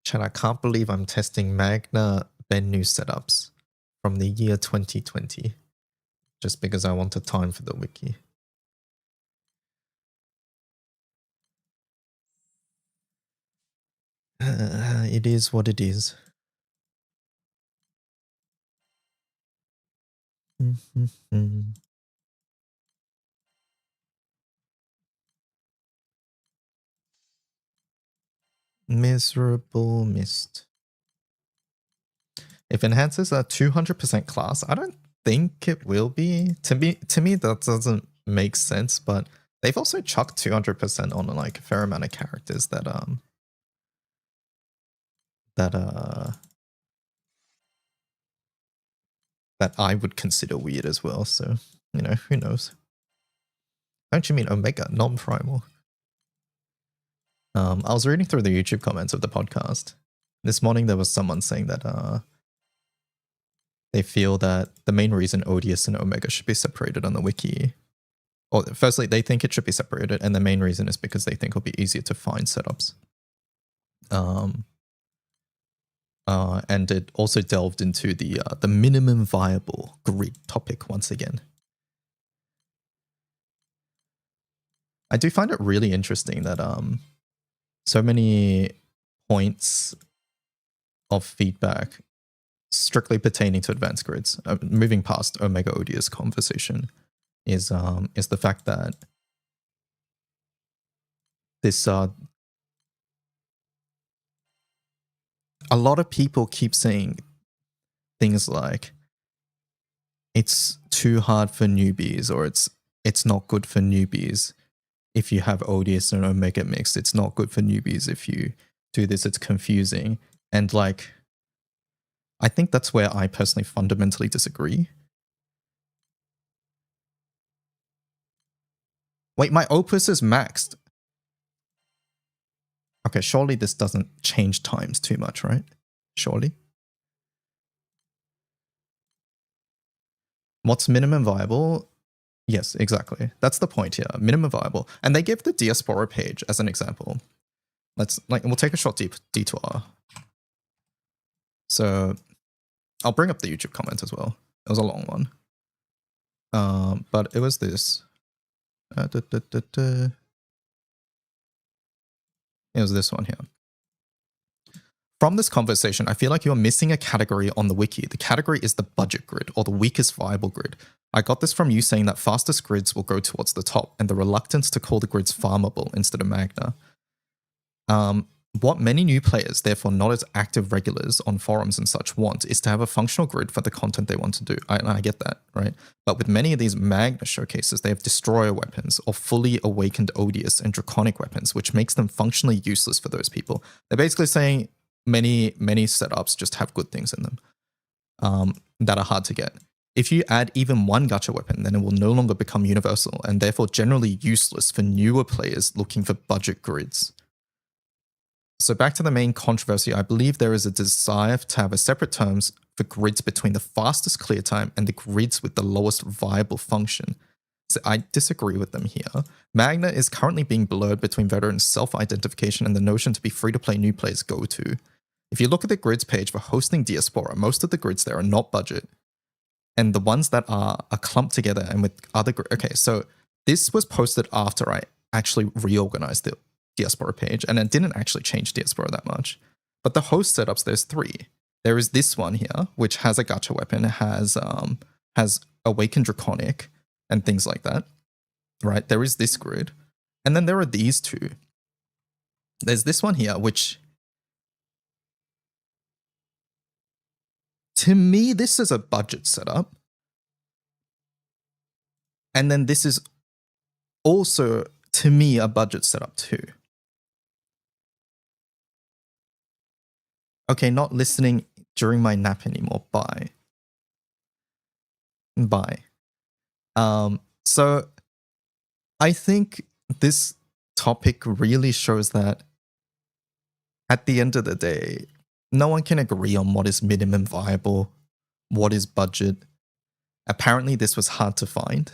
Chat, I can't believe I'm testing Magna Bennu setups from the year 2020 just because I wanted time for the wiki. It is what it is. Miserable mist. If enhancers are 200% class, I don't think it will be. To me, that doesn't make sense, but they've also chucked 200% on like a fair amount of characters that I would consider weird as well. So, you know, who knows? Don't you mean Omega, non-primal? I was reading through the YouTube comments of the podcast. This morning there was someone saying that they feel that the main reason Odious and Omega should be separated on the wiki, or firstly, they think it should be separated, and the main reason is because they think it'll be easier to find setups. And it also delved into the minimum viable grid topic once again. I do find it really interesting that so many points of feedback strictly pertaining to advanced grids, moving past Omega Odious conversation, is the fact that this a lot of people keep saying things like it's too hard for newbies, or it's not good for newbies if you have Odious and Omega mixed. It's not good for newbies if you do this. It's confusing. And like, I think that's where I personally fundamentally disagree. Wait, my Opus is maxed. Okay, surely this doesn't change times too much, right? Surely. What's minimum viable? Yes, exactly. That's the point here. Minimum viable. And they give the Diaspora page as an example. We'll take a short detour. So I'll bring up the YouTube comment as well. It was a long one. But it was this. It was this one here. From this conversation, I feel like you're missing a category on the wiki. The category is the budget grid, or the weakest viable grid. I got this from you saying that fastest grids will go towards the top, and the reluctance to call the grids farmable instead of Magna. What many new players, therefore not as active regulars on forums and such, want is to have a functional grid for the content they want to do. I get that, right? But with many of these Magna showcases, they have destroyer weapons or fully awakened Odious and draconic weapons, which makes them functionally useless for those people. They're basically saying many setups just have good things in them that are hard to get. If you add even one gacha weapon, then it will no longer become universal and therefore generally useless for newer players looking for budget grids. So back to the main controversy, I believe there is a desire to have a separate terms for grids between the fastest clear time and the grids with the lowest viable function. So I disagree with them here. Magna is currently being blurred between veteran self-identification and the notion to be free-to-play new players go to. If you look at the grids page for hosting Diaspora, most of the grids there are not budget. And the ones that are clumped together and with other... Okay, so this was posted after I actually reorganized the Diaspora page, and it didn't actually change Diaspora that much. But the host setups, there's three. There is this one here, which has a gacha weapon, has Awakened Draconic, and things like that. right? There is this grid. And then there are these two. There's this one here, which to me, this is a budget setup. And then this is also, to me, a budget setup too. Okay, not listening during my nap anymore. Bye. Bye. So I think this topic really shows that at the end of the day, no one can agree on what is minimum viable, what is budget. Apparently, this was hard to find.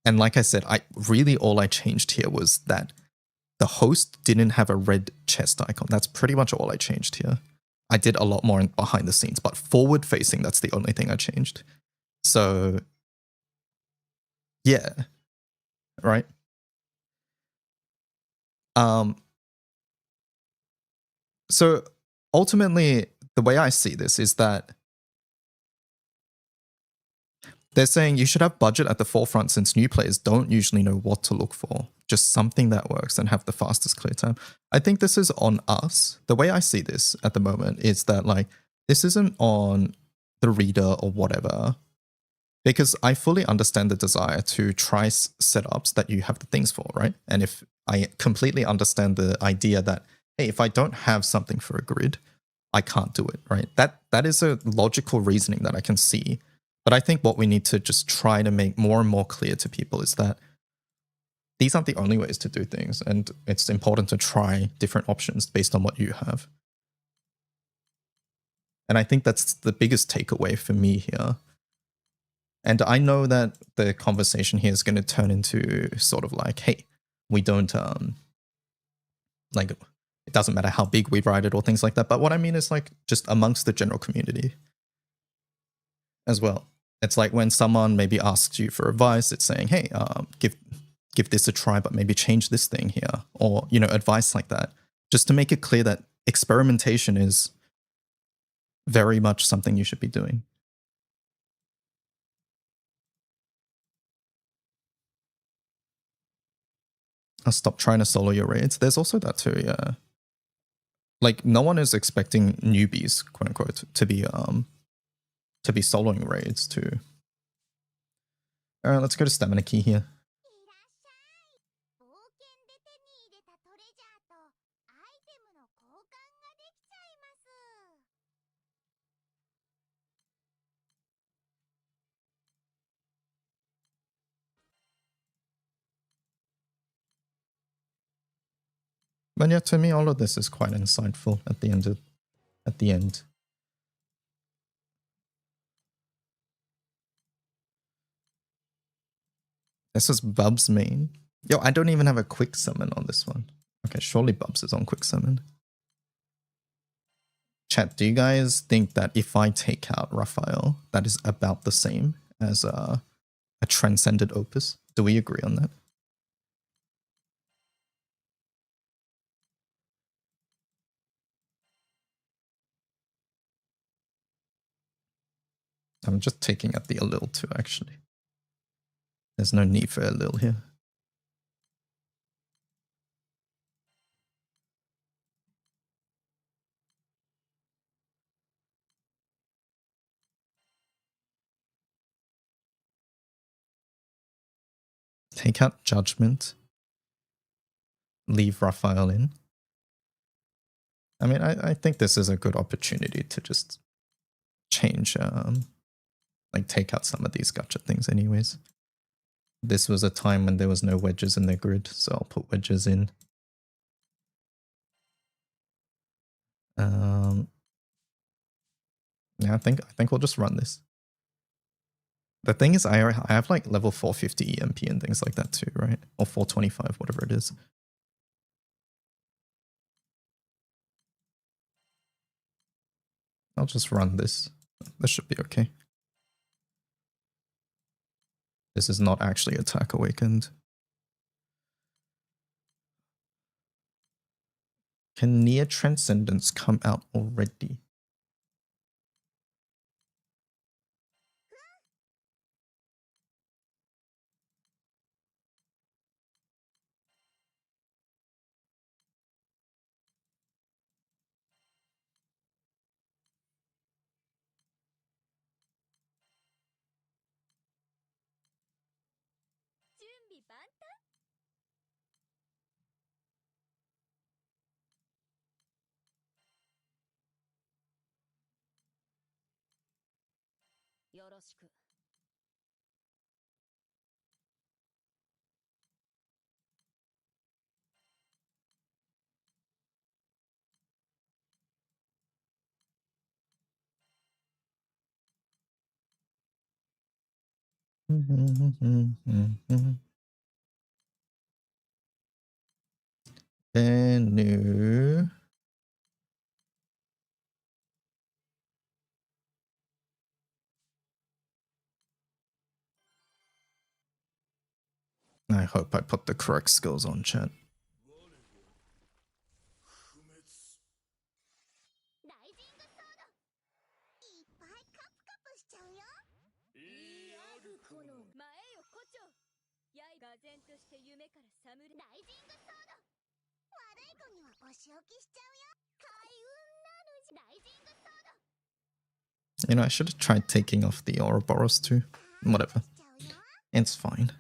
And like I said, all I changed here was that the host didn't have a red chest icon. That's pretty much all I changed here. I did a lot more behind the scenes, but forward facing, that's the only thing I changed. So, yeah, right? So ultimately, the way I see this is that they're saying you should have budget at the forefront since new players don't usually know what to look for. Just something that works and have the fastest clear time. I think this is on us. The way I see this at the moment is that like this isn't on the reader or whatever, because I fully understand the desire to try setups that you have the things for, right? And if I completely understand the idea that, hey, if I don't have something for a grid, I can't do it, right? That is a logical reasoning that I can see. But I think what we need to just try to make more and more clear to people is that these aren't the only ways to do things. And it's important to try different options based on what you have. And I think that's the biggest takeaway for me here. And I know that the conversation here is going to turn into sort of like, hey, we don't, like, it doesn't matter how big we write it or things like that. But what I mean is like just amongst the general community as well. It's like when someone maybe asks you for advice, it's saying, hey, give this a try, but maybe change this thing here, or, you know, advice like that, just to make it clear that experimentation is very much something you should be doing. I'll stop trying to solo your raids. There's also that too, yeah. Like no one is expecting newbies, quote unquote, to be soloing raids too. All right, let's go to stamina key here. But yeah, to me, all of this is quite insightful at the end. This is Bub's main. Yo, I don't even have a quick summon on this one. Okay, surely Bubs is on quick summon. Chat, do you guys think that if I take out Raphael, that is about the same as a transcended opus? Do we agree on that? I'm just taking out the Allil too, actually. There's no need for Allil here. Take out Judgment. Leave Raphael in. I mean, I think this is a good opportunity to just change, like take out some of these gacha things anyways. This was a time when there was no wedges in their grid, so I'll put wedges in. Yeah, I think we'll just run this. The thing is, I have like level 450 EMP and things like that too, right? Or 425, whatever it is. I'll just run this. This should be okay. This is not actually Attack Awakened. Can Near Transcendence come out already? And new. I hope I put the correct skills on, chat. You know, I should have tried taking off the Ouroboros too. Whatever. It's fine.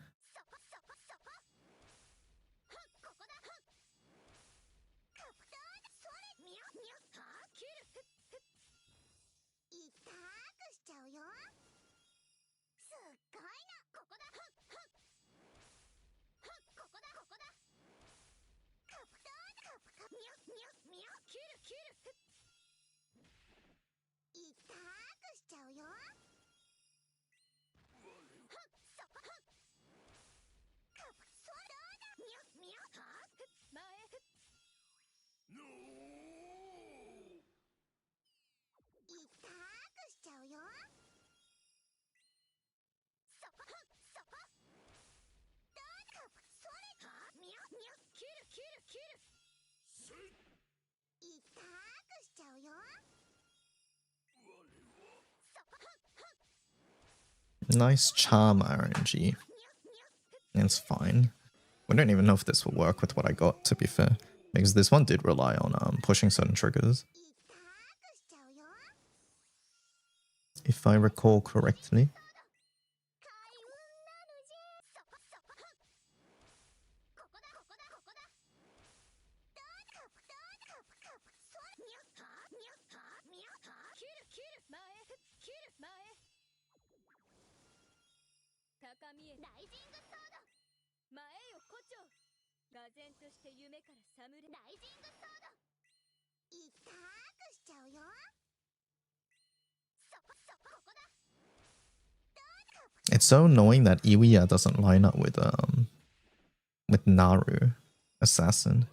Nice charm RNG. It's fine. We don't even know if this will work with what I got, to be fair. Because this one did rely on pushing certain triggers. If I recall correctly. It's so annoying that Iwia doesn't line up with Naru, Assassin.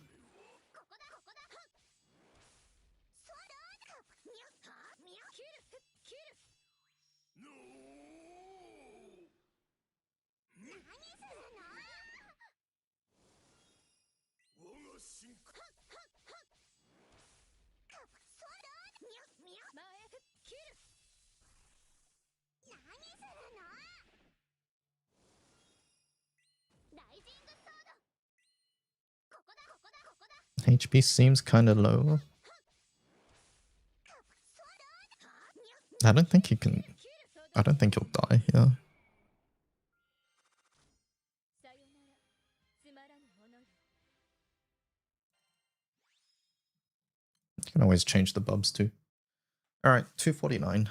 HP seems kind of low. I don't think he can. I don't think he'll die here. You can always change the bubs too. Alright, 249.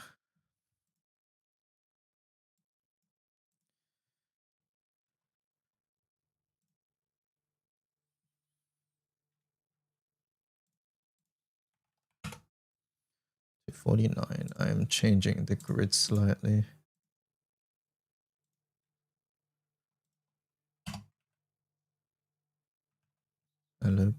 I'm changing the grid slightly. Hello.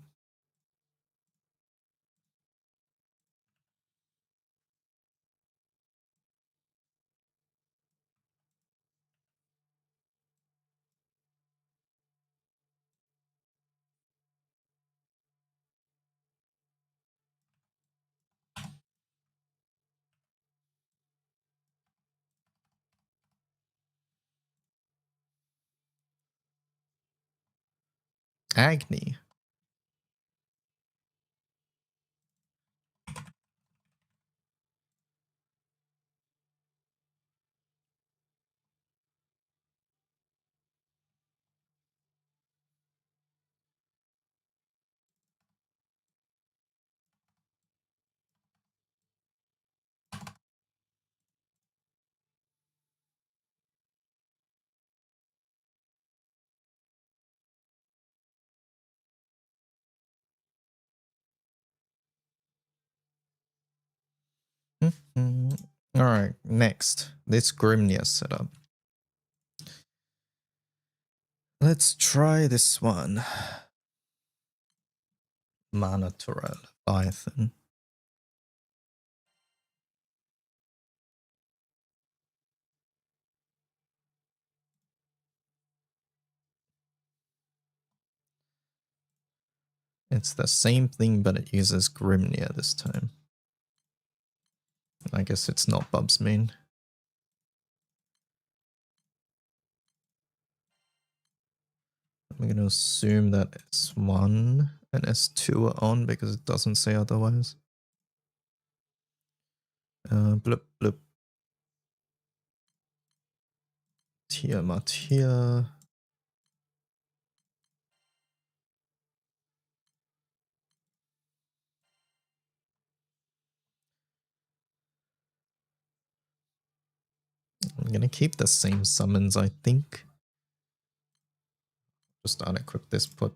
Agni. Alright, next. This Grimnir setup. Let's try this one. Manatura Leviathan. It's the same thing, but it uses Grimnir this time. I guess it's not Bub's main. I'm going to assume that S1 and S2 are on because it doesn't say otherwise. Bloop, bloop. Tiamat here. I'm going to keep the same summons, I think. Just unequip this, put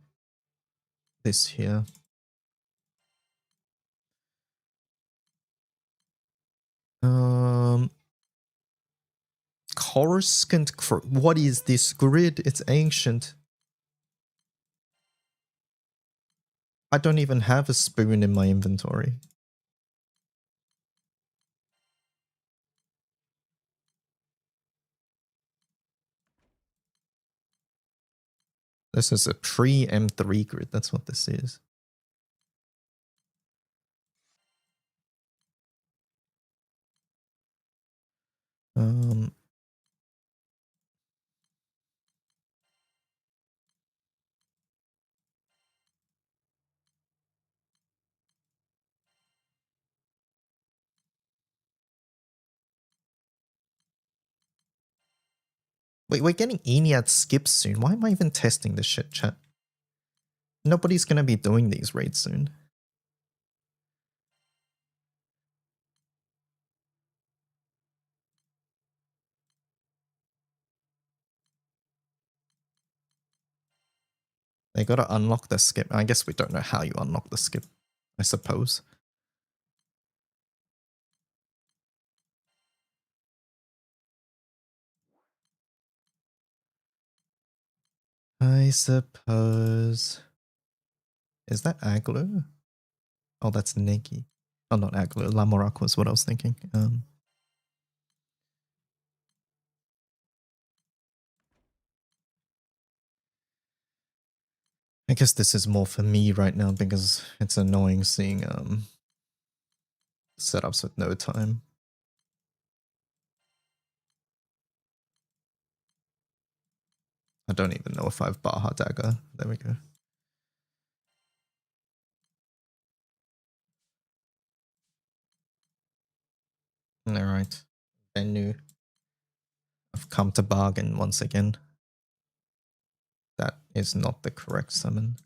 this here. Coruscant, what is this grid? It's ancient. I don't even have a spoon in my inventory. This is a pre-M3 grid, that's what this is. Wait, we're getting Ennead skips soon. Why am I even testing this shit, chat? Nobody's gonna be doing these raids soon. They gotta unlock the skip. I guess we don't know how you unlock the skip, I suppose. I suppose. Is that Aglo? Oh, that's Negi. Oh, not Aglo. Lamorak was what I was thinking. I guess this is more for me right now because it's annoying seeing setups with no time. I don't even know if I have Baja Dagger. There we go. Alright. Bennu. I've come to bargain once again. That is not the correct summon.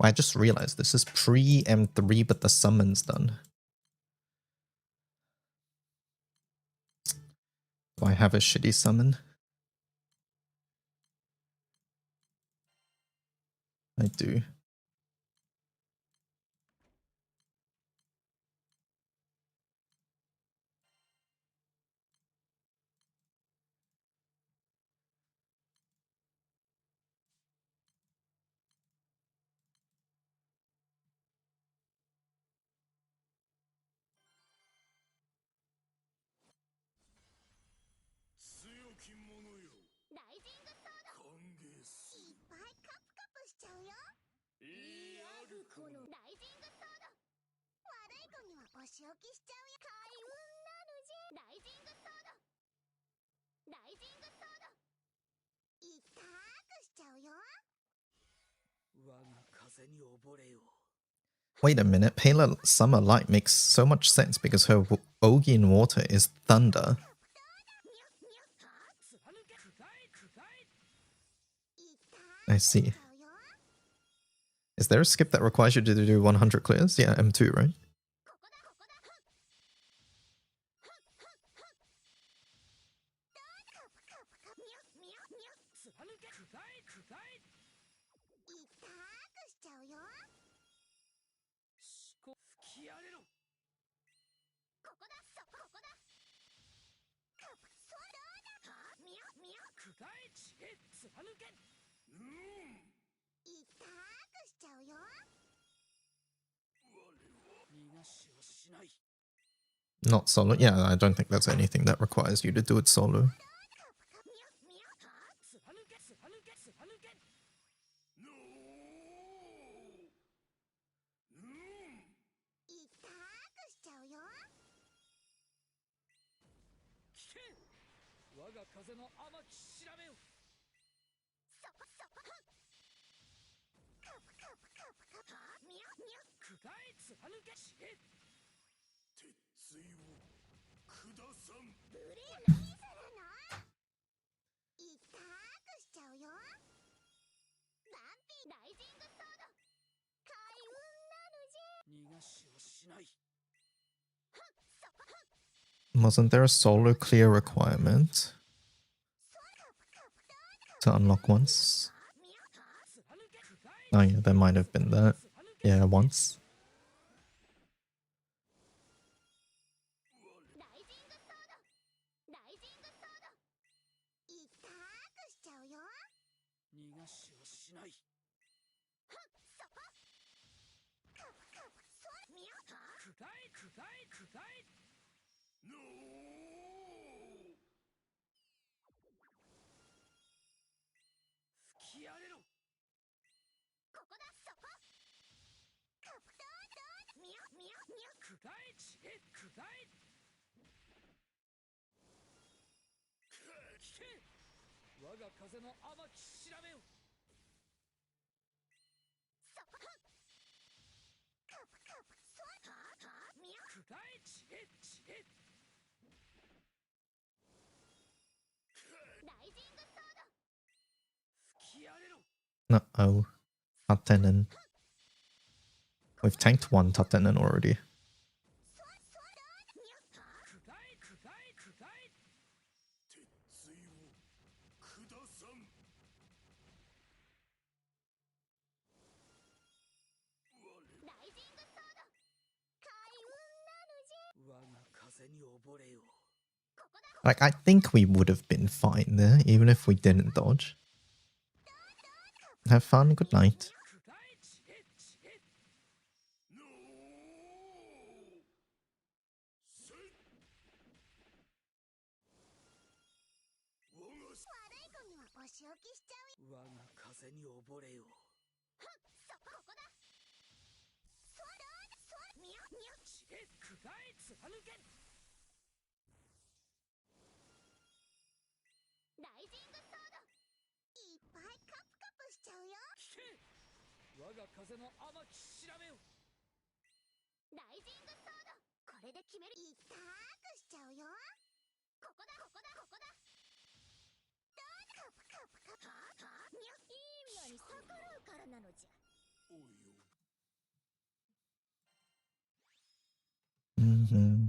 I just realized this is pre-M3, but the summon's done. Do I have a shitty summon? I do. Wait a minute, Pale Summer Light makes so much sense because her Ogi in water is thunder. I see. Is there a skip that requires you to do 100 clears? Yeah, M2, right? Not solo. Yeah, I don't think there's anything that requires you to do it solo. Wasn't there a solo clear requirement to unlock once? Oh yeah, there might have been that. Yeah, once. Uh-oh. Tatenen. We've tanked one Tatenen already. Like, I think we would have been fine there, even if we didn't dodge. Have fun, good night. Mm-hmm.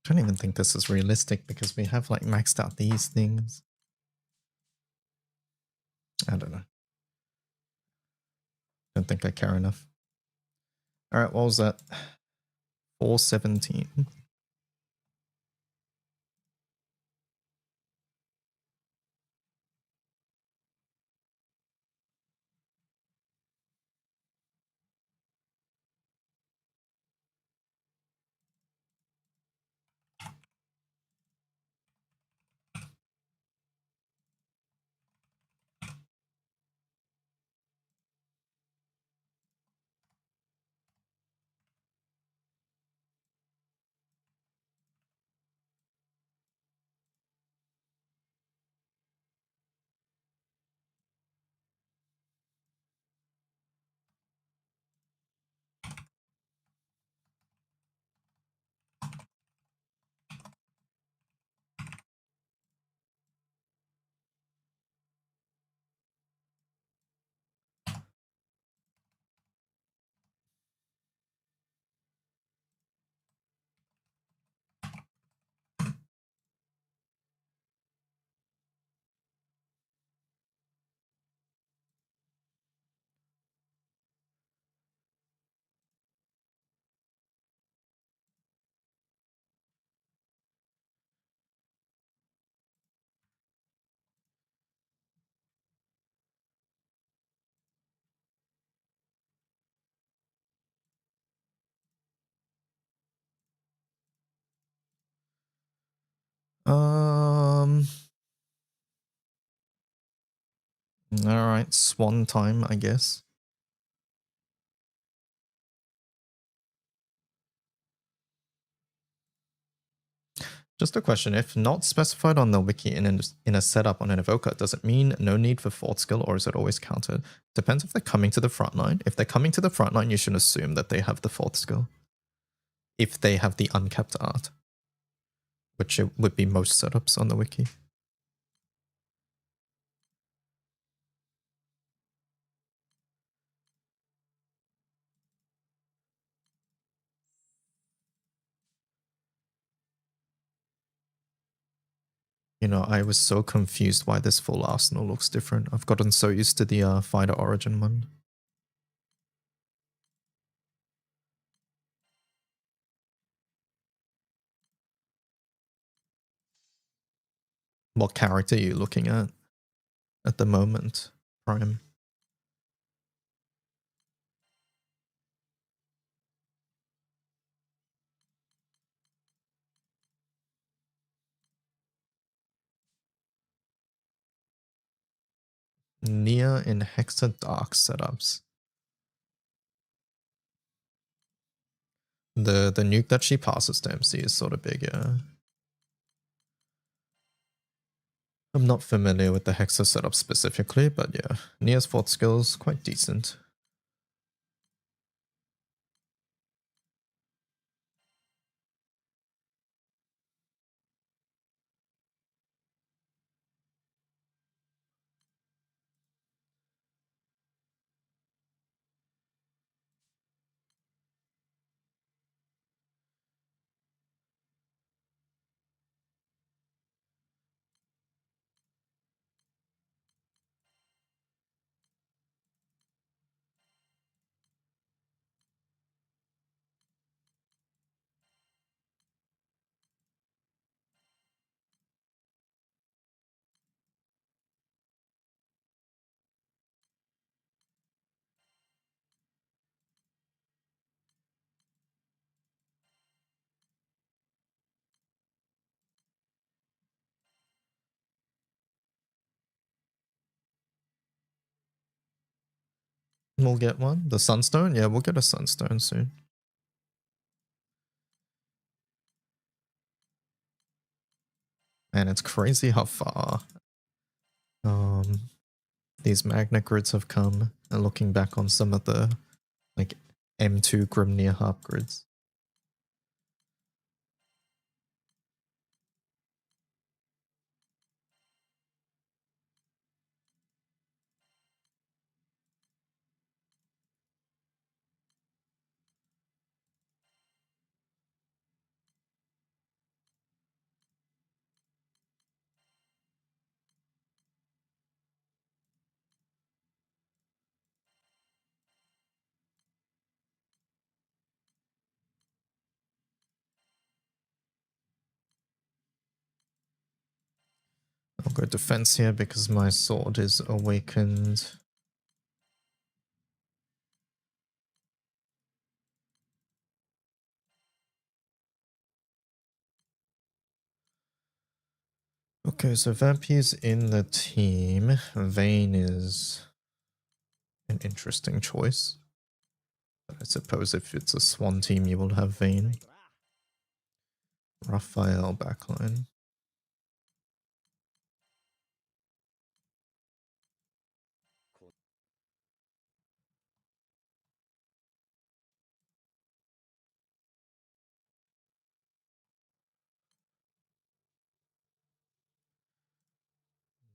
I don't even think this is realistic because we have like maxed out these things. I don't know. Don't think I care enough. All right, what was that? 417. Alright, swan time, I guess. Just a question, if not specified on the wiki in a setup on an evoker, does it mean no need for fourth skill or is it always counted? Depends if they're coming to the front line. If they're coming to the front line, you should assume that they have the fourth skill. If they have the uncapped art, which it would be most setups on the wiki. You know, I was so confused why this full arsenal looks different. I've gotten so used to the fighter origin one. What character are you looking at the moment, Prime? Nia in Hexa Dark setups. The nuke that she passes to MC is sort of big, yeah. I'm not familiar with the Hexa setup specifically, but yeah, Nia's fourth skill is quite decent. We'll get one. The Sunstone? Yeah, we'll get a Sunstone soon. And it's crazy how far these magnet grids have come. And looking back on some of the like M2 Grimnir harp grids. I'll go defense here because my sword is awakened. Okay, so Vampy's in the team. Vayne is an interesting choice. But I suppose if it's a Swan team, you will have Vayne. Raphael backline.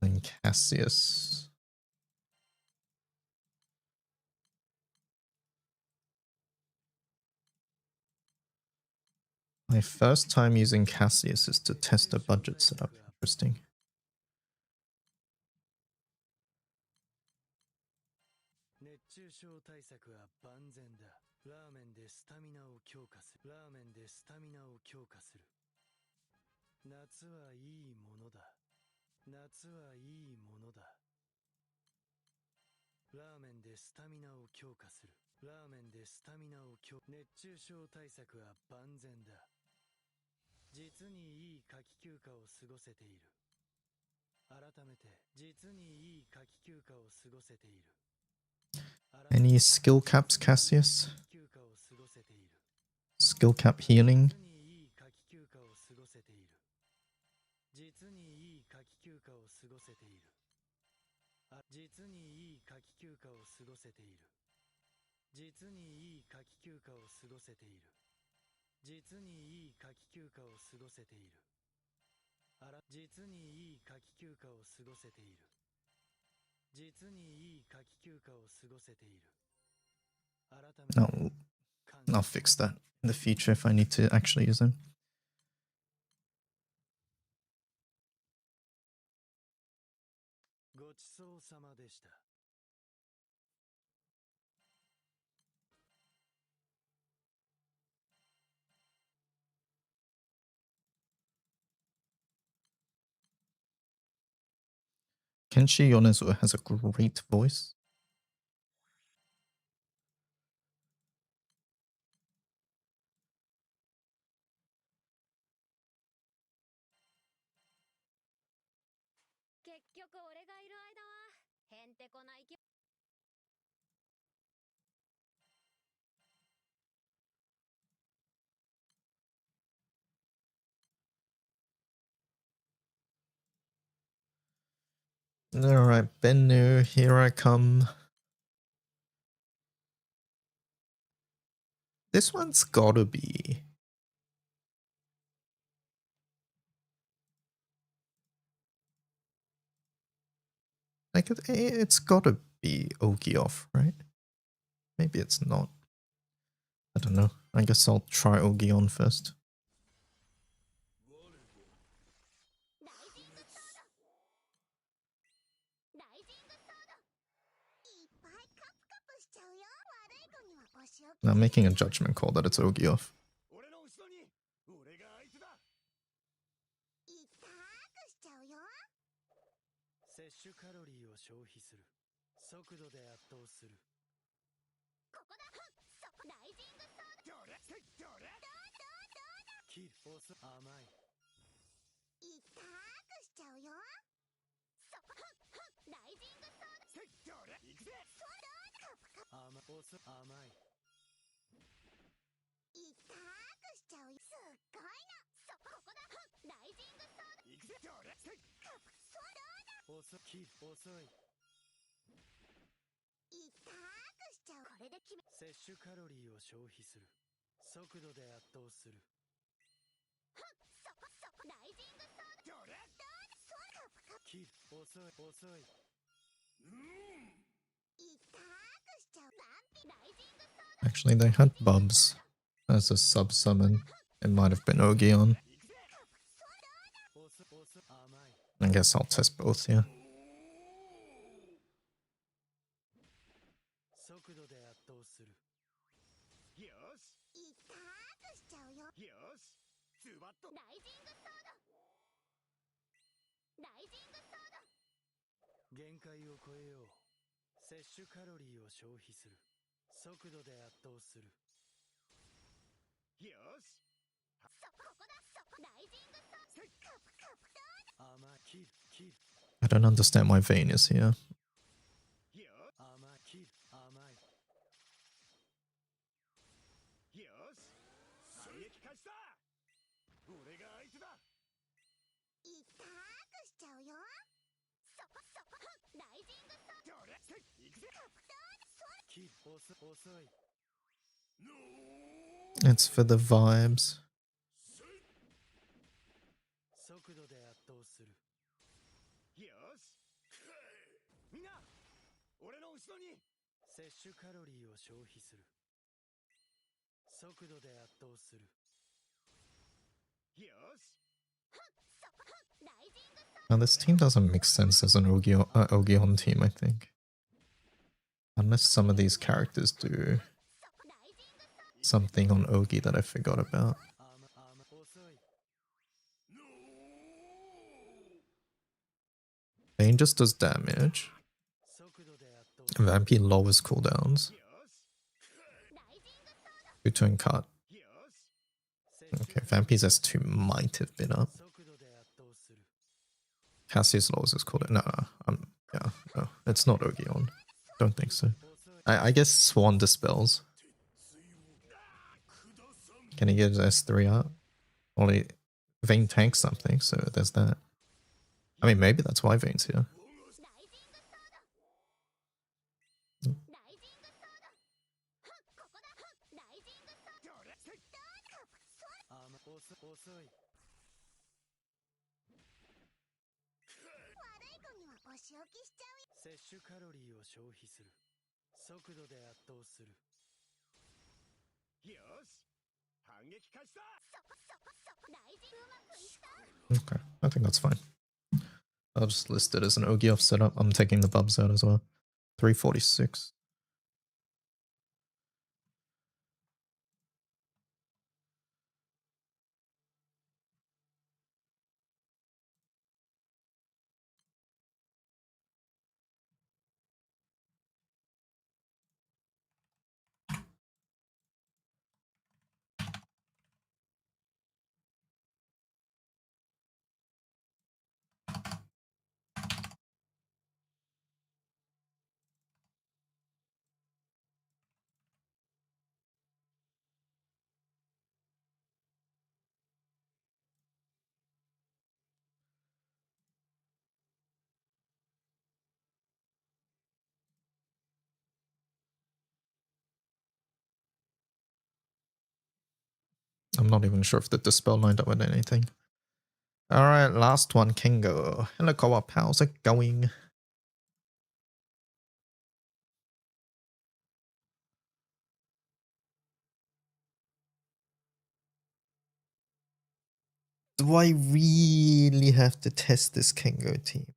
And Cassius. My first time using Cassius is to test a budget setup. Interesting. Any skill caps, Cassius? Skill cap healing? No, I'll fix that in the future if I need to actually use them. Kenshi Yonezu has a great voice. Alright, Bennu, here I come. This one's gotta be... like, it's gotta be Ogiov, right? Maybe it's not. I don't know. I guess I'll try Ogion first. I'm making a judgment call that it's Ogiov. Actually, they had Bubs as a sub-summon. It might have been Ogion. I guess I'll test both here. I don't understand why Vayne is here. It's for the vibes. Now this team doesn't make sense as an Ogion team, I think. Unless some of these characters do something on Ogi that I forgot about. Vayne just does damage. Vampy lowers cooldowns. Return cut. Okay, Vampy's S2 might have been up. Cassius Laws is called it. No, yeah, no, it's not Ogion. Don't think so. I guess Swan dispels. Can he get his S3 out? Well, Vayne tanks something, so there's that. I mean, maybe that's why Vayne's here. Okay, I think that's fine. I'll just list it as an Ogioff setup. I'm taking the bubs out as well. 346. I'm not even sure if the dispel lined up with anything. Alright, last one, Kengo. Hello, co-op. How's it going? Do I really have to test this Kengo team?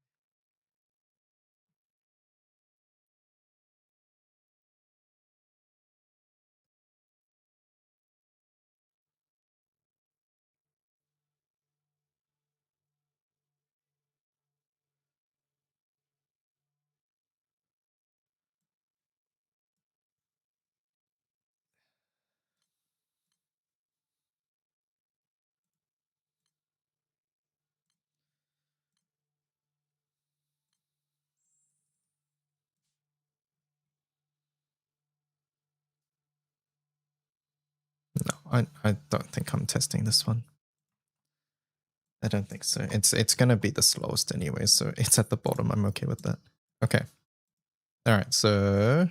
No, I don't think I'm testing this one. I don't think so. It's gonna be the slowest anyway, so it's at the bottom. I'm okay with that. Okay. Alright, so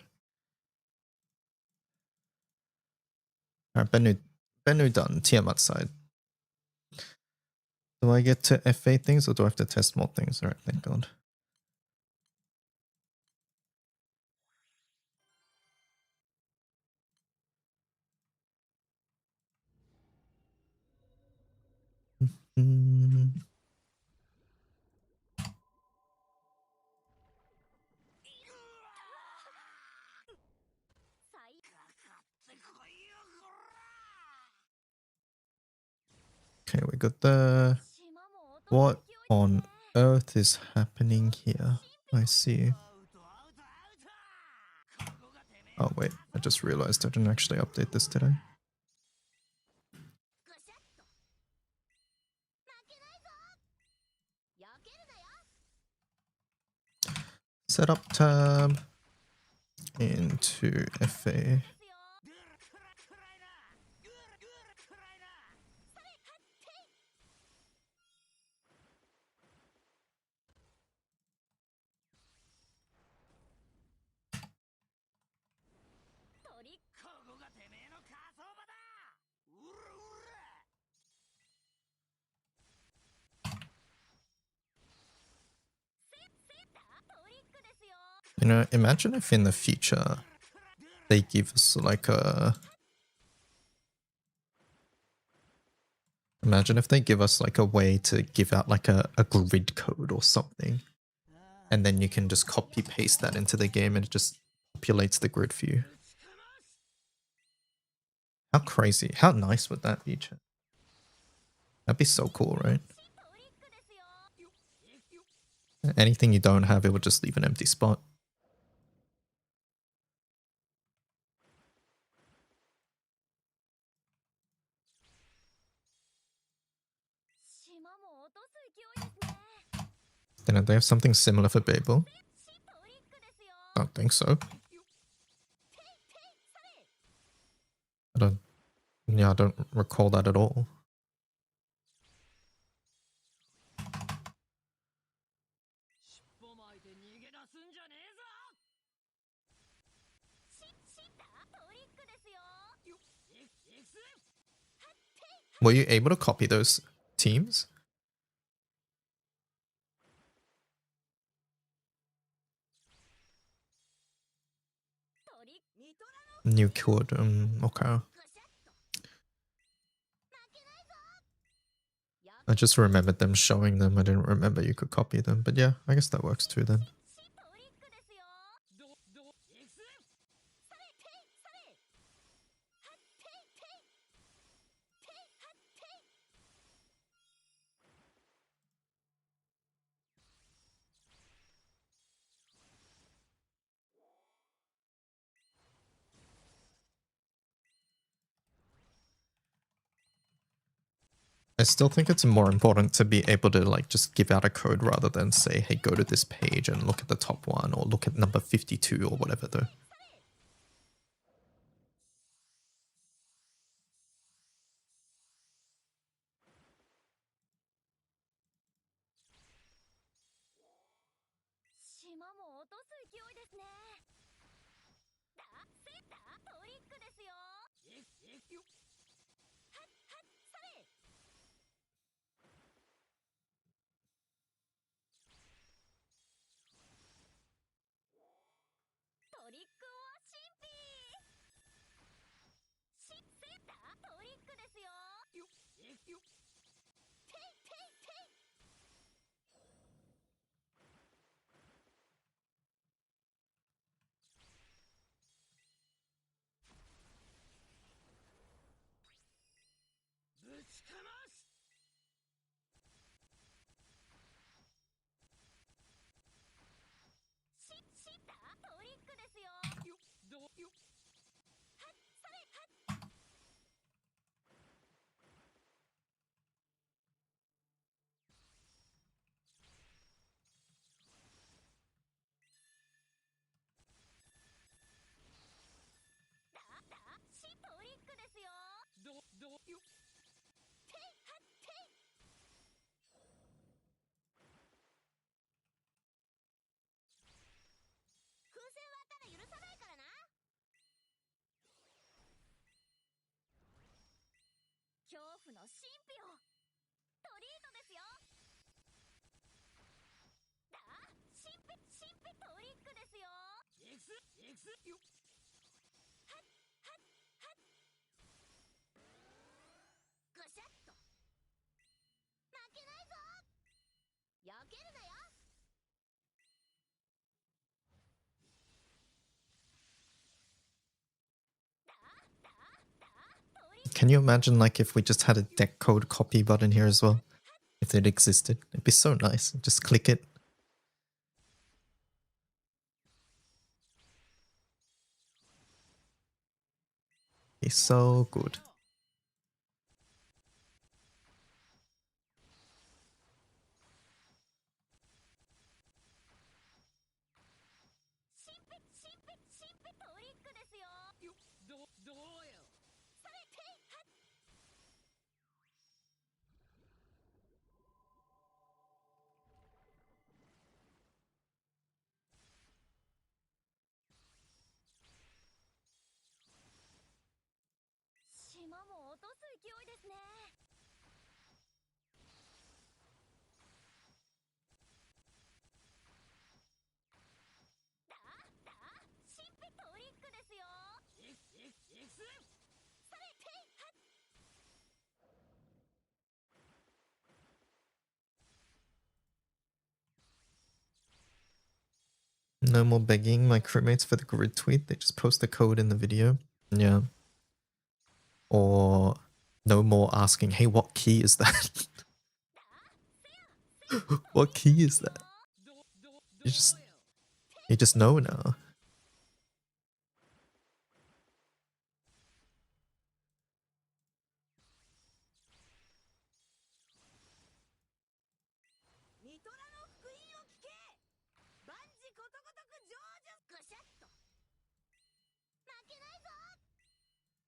alright, Bennu done, Tiamat side. Do I get to FA things or do I have to test more things? Alright, thank god. Mm. Okay, we got the... What on earth is happening here? I see. Oh wait, I just realized I didn't actually update this today. Setup tab into FA. You know, imagine if in the future they give us like a... Imagine if they give us like a way to give out like a grid code or something. And then you can just copy paste that into the game and it just populates the grid for you. How crazy, how nice would that be, chat? That'd be so cool, right? Anything you don't have, it would just leave an empty spot. Didn't they have something similar for Babel? I don't think so. I don't recall that at all. Were you able to copy those teams? You could. Okay. I just remembered them showing them. I didn't remember you could copy them. But yeah, I guess that works too then. I still think it's more important to be able to like just give out a code rather than say, hey, go to this page and look at the top one or look at number 52 or whatever though. Can you imagine like if we just had a deck code copy button here as well? If it existed, it'd be so nice. Just click it. It's so good. No more begging my crewmates for the grid tweet. They just post the code in the video. Yeah. Or no more asking, hey, what key is that? What key is that? You just know now.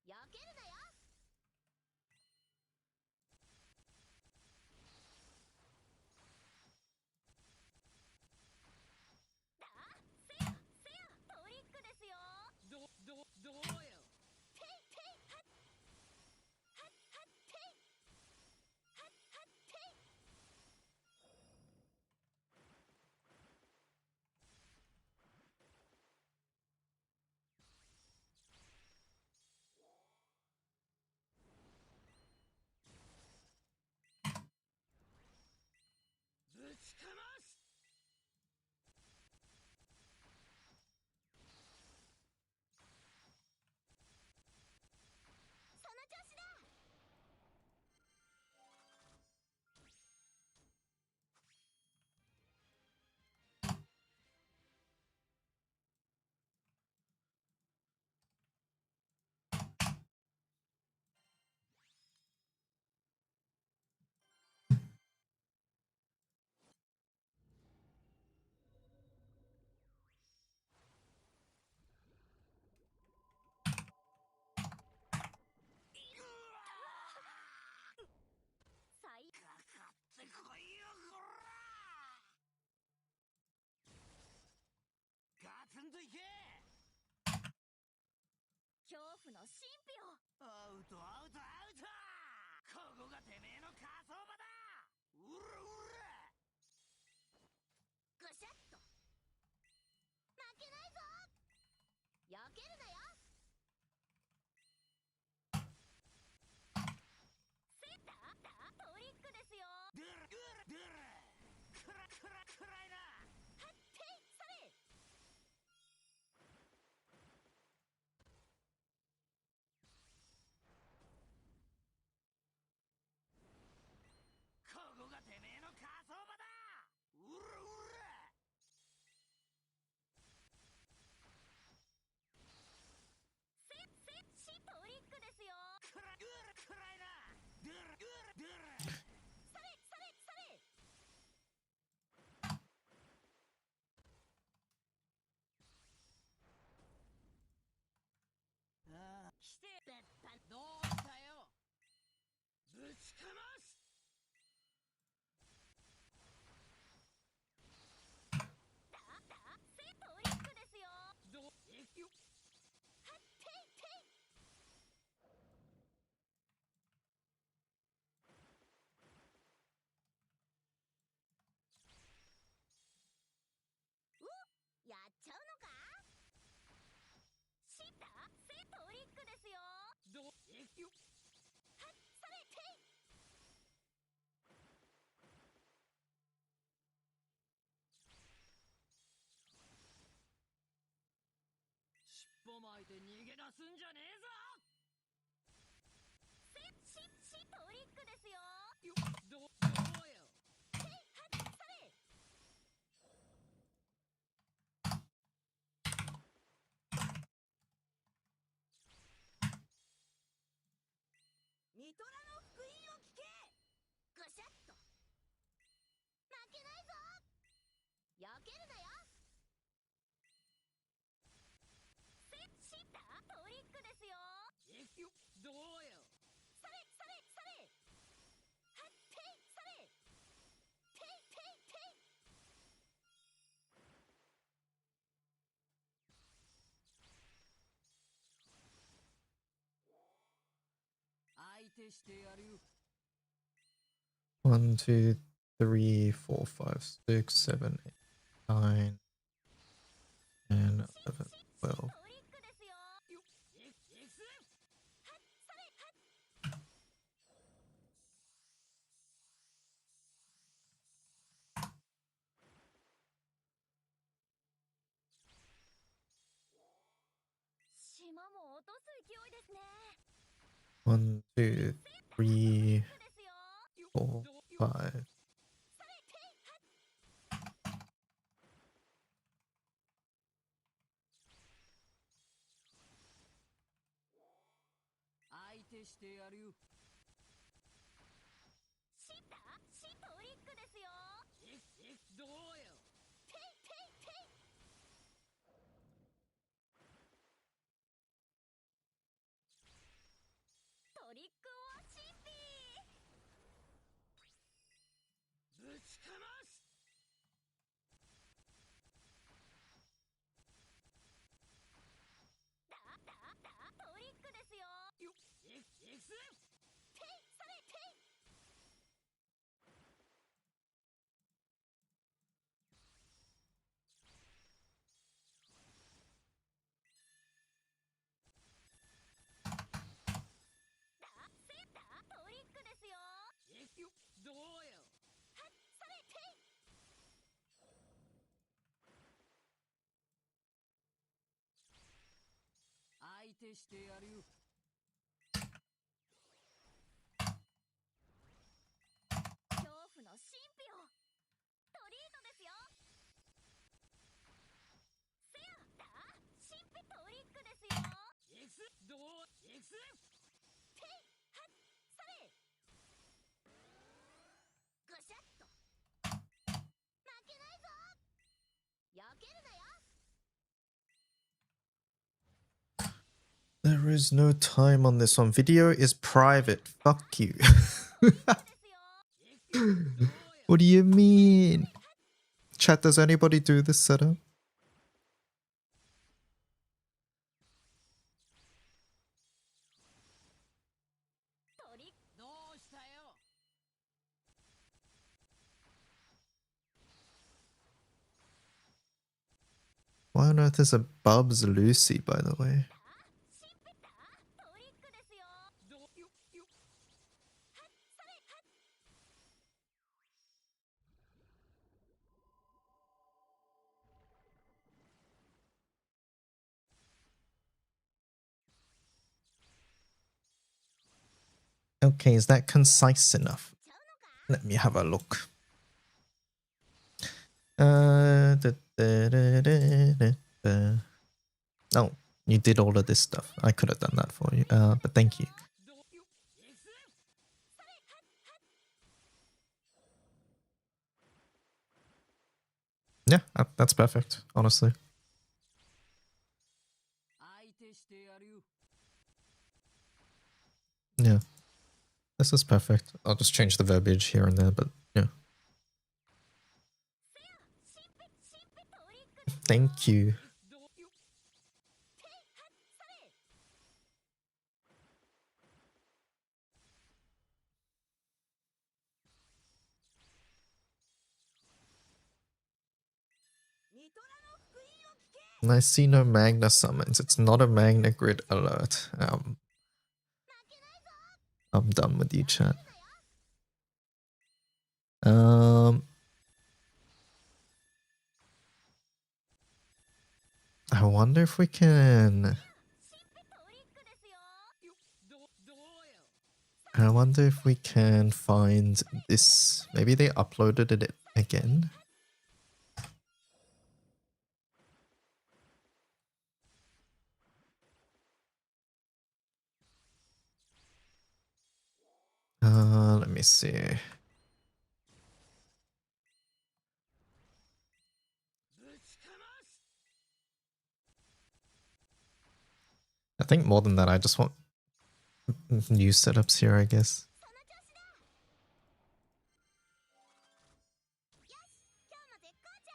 避けるなよ。だせやせやトリックですよ。どうよ。ていていはっはっはっていはっはってい。ぶちかます。その調子だ。最かかってこいよこら。ガツンといけ。恐怖の神秘を。アウトアウトアウト。ここがてめえの火葬場だ。うらうら。ぐしゃっと。負けないぞ。避けるなよ。せだトリックですよ。ドゥルドゥルドゥル。くらいな。はっていそれ。ここがてめえの火葬場だ。うらうら。トリックですよ。くらいな。ドゥルドゥルドゥル。それそれそれ。ああ来て別班どうしたよ。ぶちかます。トリックですよ。いくよ。はっていてい。やっちゃうのか。トリックですよ。いくよ。はっそれてい。尻尾巻いて逃げ出すんじゃねえぞ。トリックですよ。どうよ。ていはっそれ。ミトラの福音を聞け。ぐしゃっと。負けないぞ。避けるなよ。トリックですよ。いくよ。どうよ。それそれそれ。はっていそれ。ていていてい。相手してやるよ。 1, 2, 3, 4, 5, 6, 7, 8, 9, and 11, 12. トリックですよ。はっそれはっ。島も落とす勢いですね。 1, 2, 3, ですよ。 4, 5. それていはっ。相手してやるよ。トリックですよ。どうよ。ていていてい。トリックオア神秘ぶちかます。トリックですよ。エクステイそれテイ。トリックですよ。どうよ。はっそれテイ。相手してやるよ。恐怖の神秘をトリートですよ。せやだ神秘トリックですよ。エクスどうエクステイはっそれぐしゃっと負けないぞ。避けるなよ。 There is no time on this one. Video is private. Fuck you. ですよ。 What do you mean? Chat, does anybody do this setup? トリックどうしたよ。 Why on earth is a Bubs Lucy, by the way? 神秘だトリックですよ。どよよはっそれはっ Okay, is that concise enough? ちゃうのか。 Let me have a look. Oh, you did all of this stuff. I could have done that for you, but thank you. どよエクスそれはっはっ Yeah, that's perfect, honestly. 相手してやるよ。 Yeah, this is perfect. I'll just change the verbiage here and there, but yeah. せや神秘トリックですよ。 Thank you. どよテイはっそれ ニトラの福音を聞け。 And I see no Magna summons. It's not a Magna Grid alert. 負けないぞ。 I'm done with you, chat. だよ。 I wonder if we can. 神秘トリックですよ。どうよ。 I wonder if we can find this. Maybe they uploaded it again. Let me see. ぶちかます。 I think more than that, I just want new setups here, I guess. その調子だ。よし今日も絶好調。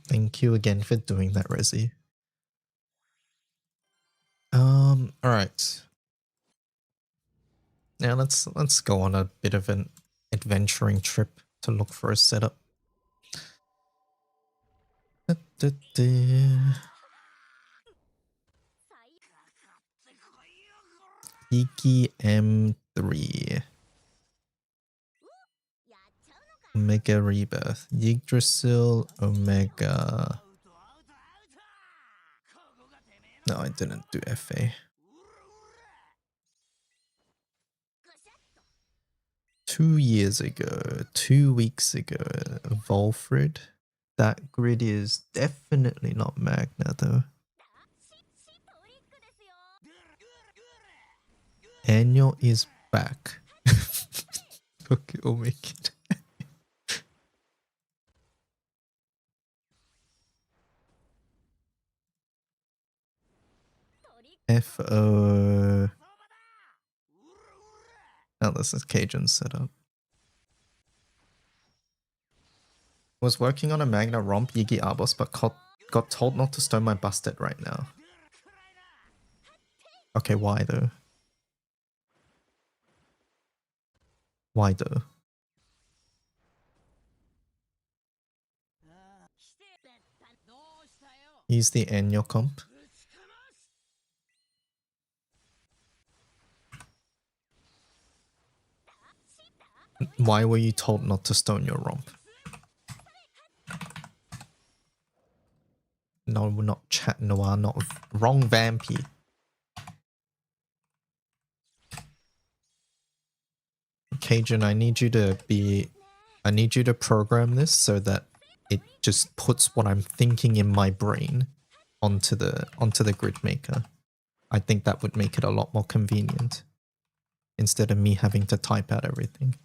Thank you again for doing that, Resi. All right. Now let's go on a bit of an adventuring trip to look for a setup. Wiki M3. Omega Rebirth. Yggdrasil, Omega. No, I didn't do FA. 2 years ago, 2 weeks ago, Volfrid. That grid is definitely not Magna though. Annual is back. Okay, we'll make it. FO. Oh, this is Cajun setup. Was working on a Magna Romp Yigi Arbos, but got told not to stone my busted right now. Okay, why though? Why though? Use the annual comp. Why were you told not to stone your romp? No, we're not Chat Noir, not wrong Vampy. Cajun, I need you to program this so that it just puts what I'm thinking in my brain onto the grid maker. I think that would make it a lot more convenient instead of me having to type out everything.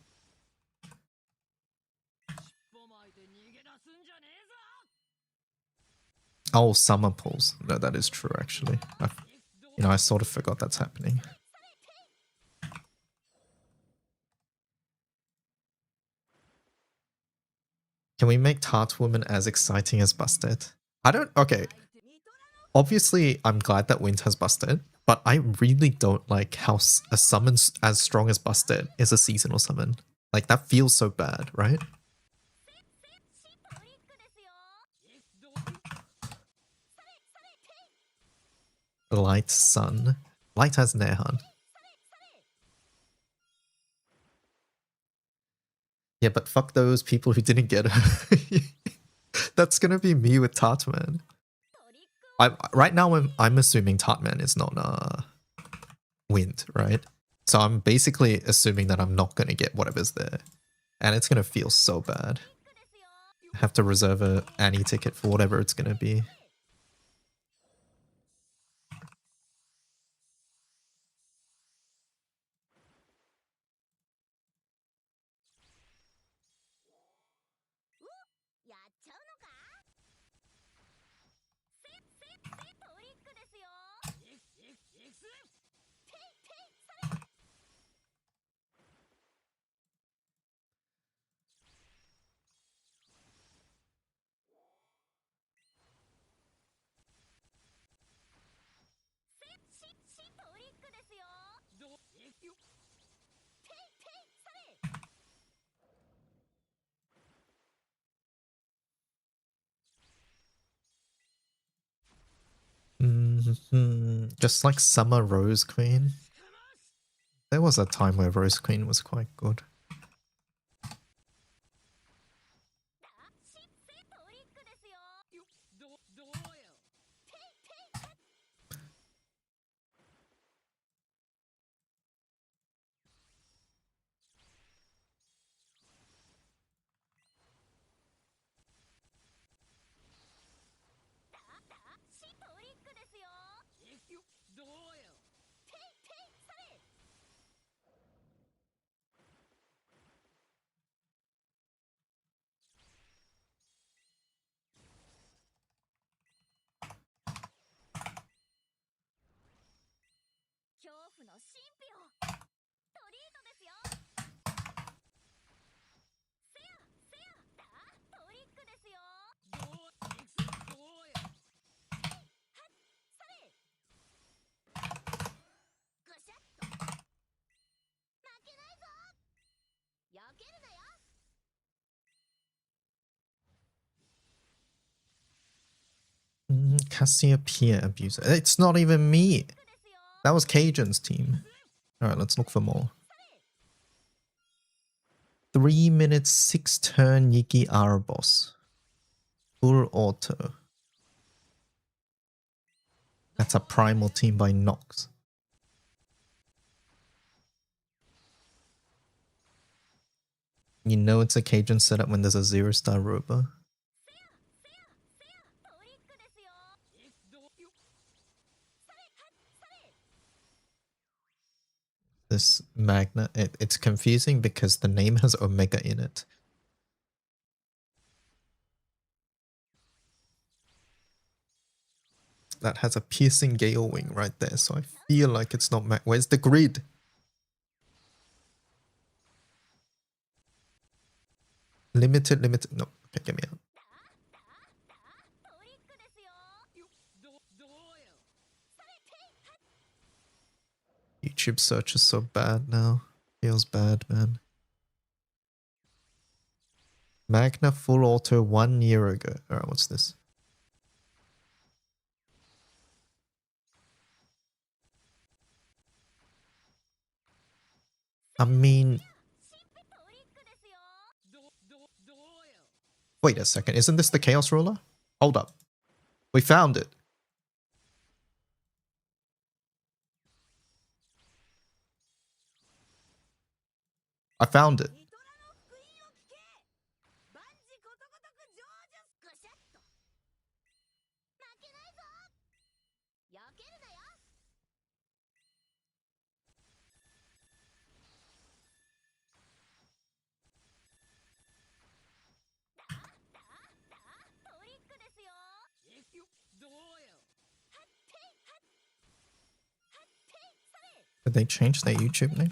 Oh, summer pulls. No, that is true actually. I sort of forgot that's happening. Can we make Tart Woman as exciting as Busted? Okay. Obviously, I'm glad that Wind has Busted, but I really don't like how a summon as strong as Busted is a seasonal summon. Like, that feels so bad, right? Light Sun. Light has Nehan. Yeah, but fuck those people who didn't get her. That's gonna be me with Tartman. Right now, I'm assuming Tartman is not Wind, right? So I'm basically assuming that I'm not gonna get whatever's there, and it's gonna feel so bad. I have to reserve a Annie ticket for whatever it's gonna be. Just like Summer Rose Queen. There was a time where Rose Queen was quite good. Cassiopeia abuser. It's not even me. That was Cajun's team. Alright, let's look for more. 3 minutes 6 turn Yiki R boss. Full auto. That's a primal team by Nox. You know it's a Cajun setup when there's a 0-star rover. This Magna, it's confusing because the name has Omega in it. That has a piercing gale wing right there, so I feel like it's not Where's the grid? Limited. No, okay, get me out. YouTube search is so bad now. Feels bad, man. Magna full auto 1 year ago. Alright, what's this? I mean... Wait a second, isn't this the Chaos Ruler? Hold up. We found it. I found it. Did they change their YouTube name?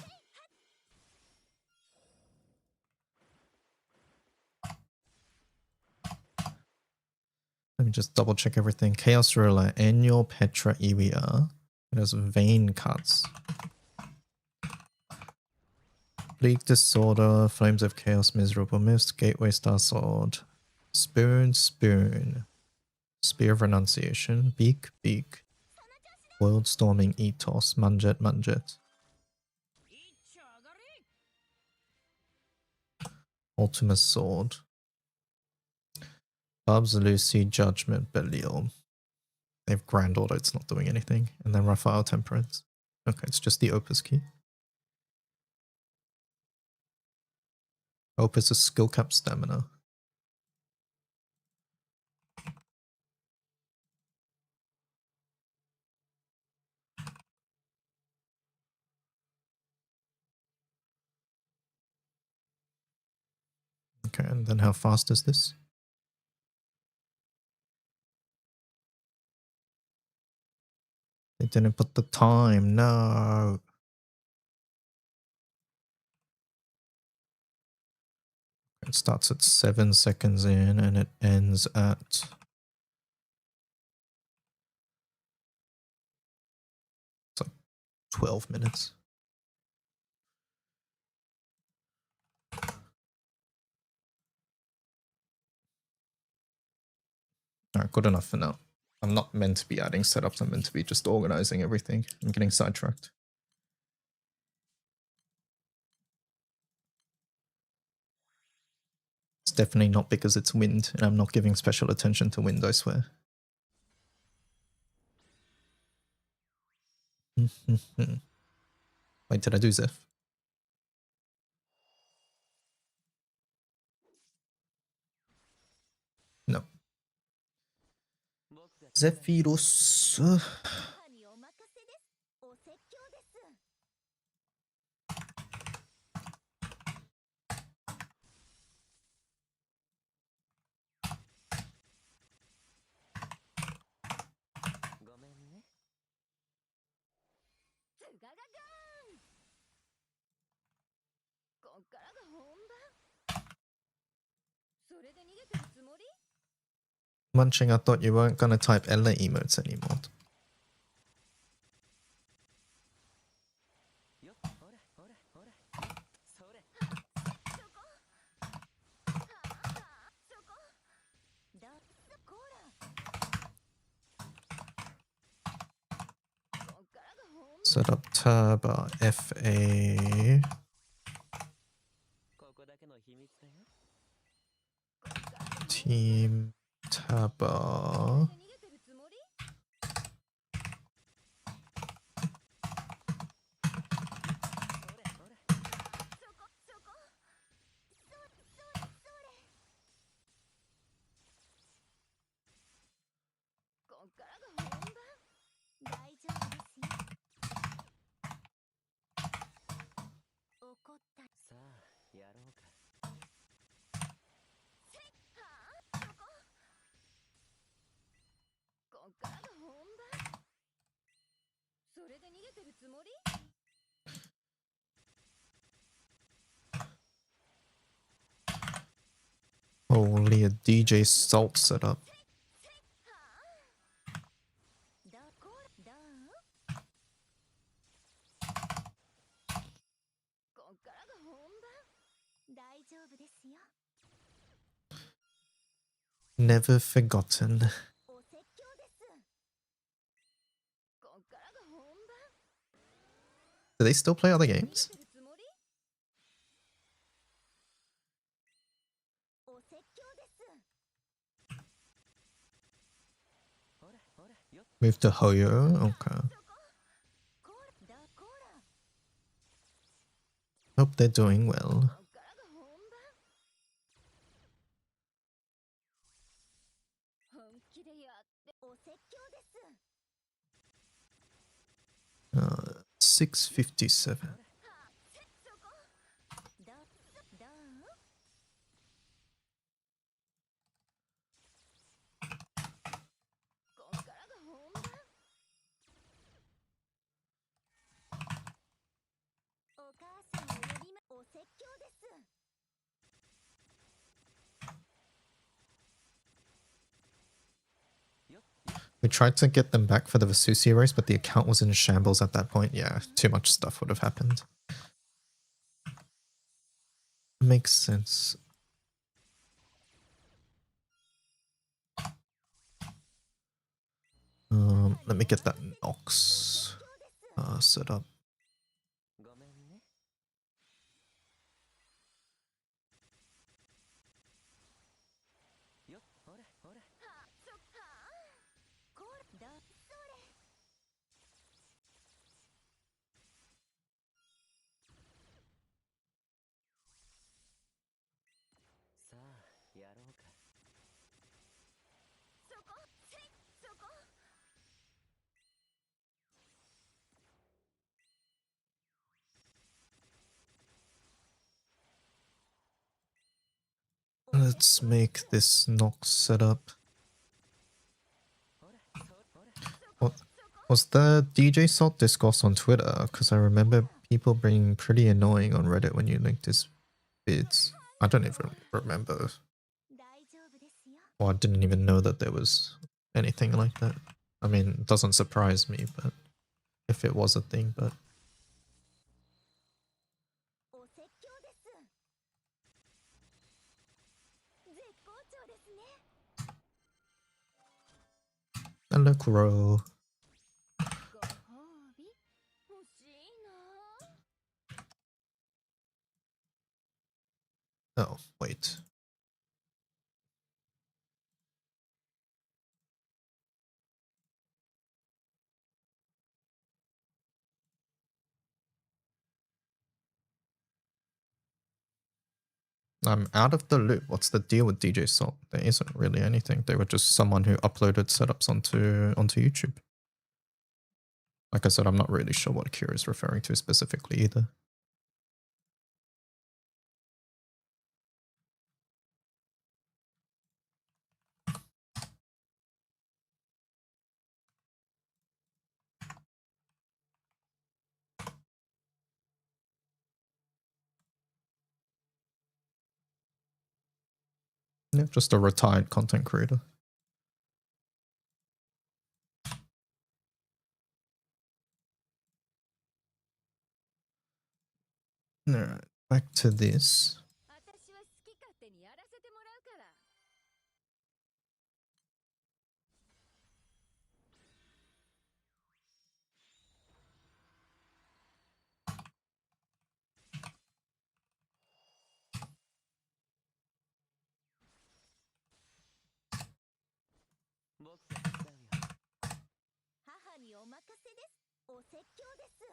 Let me just double check everything. Chaos Ruler, Annual Petra EVR. It has vein cuts. Bleak Disorder, Flames of Chaos, Miserable Mist, Gateway Star Sword, Spoon, Spear of Renunciation, Beak, World Storming Ethos, Munjet. Ultima Sword. Bubs, Lucy, Judgment, Belial. They have Grand Order, it's not doing anything. And then Raphael Temperance. Okay, it's just the Opus key. Opus is skill cap stamina. Okay, and then how fast is this? They didn't put the time, no. It starts at 7 seconds in and it ends at 12 minutes. Alright, good enough for now. I'm not meant to be adding setups, I'm meant to be just organizing everything. I'm getting sidetracked. It's definitely not because it's wind, and I'm not giving special attention to wind, I swear. Wait, did I do Zeph? No. Zephyrus. Munching, I thought you weren't gonna type Ella emotes anymore. Set up tab FA. bar. Only a DJ Salt setup. Never forgotten. Do they still play other games? Move to Hoyo? Okay. Hope they're doing well. Uh, 657. We tried to get them back for the Vesusia race, but the account was in shambles at that point. Yeah, too much stuff would have happened. Makes sense. Let me get that Nox set up. Let's make this Nox setup. What was the DJ Salt discourse on Twitter? Because I remember people being pretty annoying on Reddit when you linked his bids. I don't even remember. Or I didn't even know that there was anything like that. I mean, it doesn't surprise me, but if it was a thing, but hello, Kuro. Oh, wait. I'm out of the loop. What's the deal with DJ Salt? There isn't really anything. They were just someone who uploaded setups onto YouTube. Like I said, I'm not really sure what Kira is referring to specifically either. Yeah, just a retired content creator. Alright, back to this. せです。お説教です。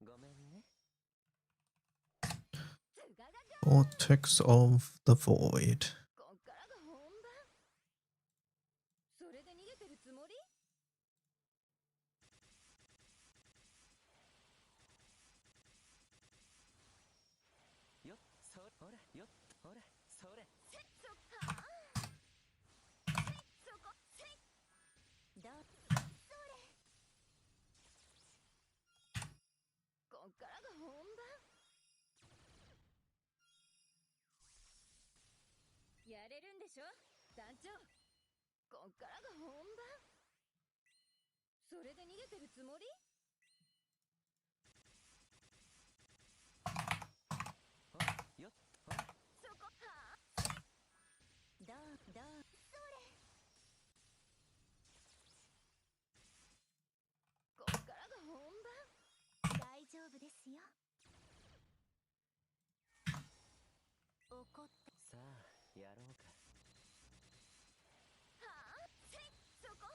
ごめんね。 Vortex of the Void. こっからが本番。それで逃げてるつもり？よっ、ほら、よっ、ほら、それ。せっそかー。せっそこ、せっ。だ、それ。こっからが本番。やれるんでしょ団長。こっからが本番。それで逃げてるつもり？ほら、よっ、ほら。そこ、はあ。だ、それ。こっからが本番。大丈夫ですよ。怒った。さあ、やろうか。はあ、せっ、そこ。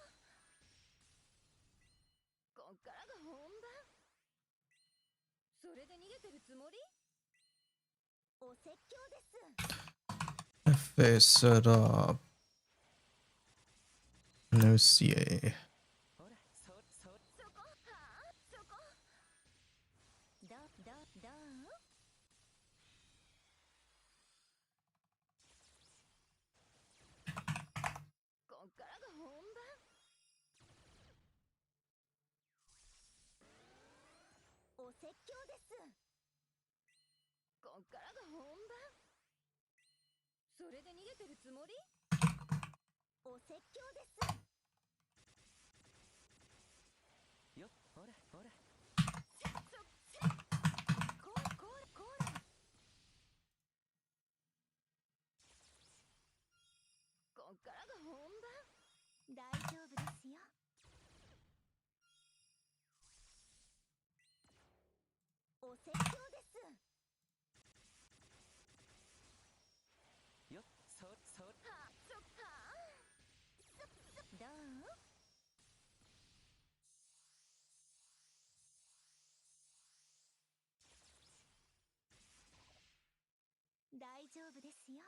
こっからが本番。それで逃げてるつもり？お説教です。Face it up. Enunciate. ほら、そこ、はあ、そこ。だ、こっからが本番。お説教です。こっからが本番。それで逃げてるつもり？お説教です。よっ、ほら、ほら。せっそ、せっ。こら、こら。こっからが本番。大丈夫ですよ。お説教です。よっ、はあ、どう？大丈夫ですよ。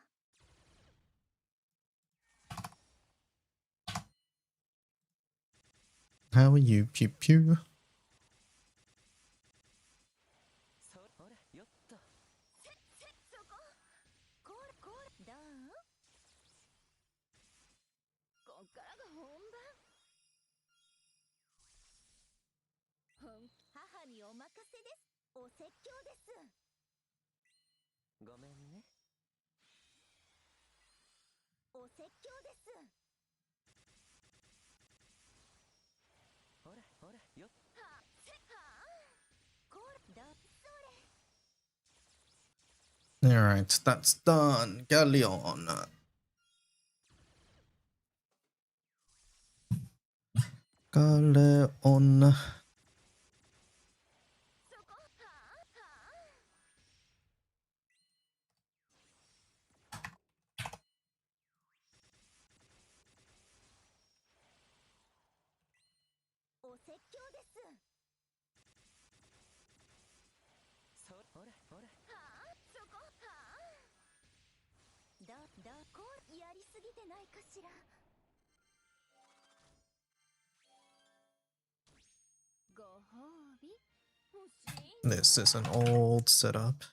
How are you, Pew Pew? ほら、よっと。そこ。こら、どう？こっからが本番。母にお任せです。お説教です。ごめんね。お説教です。ほら、よっ。はあ、こら、それ。Alright, that's done. Galleon. Galleon. そこ、はあ。お説教です。ほら、はあ、そこ、はあ。こう、やりすぎてないかしら。ご褒美欲しいの？ This is an old setup.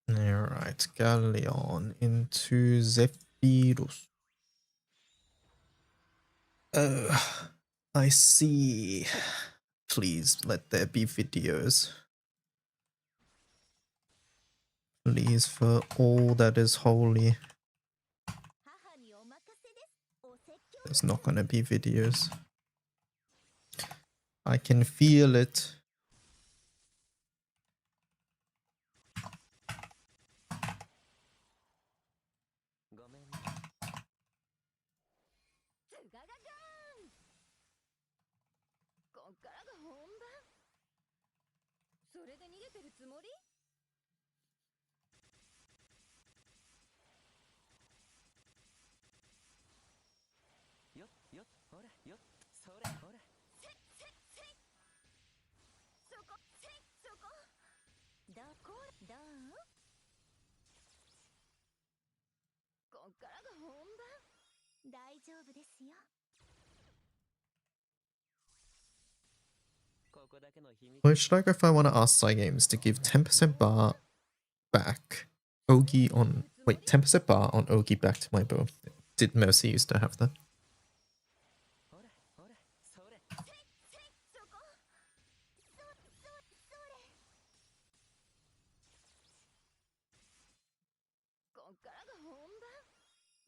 Alright, Galleon into Zephyrus. Oh, I see. Please let there be videos. Please, for all that is holy. 母にお任せです。お説教 There's not gonna be videos. I can feel it. ごめんね。ツガガガーン。こっからが本番。それで逃げてるつもり？よっよっほらよっそれほらせっせっせっ。そこせっそこ。どこどう？こっからが本番。大丈夫ですよ。ここだけの秘密 Where should I go if I want to ask Cygames to give 10% bar back? Ogi on. Wait, 10% bar on Ogi back to my bow. Did Mercy used to have that? ほらほらそれせっせっそこ。それ。こっからが本番。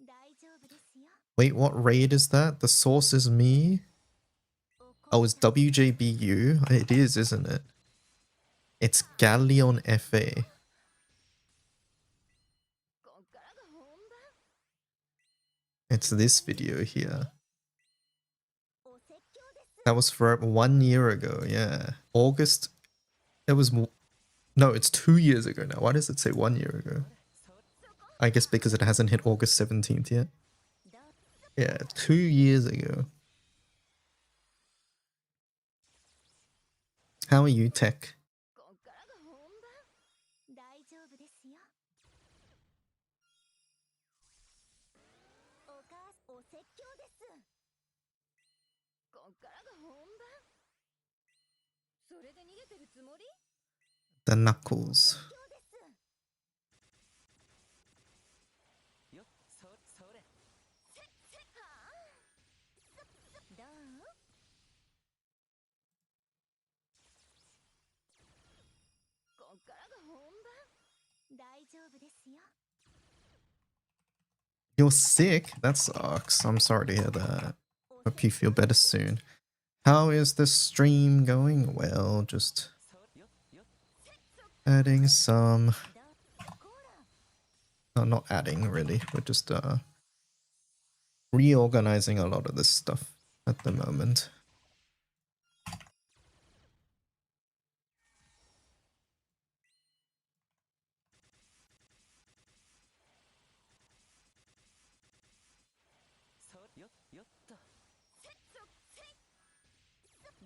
大丈夫ですよ。 Wait, what raid is that? The source is me? Oh, it's WJBU? It is, isn't it? It's Galleon FA. こっからが本番。 It's this video here. お説教です。 That was for 1 year ago, yeah. August. It was. No, it's 2 years ago now. Why does it say 1 year ago? I guess because it hasn't hit August 17th yet. どう？ Yeah, 2 years ago. How are you, Tech? こっからが本番。大丈夫ですよ。お母さん、お説教です。こっからが本番。それで逃げてるつもり？ The Knuckles. 説教です。よっそれせっせっはあ。どう？こっからが本番。大丈夫ですよ。 You're sick? That sucks. I'm sorry to hear that. Hope you feel better soon. How is the stream going? Well, just そよっよっ adding some. どう？こら。 No, not adding really. We're just reorganizing a lot of this stuff at the moment. そよっよっとせっそせっ。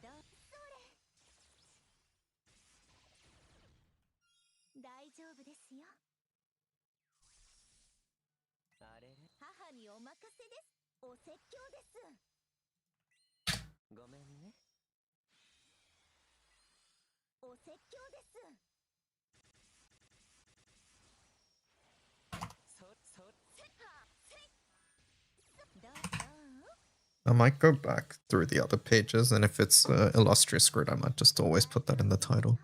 どう？それ。大丈夫ですよ。あれれ母にお任せです。お説教です。ごめんねお説教です。そせっはせっ。どう？ I might go back through the other pages, and if it's illustrious grid, I might just always put that in the title.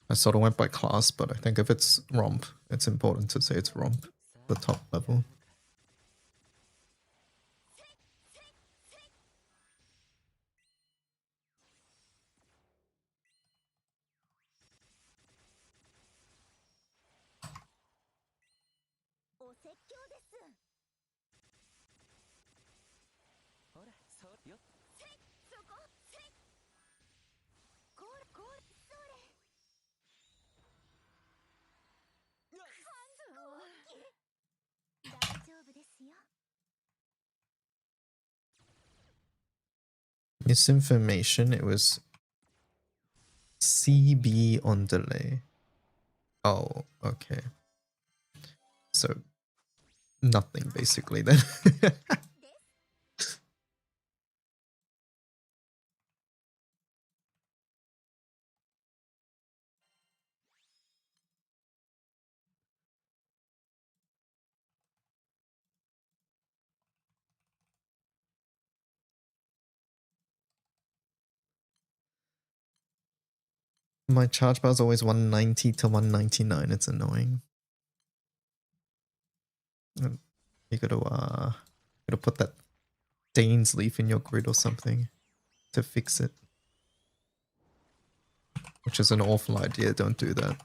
I sort of went by class, but I think if it's romp, it's important to say it's romp, the top level. お説教です。ほらそよっせっそこせっ。こらこらそれ。大丈夫ですよ。 Misinformation, it was CB on delay. Oh, okay. So, nothing basically then. My charge bar is always 190 to 199. It's annoying. You gotta put that Dane's leaf in your grid or something to fix it. Which is an awful idea. Don't do that.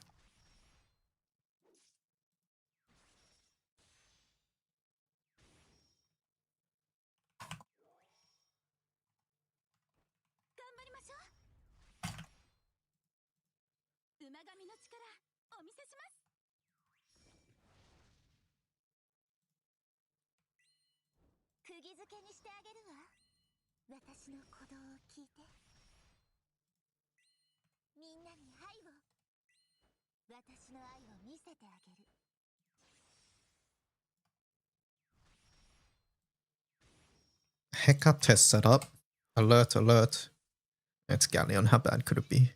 Heka test setup. Alert, alert. It's Galleon. How bad could it be?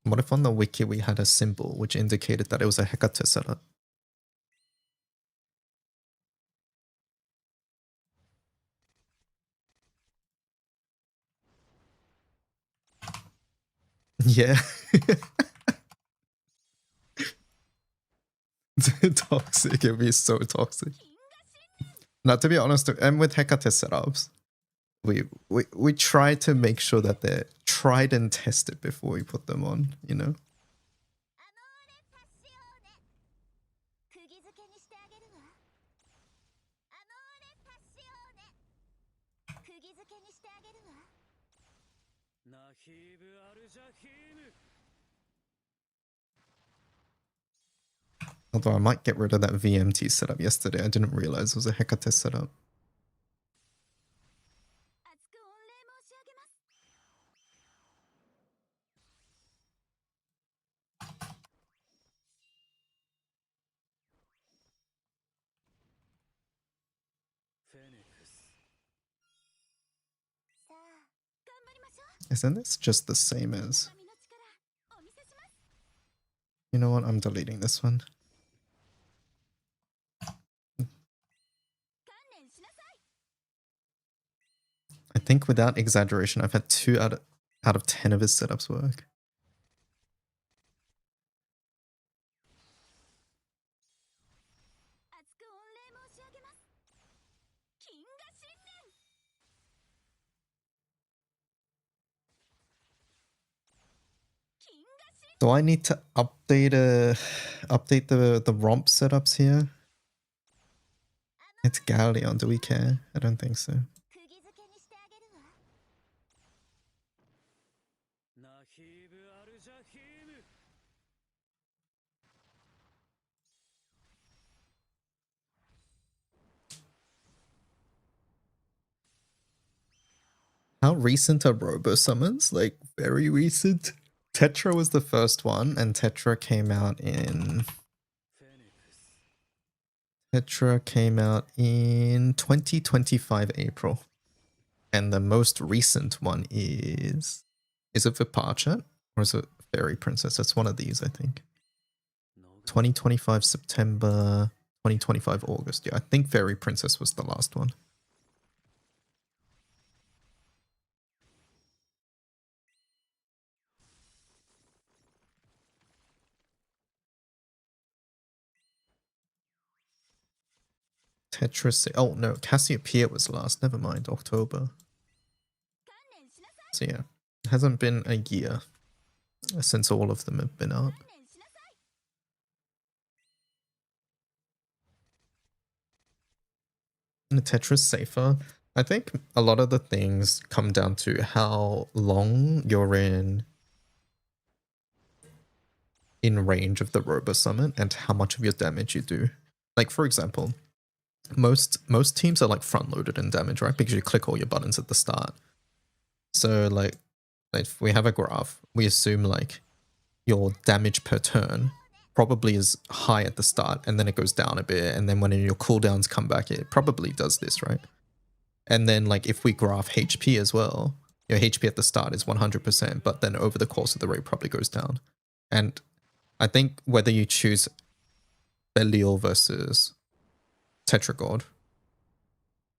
What if on the wiki we had a symbol which indicated that it was a Heka test setup? Yeah. Toxic. It'd be so toxic. Now, to be honest, and with Heka test setups, we try to make sure that they're tried and tested before we put them on, you know? Although I might get rid of that VMT setup yesterday. I didn't realize it was a Heka test setup. Isn't this just the same as... You know what? I'm deleting this one. I think without exaggeration, I've had 2 out of 10 of his setups work. Do I need to update the romp setups here? It's Galleon, do we care? I don't think so. How recent are Robo summons? Like, very recent? Tetra was the first one, and Tetra came out in 2025 April. And the most recent one is it Viparchat? Or is it Fairy Princess? It's one of these, I think. 2025 September, 2025 August. Yeah, I think Fairy Princess was the last one. Tetris. Oh no, Cassiopeia was last. Never mind, October. So yeah, it hasn't been a year since all of them have been out. And Tetris safer. I think a lot of the things come down to how long you're in range of the Robo Summon and how much of your damage you do. Like, for example, most teams are like front loaded in damage, right? Because you click all your buttons at the start. So like if we have a graph, we assume like your damage per turn probably is high at the start and then it goes down a bit, and then when your cooldowns come back it probably does this, right? And then like if we graph HP as well, your HP at the start is 100%, but then over the course of the raid probably goes down. And I think whether you choose Belial versus Tetragod,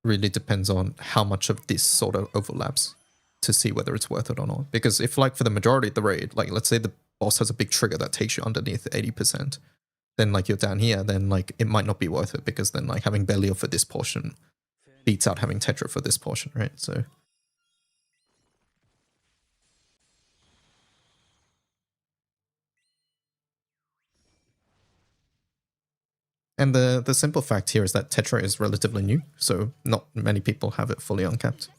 really depends on how much of this sort of overlaps to see whether it's worth it or not. Because if like for the majority of the raid, like let's say the boss has a big trigger that takes you underneath 80%, then like you're down here, then like it might not be worth it because then like having Belial for this portion beats out having Tetra for this portion, right? So and the simple fact here is that Tetra is relatively new, so not many people have it fully uncapped.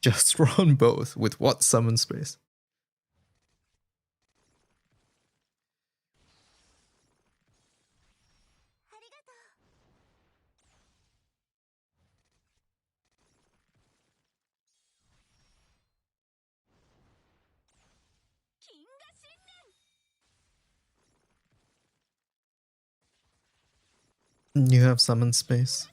Just run both with what summon space? You have summon space.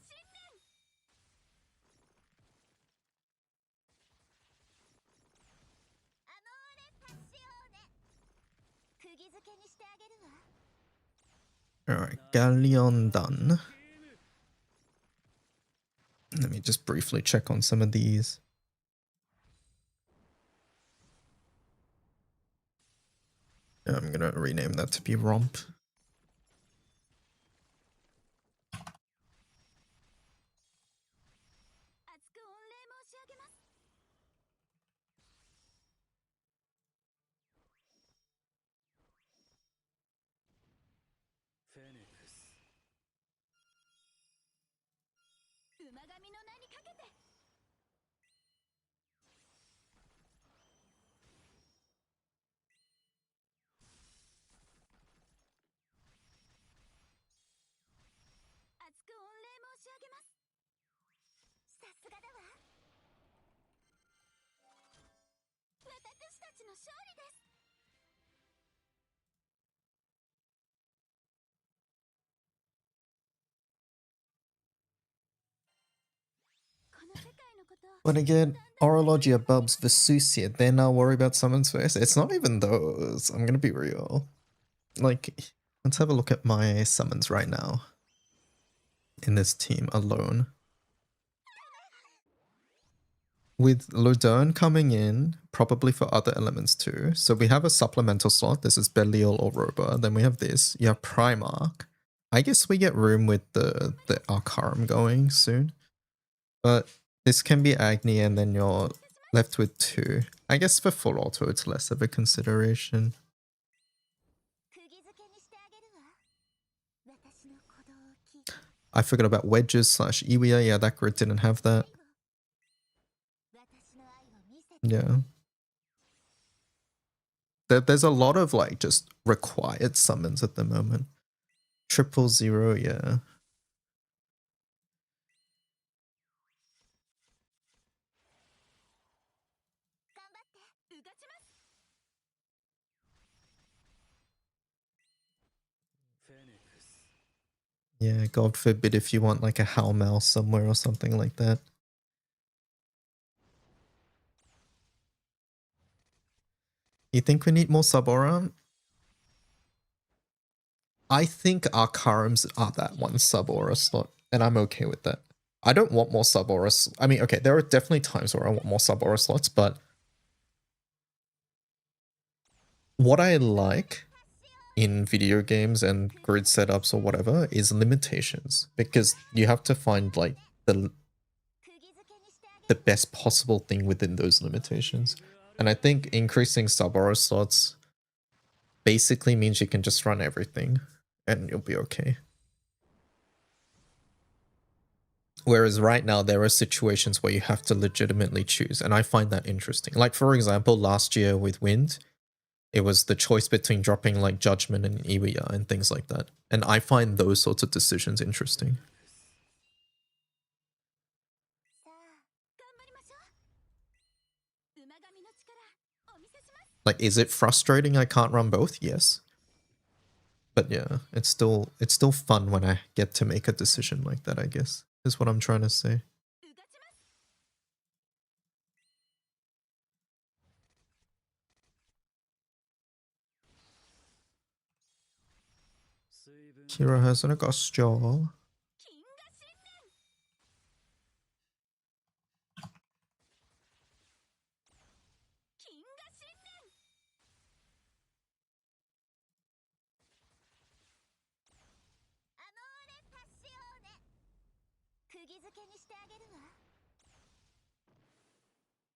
Alright, Galleon done. Let me just briefly check on some of these. I'm gonna rename that to be Romp. But again, Orologia, Bubs, Vesusia, they're now worried about summon space. It's not even those. I'm gonna be real. Like, let's have a look at my summons right now. In this team alone. With Ludern coming in, probably for other elements too. So we have a supplemental slot. This is Belial or Roba. Then we have this. You have Primarch. I guess we get room with the Arcarum going soon. But this can be Agni and then you're left with 2. I guess for full auto it's less of a consideration. I forgot about wedges slash Iwia. Yeah, that grid didn't have that. Yeah. There's a lot of like just required summons at the moment. 000, yeah. Yeah, God forbid if you want like a Howl Mouse somewhere or something like that. You think we need more Sub-Aura? I think Arcarums are that one Sub-Aura slot, and I'm okay with that. I don't want more Sub-Aura. I mean, okay, there are definitely times where I want more Sub-Aura slots, but what I like in video games and grid setups or whatever is limitations, because you have to find like the best possible thing within those limitations. And I think increasing Sub-Aura slots basically means you can just run everything and you'll be okay. Whereas right now there are situations where you have to legitimately choose, and I find that interesting. Like for example, last year with Wind, it was the choice between dropping like Judgment and Iwia and things like that. And I find those sorts of decisions interesting. Like, is it frustrating I can't run both? Yes. But yeah, it's still fun when I get to make a decision like that, I guess, is what I'm trying to say. Kira has an August jaw. づけにしてあげるわ。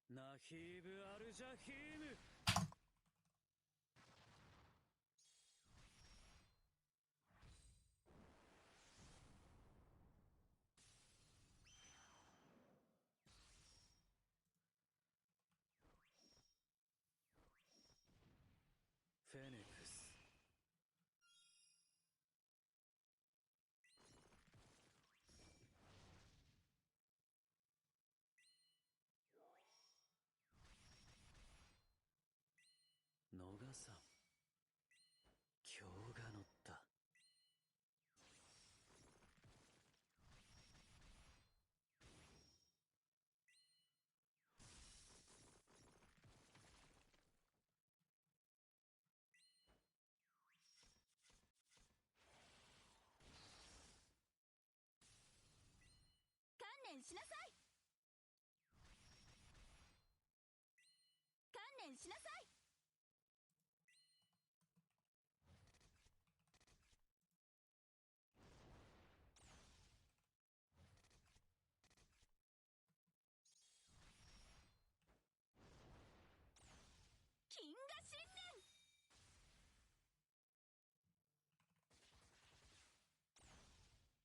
ナヒーブ・アルジャヒーム。フェニックス。野賀さん、今日が乗った。観念しなさい。観念しなさい。金河新年。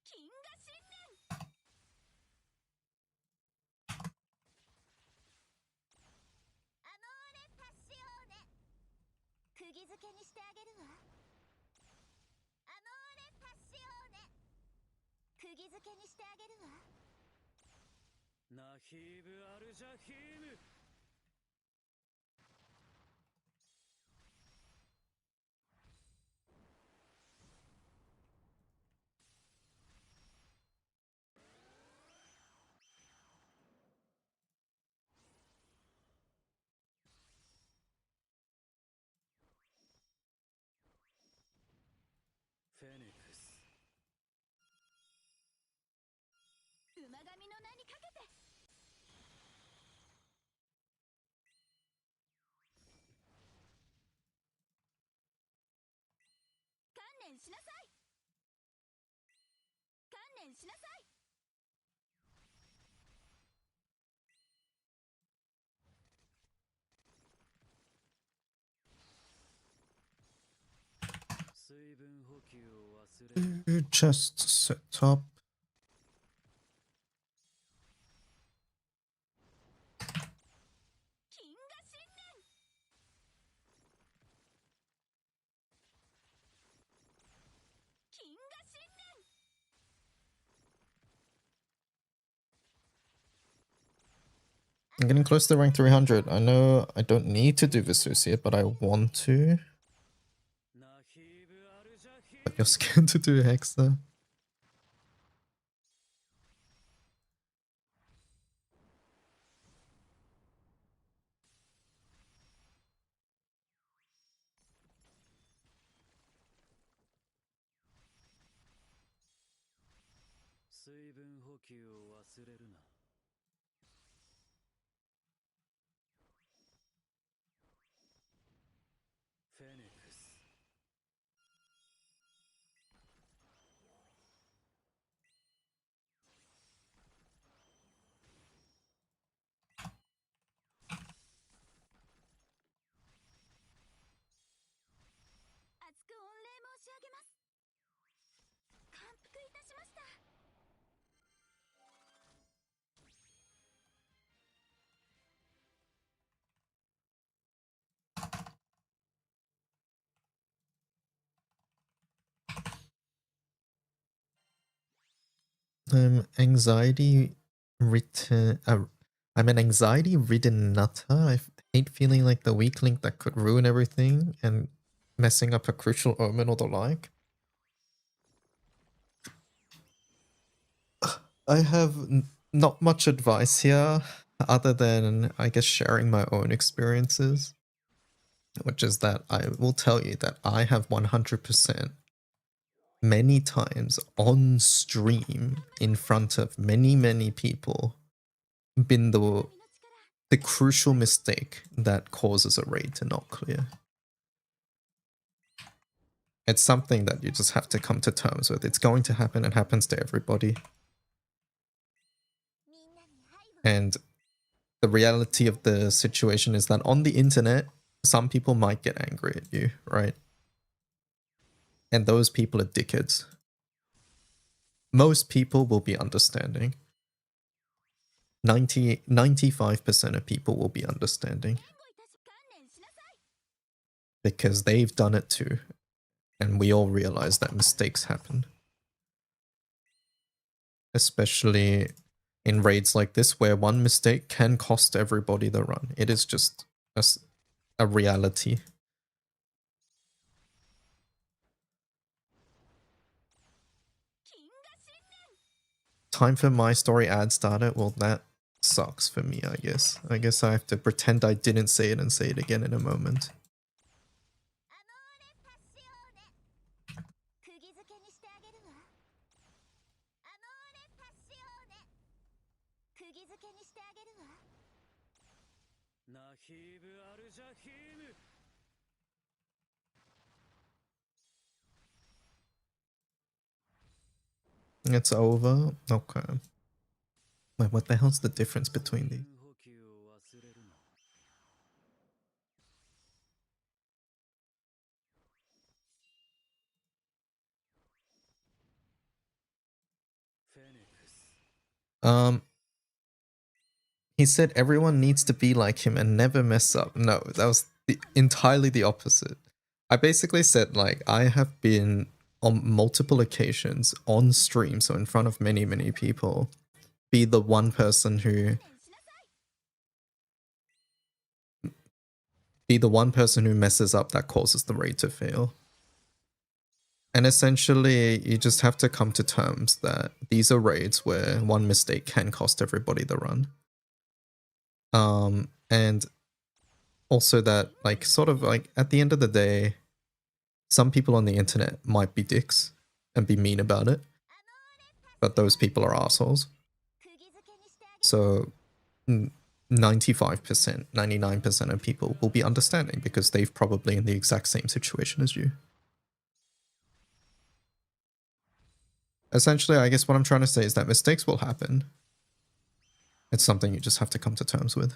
金河新年。アモーレパッシオーネ。釘付けにしてあげるわ。アモーレパッシオーネ。釘付けにしてあげるわ。ナヒーブ・アルジャヒーム。フェニックス。馬神の名にかけて。観念しなさい。観念しなさい。水分補給を忘れるな。 Just set up. 金河新年。金河新年。I'm getting close to rank 300. I know I don't need to do Vesusia, but I want to. ナヒーブ・アルジャヒー But ム。 you're scared to do Hexa. 水分補給を忘れるな。フェニックス。厚く御礼申し上げます。感服いたしました。Anxiety written. I'm an anxiety-ridden nutter. I hate feeling like the weak link that could ruin everything and messing up a crucial omen or the like. I have not much advice here, other than I guess sharing my own experiences, which is that I will tell you that I have 100%. Many times on stream in front of many people been the crucial mistake that causes a raid to not clear. It's something that you just have to come to terms with. It's going to happen. It happens to everybody. And the reality of the situation is that on the internet, some people might get angry at you, right? And those people are dickheads. Most people will be understanding. 95% of people will be understanding. Because they've done it too. And we all realize that mistakes happen. Especially in raids like this, where one mistake can cost everybody the run. It is just a reality. Time for my story ad starter? Well, that sucks for me, I guess. I guess I have to pretend I didn't say it and say it again in a moment. It's over? Okay. Wait, what the hell's the difference between these? He said everyone needs to be like him and never mess up. No, that was entirely the opposite. I basically said, like, I have been on multiple occasions on stream, so in front of many, many people, be the one person who messes up that causes the raid to fail. And essentially, you just have to come to terms that these are raids where one mistake can cost everybody the run. And also that, like, sort of like at the end of the day, some people on the internet might be dicks and be mean about it, but those people are assholes. So 95%, 99% of people will be understanding because they've probably in the exact same situation as you. Essentially, I guess what I'm trying to say is that mistakes will happen. It's something you just have to come to terms with.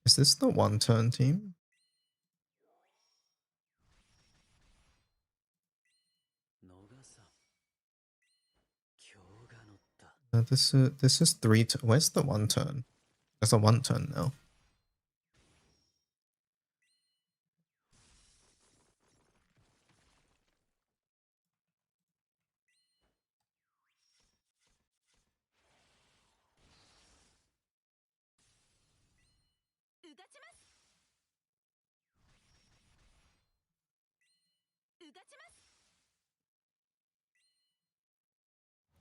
Is this the one-turn team? This is 3 turn. Where's the one turn? There's a one turn now.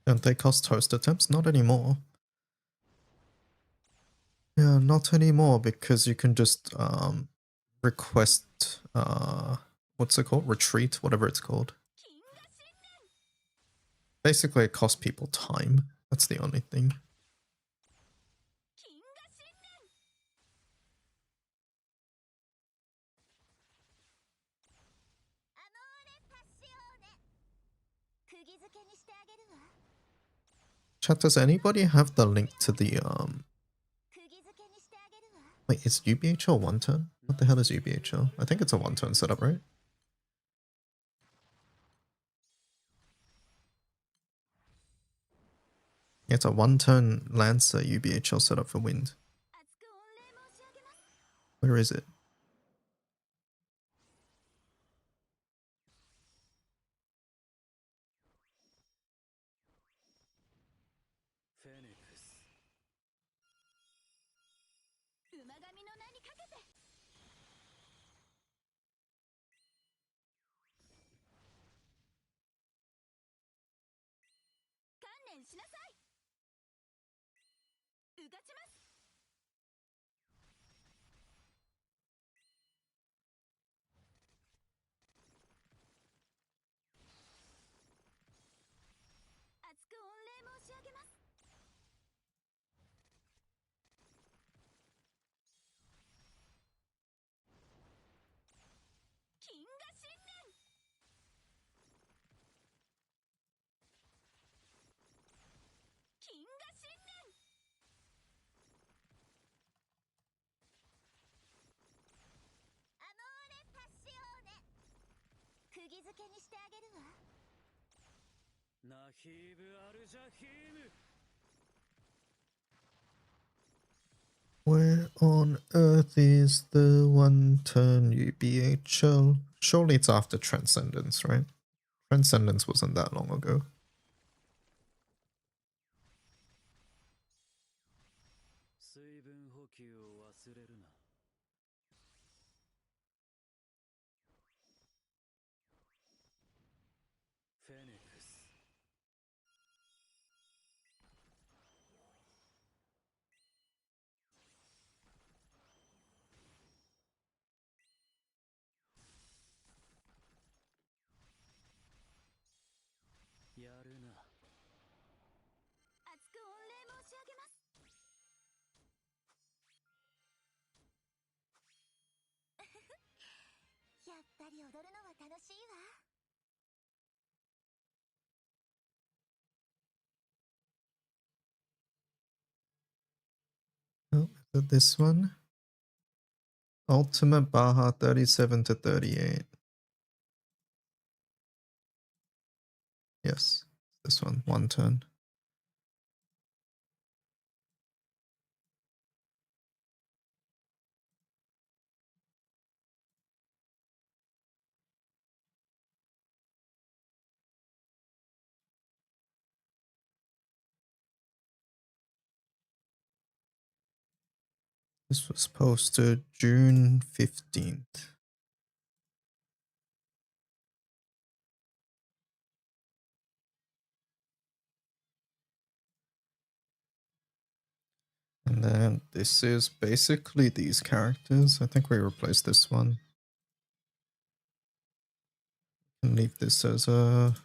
Don't they cost host attempts? Not anymore. Yeah, not anymore because you can just request what's it called? Retreat, whatever it's called. Basically it costs people time. That's the only thing. Chat, does anybody have the link to the wait, is UBHL one turn? What the hell is UBHL? I think it's a one turn setup, right? Yeah, it's a one turn Lancer UBHL setup for wind. Where is it? づけにしてあげるわ。ナヒーブ・アルジャヒーム。 Where on earth is the one turn UBHL? Surely it's after Transcendence, right? Transcendence wasn't that long ago. 水分補給を忘れるな。フェネクス。やるな。厚く御礼申し上げます。やっぱり踊るのは楽しいわ。Oh, is it this one? Ultimate Baja 37 to 38. Yes, this one, one turn. This was posted June 15th. And then this is basically these characters. I think we replaced this one. And leave this as a...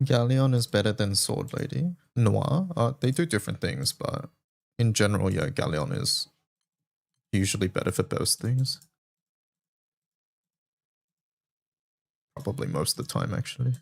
Galleon is better than Sword Lady. Noir, they do different things, but in general, yeah, Galleon is usually better for both things. Probably most of the time, actually.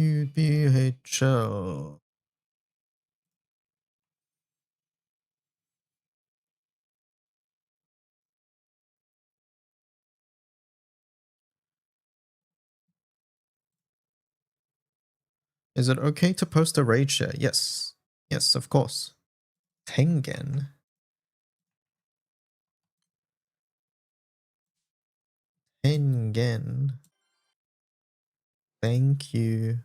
UBHL. Is it okay to post a raid share? Yes. Yes, of course. Tengen. Tengen. Thank you.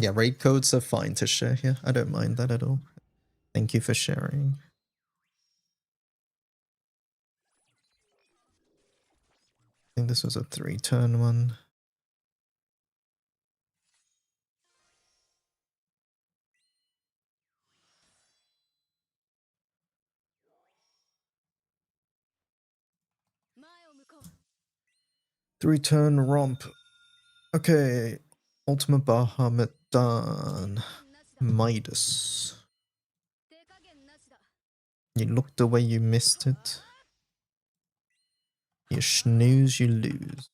Yeah, raid codes are fine to share here. I don't mind that at all. Thank you for sharing. I think this was a 3-turn one. Three-turn romp. Okay. Ultimate Bahamut done. Midas. You look the way you missed it. You snooze, you lose.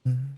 Mm.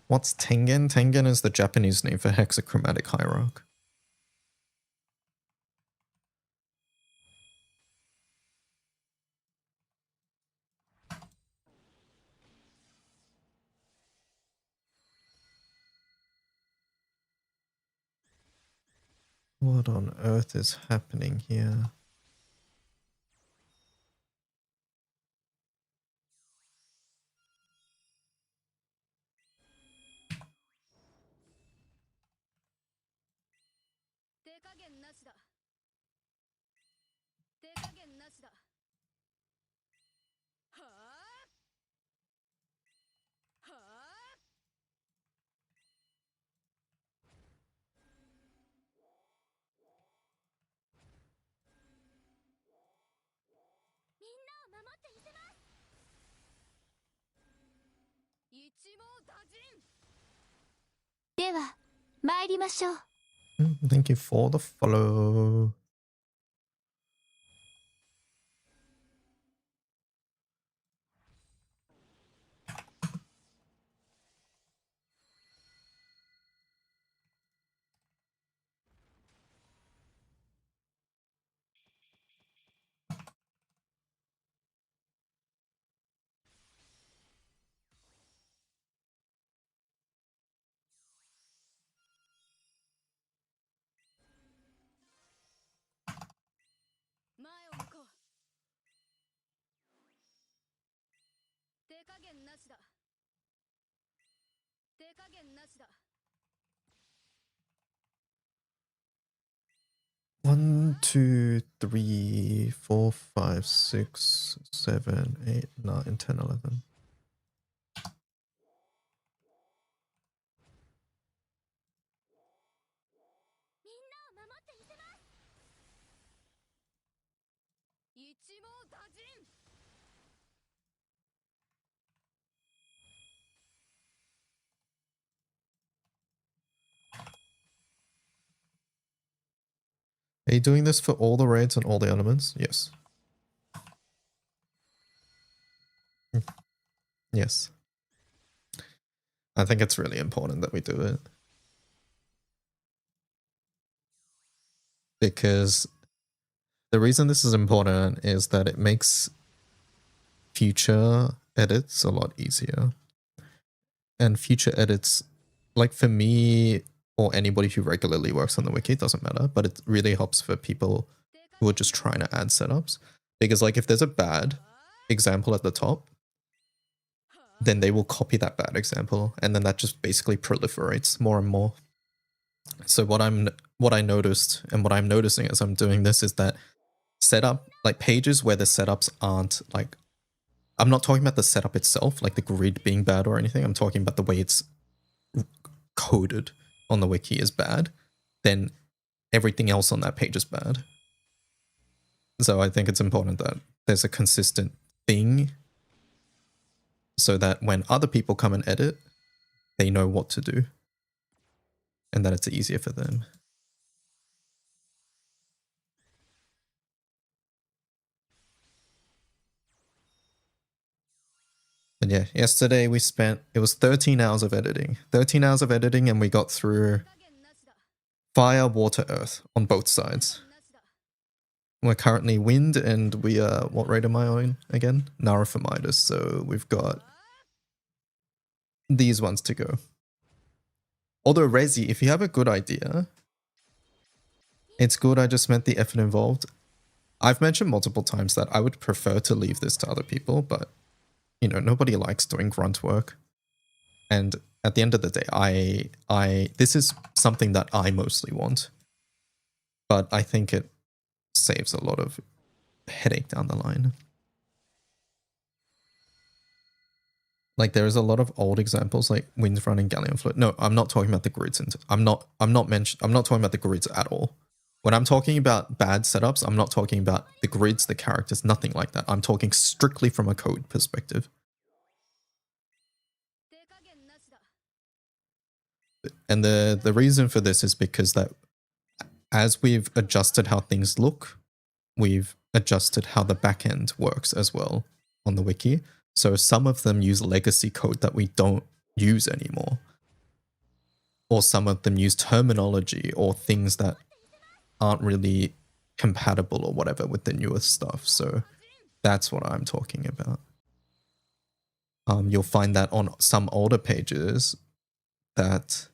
What's Tengen? Tengen is the Japanese name for hexachromatic hierarch. What on earth is happening here? Mm, うん Thank you for the follow. では、参りましょう。 Thank you for the follow. うん Thank you for the follow. うん Thank you for the follow. うん Thank you for the follow. うん Thank you for the follow. うん Thank you for the follow. うん Thank you for the follow. 減なしだ。手加減なしだ。 1, 2, 3, 4, 5, 6, 7, 8, 9, 10, 11. みんなを守ってみせます。一網打尽。 Are you doing this for all the raids and all the elements? Yes. Yes. I think it's really important that we do it. Because the reason this is important is that it makes future edits a lot easier. And future edits, like for me or anybody who regularly works on the wiki, doesn't matter, but it really helps for people who are just trying to add setups. Because like if there's a bad example at the top, then they will copy that bad example, and then that just basically proliferates more and more. So what I noticed and what I'm noticing as I'm doing this is that setup, like pages where the setups aren't like, I'm not talking about the setup itself, like the grid being bad or anything. I'm talking about the way it's coded on the wiki is bad, then everything else on that page is bad. So I think it's important that there's a consistent thing so that when other people come and edit, they know what to do and that it's easier for them. But yeah, yesterday we spent, it was 13 hours of editing. 13 hours of editing and we got through fire, water, earth on both sides. We're currently wind and we are, what rate am I on again? Narufamitis, so we've got these ones to go. Although Rezi, if you have a good idea, it's good, I just meant the effort involved. I've mentioned multiple times that I would prefer to leave this to other people, but you know, nobody likes doing grunt work. And at the end of the day, this is something that I mostly want. But I think it saves a lot of headache down the line. Like there is a lot of old examples like Windrun and Galleon Float. No, I'm not talking about the grids. I'm not talking about the grids at all. When I'm talking about bad setups, I'm not talking about the grids, the characters, nothing like that. I'm talking strictly from a code perspective. And the reason for this is because that as we've adjusted how things look, we've adjusted how the backend works as well on the wiki. So some of them use legacy code that we don't use anymore. Or some of them use terminology or things that aren't really compatible or whatever with the newest stuff. So that's what I'm talking about. You'll find that on some older pages that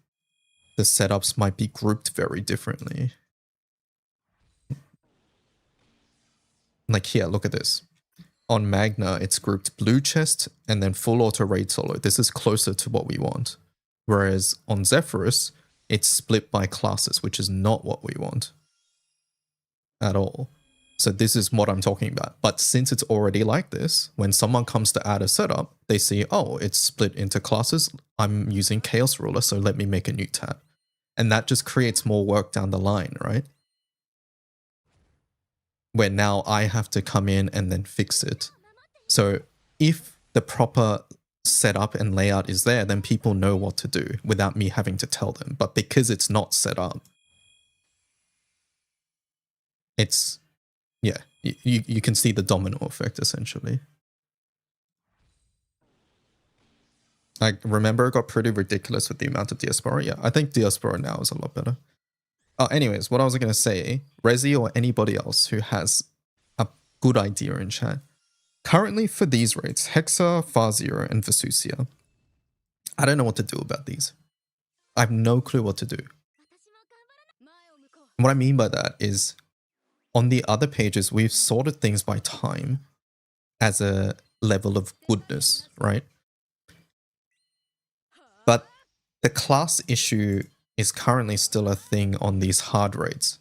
the setups might be grouped very differently. Like here, look at this. On Magna, it's grouped blue chest and then full auto raid solo. This is closer to what we want. Whereas on Zephyrus, it's split by classes, which is not what we want at all. So this is what I'm talking about. But since it's already like this, when someone comes to add a setup, they see, oh, it's split into classes. I'm using Chaos Ruler, so let me make a new tab. And that just creates more work down the line, right? Where now I have to come in and then fix it. So if the proper setup and layout is there, then people know what to do without me having to tell them. But because it's not set up, it's, yeah, you can see the domino effect essentially. I remember it got pretty ridiculous with the amount of Diaspora. Yeah, I think Diaspora now is a lot better. Anyways, what I was going to say, Rezi or anybody else who has a good idea in chat. Currently for these raids, Hexa, Fazio, and Vesusia, I don't know what to do about these. I have no clue what to do. What I mean by that is, on the other pages, we've sorted things by time as a level of goodness, right? the class issue is currently still a thing on these hard raids.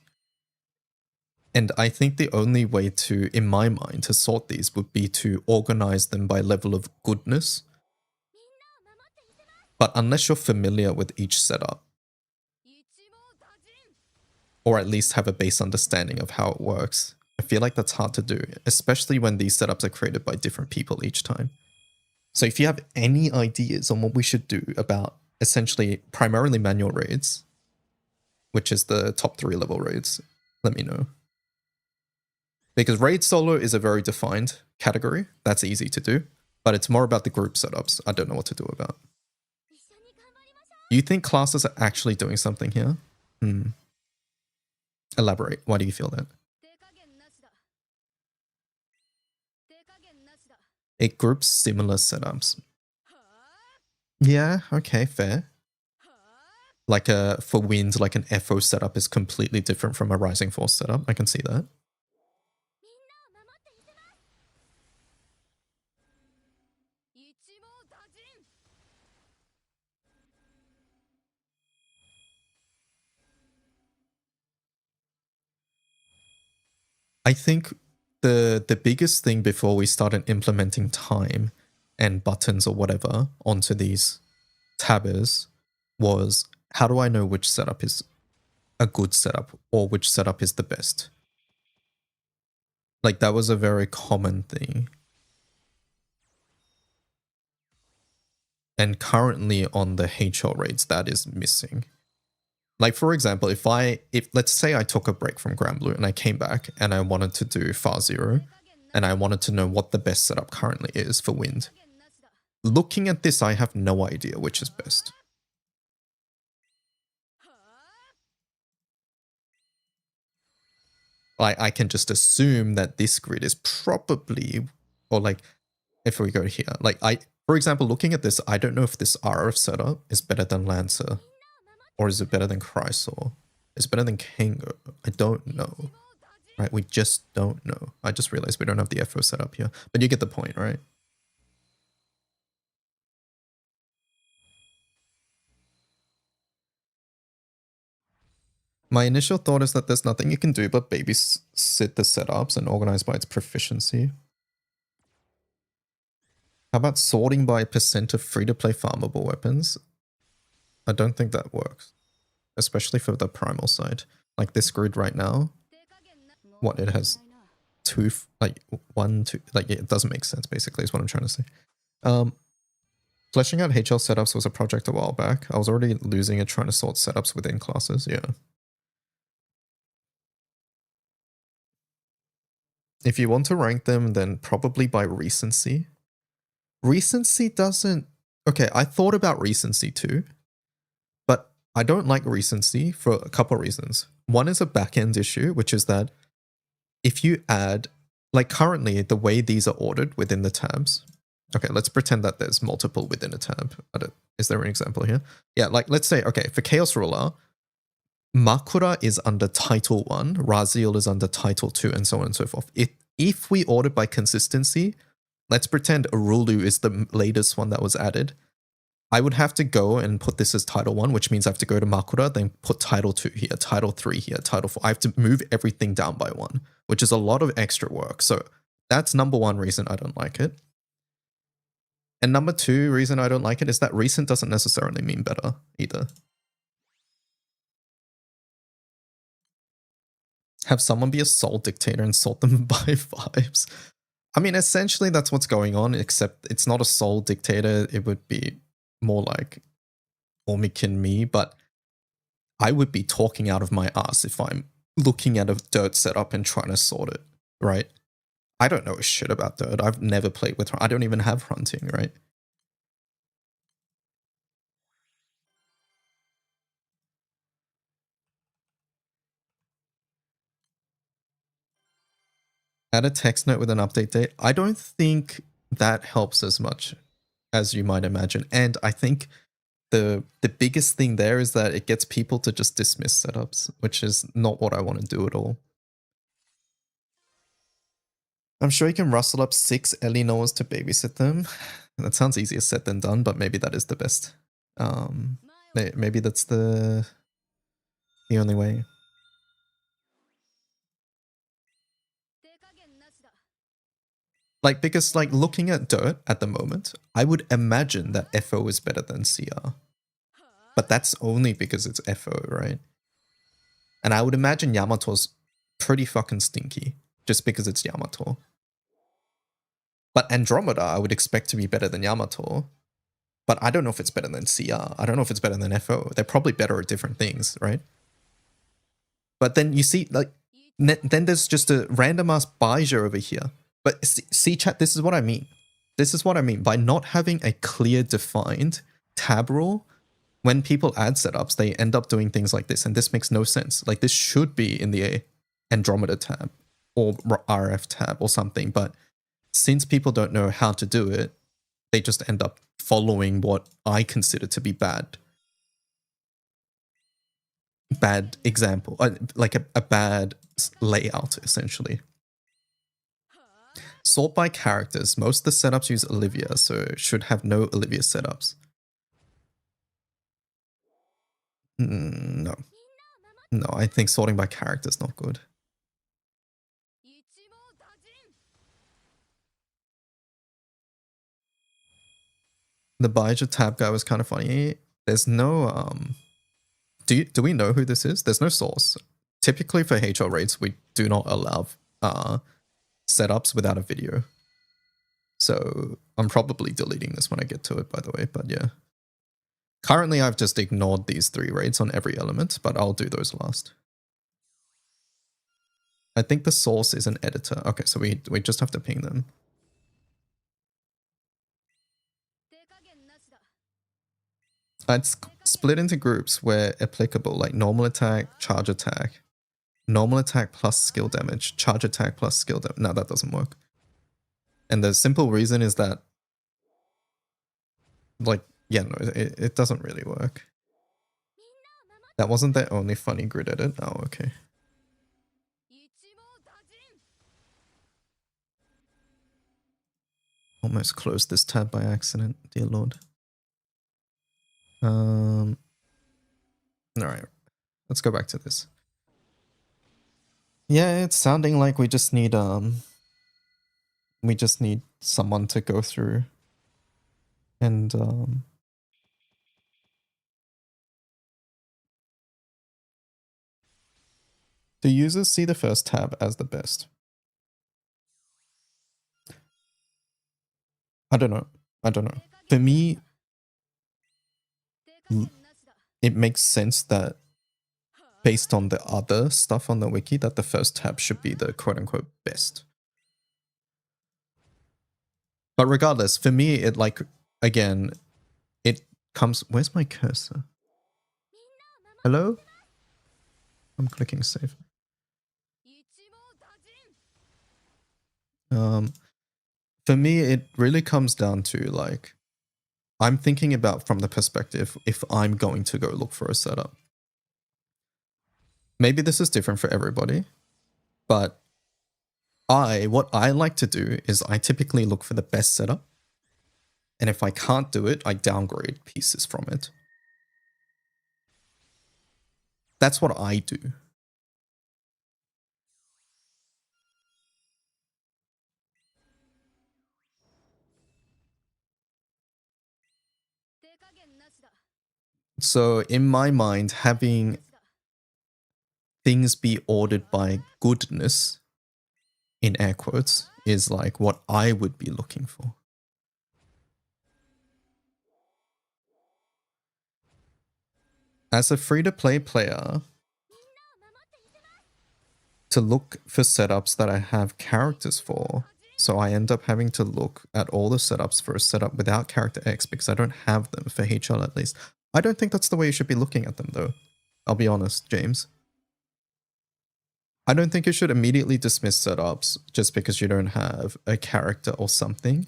And I think the only way to, in my mind, to sort these would be to organize them by level of goodness. But unless you're familiar with each setup, or at least have a base understanding of how it works, I feel like that's hard to do, especially when these setups are created by different people each time. So if you have any ideas on what we should do about essentially primarily manual raids, which is the top 3 level raids, let me know. Because raid solo is a very defined category. That's easy to do. But it's more about the group setups. I don't know what to do about. You think classes are actually doing something here? Elaborate. Why do you feel that? It groups similar setups. Yeah, okay, fair. Like for wind, like an FO setup is completely different from a Rising Force setup. I can see that. I think the biggest thing before we started implementing time and buttons or whatever onto these tabbers was, how do I know which setup is a good setup or which setup is the best? Like that was a very common thing. And currently on the HL raids, that is missing. Like for example, if let's say I took a break from Grand Blue and I came back and I wanted to do Far Zero and I wanted to know what the best setup currently is for wind. Looking at this, I have no idea which is best. I can just assume that this grid is probably, or like if we go here, like for example, looking at this, I don't know if this RF setup is better than Lancer. Or is it better than Chrysor? Is it better than Kango? I don't know. Right? We just don't know. I just realized we don't have the FO set up here. But you get the point, right? My initial thought is that there's nothing you can do but babysit the setups and organize by its proficiency. How about sorting by percent of free-to-play farmable weapons? I don't think that works. Especially for the primal side. Like this grid right now, what it has two, like one, two, like it doesn't make sense basically is what I'm trying to say. Fleshing out HL setups was a project a while back. I was already losing it trying to sort setups within classes, yeah. If you want to rank them, then probably by recency. Recency doesn't... Okay, I thought about recency too, but I don't like recency for a couple of reasons. One is a back-end issue, which is that if you add... Like currently, the way these are ordered within the tabs... Okay, let's pretend that there's multiple within a tab. Is there an example here? Yeah, like let's say, okay, for Chaos Ruler, Makura is under Title 1, Raziel is under Title 2, and so on and so forth. If we order by consistency, let's pretend Arulu is the latest one that was added. I would have to go and put this as Title 1, which means I have to go to Makura, then put Title 2 here, Title 3 here, Title 4. I have to move everything down by one, which is a lot of extra work. So that's number one reason I don't like it. And number two reason I don't like it is that recent doesn't necessarily mean better either. Have someone be a soul dictator and sort them by vibes. I mean, essentially that's what's going on, except it's not a soul dictator. It would be more like Omikin me, but I would be talking out of my ass if I'm looking at a dirt setup and trying to sort it, right? I don't know a shit about dirt. I've never played with, I don't even have hunting, right? Add a text note with an update date. I don't think that helps as much as you might imagine. And I think the biggest thing there is that it gets people to just dismiss setups, which is not what I want to do at all. I'm sure you can rustle up 6 Ellie Noahs to babysit them. That sounds easier said than done, but maybe that is the best Maybe that's the only way. Like, because like looking at Dirt at the moment, I would imagine that FO is better than CR. But that's only because it's FO, right? And I would imagine Yamato's pretty fucking stinky, just because it's Yamato. But Andromeda, I would expect to be better than Yamato. But I don't know if it's better than CR. I don't know if it's better than FO. They're probably better at different things, right? But then you see, like, then there's just a random ass Baija over here. But see, chat, this is what I mean. This is what I mean. By not having a clear defined tab rule, when people add setups, they end up doing things like this. And this makes no sense. Like, this should be in the Andromeda tab or RF tab or something. But since people don't know how to do it, they just end up following what I consider to be bad example, like a bad layout, essentially. Sort by characters. Most of the setups use Olivia, so should have no Olivia setups. No. No, I think sorting by character is not good. The Baija tab guy was kind of funny. There's no do we know who this is? There's no source. Typically for HL raids, we do not allow setups without a video. So I'm probably deleting this when I get to it, by the way, but yeah. Currently, I've just ignored these 3 raids on every element, but I'll do those last. I think the source is an editor. Okay, so we just have to ping them. I'd split into groups where applicable, like normal attack, charge attack, normal attack plus skill damage, charge attack plus skill damage. No, that doesn't work. And the simple reason is that, like, yeah, no, it doesn't really work. That wasn't their only funny grid edit. Oh, okay. Almost closed this tab by accident, dear lord. All right, let's go back to this. Yeah, it's sounding like we just need someone to go through and do users see the first tab as the best? I don't know. For me, it makes sense that based on the other stuff on the wiki that the first tab should be the quote-unquote best. But regardless, for me, it like, again, it comes... Where's my cursor? Hello? I'm clicking save. For me, it really comes down to, like, I'm thinking about from the perspective if I'm going to go look for a setup. Maybe this is different for everybody, but what I like to do is I typically look for the best setup. And if I can't do it, I downgrade pieces from it. That's what I do. So in my mind, having things be ordered by goodness, in air quotes, is like what I would be looking for. As a free-to-play player, to look for setups that I have characters for, so I end up having to look at all the setups for a setup without character X because I don't have them, for HL at least. I don't think that's the way you should be looking at them, though. I'll be honest, James. I don't think you should immediately dismiss setups just because you don't have a character or something.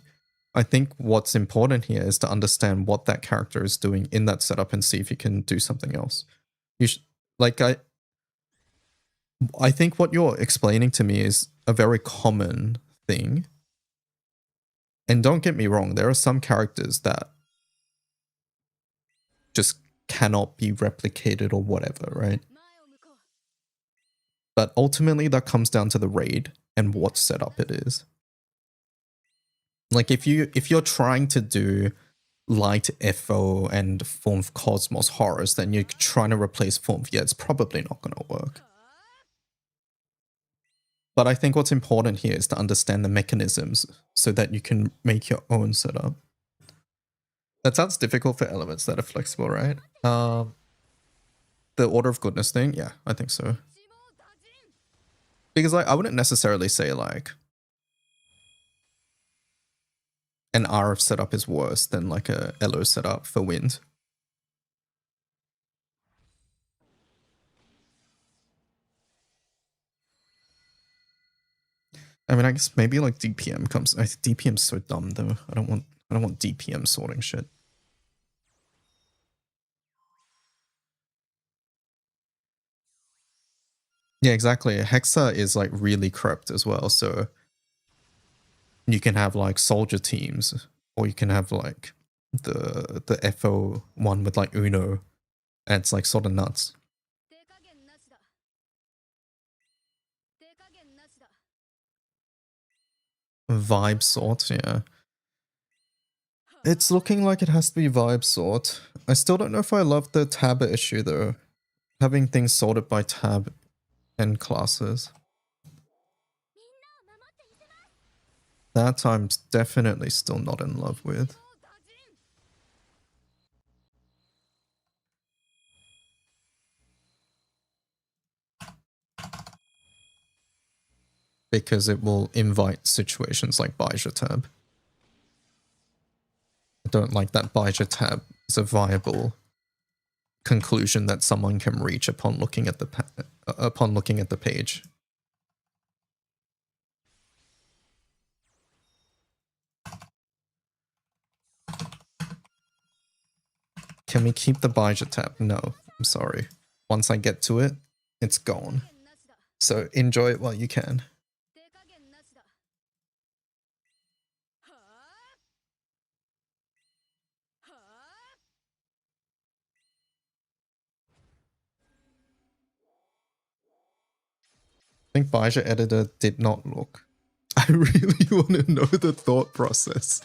I think what's important here is to understand what that character is doing in that setup and see if you can do something else. You like, I think what you're explaining to me is a very common thing. And don't get me wrong, there are some characters that just cannot be replicated or whatever, right? But ultimately that comes down to the raid and what setup it is. Like if you're trying to do light FO and Form of Cosmos horrors, then you're trying to replace Form of, yeah, it's probably not going to work. But I think what's important here is to understand the mechanisms so that you can make your own setup. That sounds difficult for elements that are flexible, right? The order of goodness thing, yeah, I think so. Because like I wouldn't necessarily say like an RF setup is worse than like a LO setup for wind. I mean, I guess maybe like DPM comes. DPM's so dumb though. I don't want DPM sorting shit. Yeah, exactly. Hexa is like really corrupt as well. So you can have like soldier teams, or you can have like the FO one with like Uno, and it's like sort of nuts. Vibe sort, yeah. It's looking like it has to be vibe sort. I still don't know if I love the tab issue though. Having things sorted by tab and classes. That I'm definitely still not in love with. Because it will invite situations like Baija tab. I don't like that Baija tab is a viable conclusion that someone can reach upon looking at the page. Can we keep the Baija tab? No, I'm sorry. Once I get to it, it's gone. So enjoy it while you can. I think Baija editor did not look. I really want to know the thought process.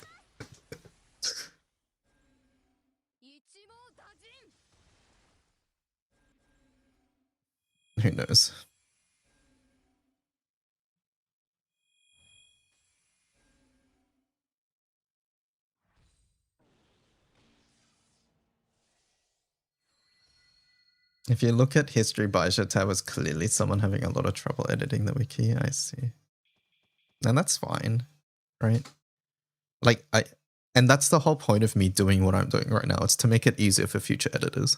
Who knows? If you look at history, Baija tab was clearly someone having a lot of trouble editing the wiki. I see. And that's fine, right? Like, and that's the whole point of me doing what I'm doing right now. It's to make it easier for future editors.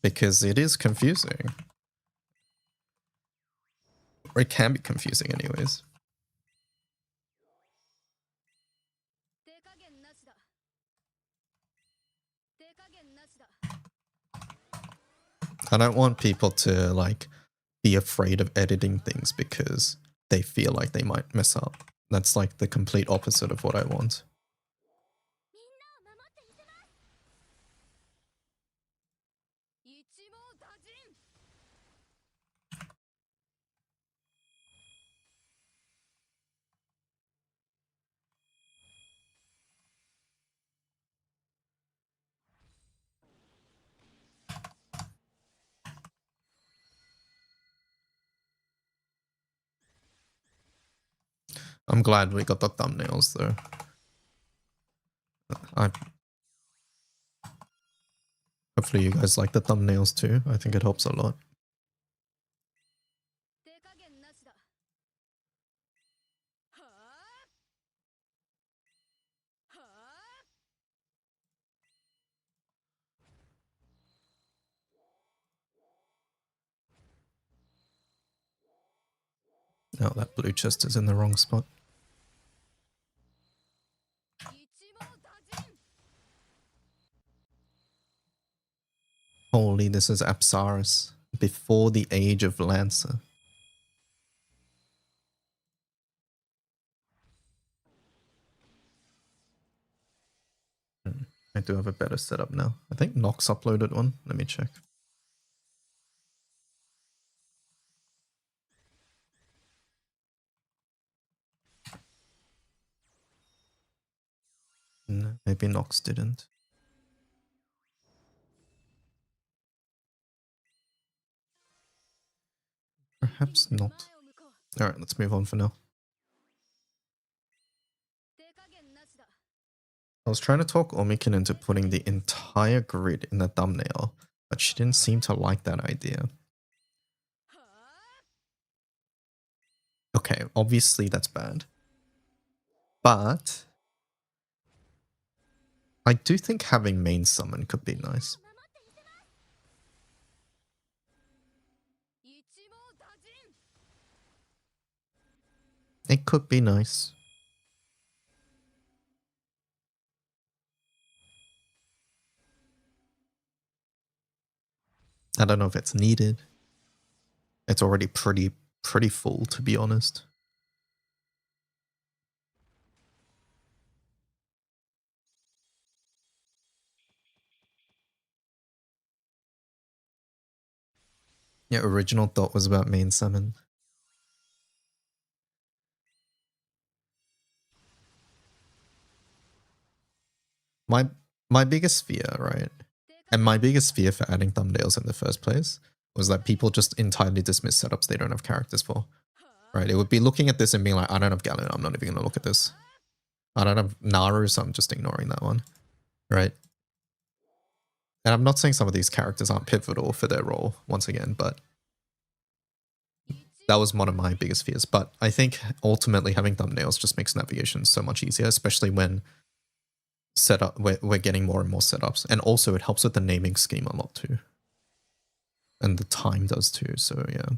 Because it is confusing. Or it can be confusing anyways. I don't want people to like be afraid of editing things because they feel like they might mess up. That's like the complete opposite of what I want. I'm glad we got the thumbnails though. Hopefully you guys like the thumbnails too. I think it helps a lot. Oh, that blue chest is in the wrong spot. Holy, this is Apsaris. Before the age of Lancer. I do have a better setup now. I think Nox uploaded one. Let me check. No, maybe Nox didn't. Perhaps not. Alright, let's move on for now. I was trying to talk Omikin into putting the entire grid in the thumbnail, but she didn't seem to like that idea. Okay, obviously that's bad. But I do think having main summon could be nice. It could be nice. I don't know if it's needed. It's already pretty full, to be honest. Yeah, original thought was about main summon. My biggest fear, right? And my biggest fear for adding thumbnails in the first place was that people just entirely dismiss setups they don't have characters for. Right? It would be looking at this and being like, I don't have Galen, I'm not even going to look at this. I don't have Naru, so I'm just ignoring that one. Right? And I'm not saying some of these characters aren't pivotal for their role, once again, but that was one of my biggest fears. But I think ultimately having thumbnails just makes navigation so much easier, especially when we're getting more and more setups. And also it helps with the naming scheme a lot too. And the time does too, so yeah.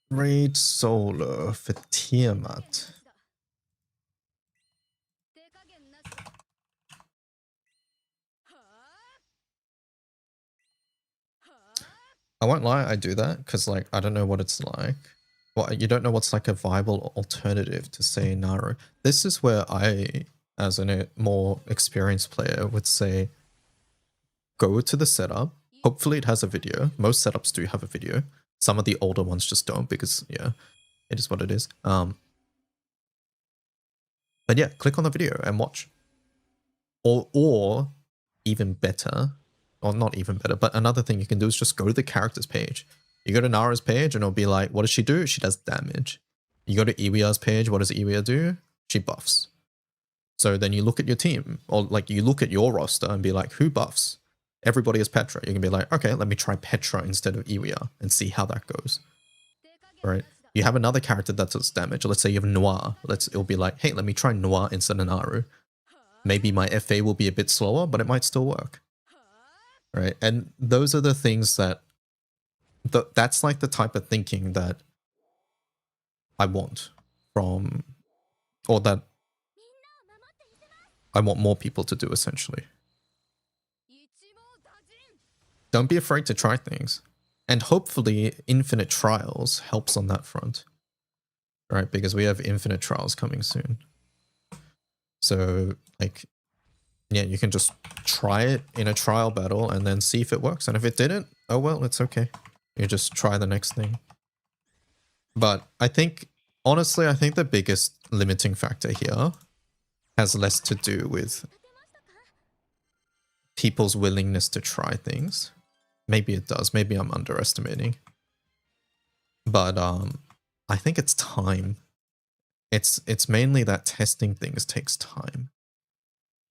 Raid Solar for Tiamat. I won't lie, I do that because like I don't know what it's like. Well, you don't know what's like a viable alternative to say Naru. This is where I, as a more experienced player, would say go to the setup. Hopefully it has a video. Most setups do have a video. Some of the older ones just don't because yeah, it is what it is. But yeah, click on the video and watch. Or even better, or not even better, but another thing you can do is just go to the characters page. You go to Nara's page and it'll be like, what does she do? She does damage. You go to Iwia's page, what does Iwia do? She buffs. So then you look at your team, or like you look at your roster and be like, who buffs? Everybody is Petra. You can be like, okay, let me try Petra instead of Iwia and see how that goes. Right? You have another character that does damage. Let's say you have Noir. It'll be like, hey, let me try Noir instead of Naru. Maybe my FA will be a bit slower, but it might still work. Right? And those are the things that that's like the type of thinking that I want from, or that I want more people to do essentially. Don't be afraid to try things. And hopefully Infinite Trials helps on that front. Right? Because we have Infinite Trials coming soon. So like, yeah, you can just try it in a trial battle and then see if it works. And if it didn't, oh well, it's okay. You just try the next thing. But I think, honestly, I think the biggest limiting factor here has less to do with people's willingness to try things. Maybe it does. Maybe I'm underestimating. But I think it's time. It's mainly that testing things takes time.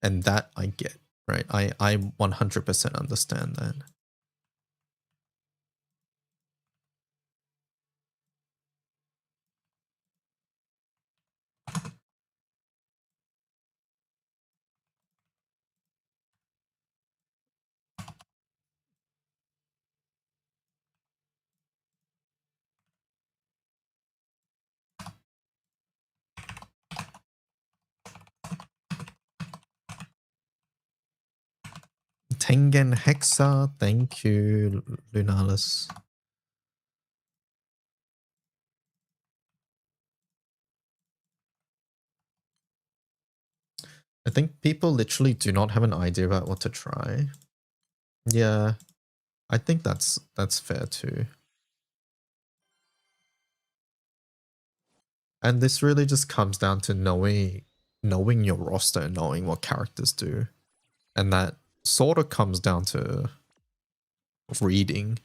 And that I get, right? I 100% understand that. Tengen Hexa, thank you, Lunalis. I think people literally do not have an idea about what to try. Yeah, I think that's fair too. And this really just comes down to knowing your roster and knowing what characters do. And that sort of comes down to reading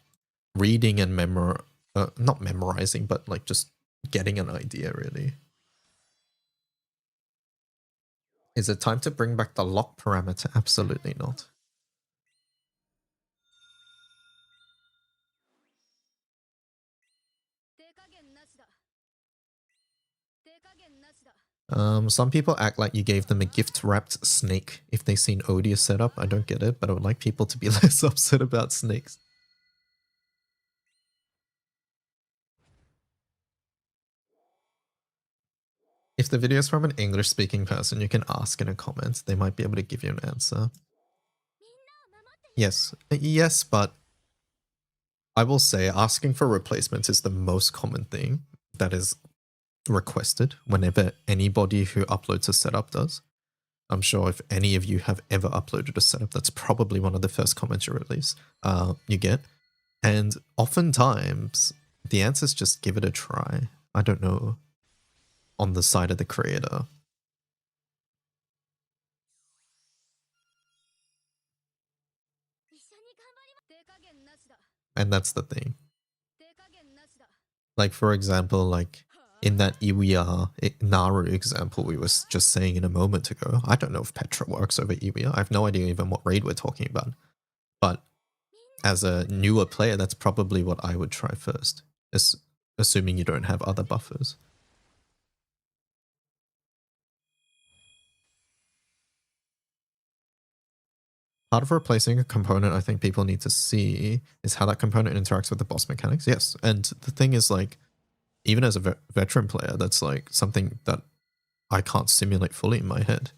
and not memorizing, but like just getting an idea really. Is it time to bring back the lock parameter? Absolutely not. Some people act like you gave them a gift-wrapped snake if they've seen Odious setup. I don't get it, but I would like people to be less upset about snakes. If the video is from an English-speaking person, you can ask in a comment. They might be able to give you an answer. Yes. Yes, but I will say asking for replacements is the most common thing that is requested whenever anybody who uploads a setup does. I'm sure if any of you have ever uploaded a setup, that's probably one of the first comments you get. And oftentimes, the answer is just give it a try. I don't know, on the side of the creator. And that's the thing. Like, for example, like in that Iwia Naru example we were just saying in a moment ago, I don't know if Petra works over Iwia. I have no idea even what raid we're talking about. But as a newer player, that's probably what I would try first, assuming you don't have other buffers. Part of replacing a component I think people need to see is how that component interacts with the boss mechanics. Yes, and the thing is, like, even as a veteran player, that's like something that I can't simulate fully in my head.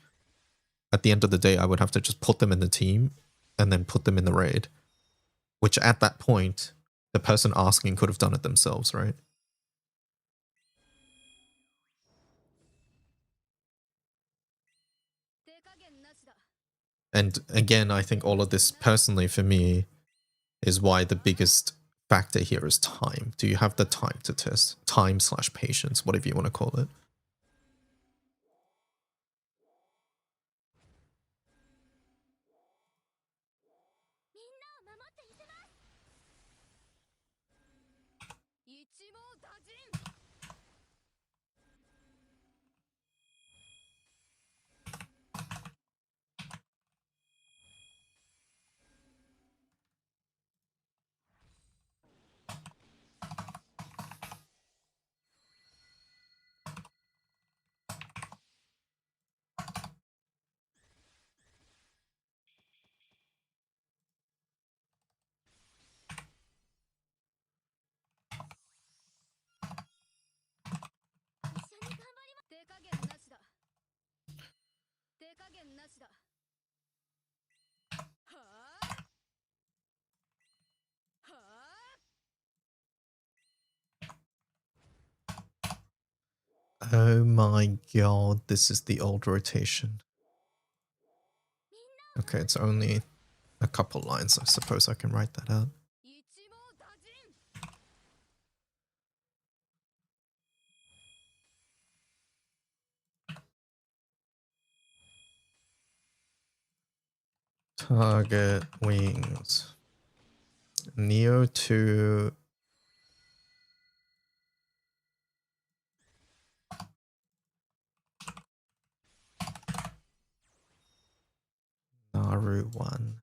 At the end of the day, I would have to just put them in the team and then put them in the raid, which at that point, the person asking could have done it themselves, right? And again, I think all of this personally for me is why the biggest factor here is time. Do you have the time to test? Time/patience, whatever you want to call it. Oh my god, this is the old rotation. Okay, it's only a couple lines. I suppose I can write that out. Target wings. Neo 2. Naru 1.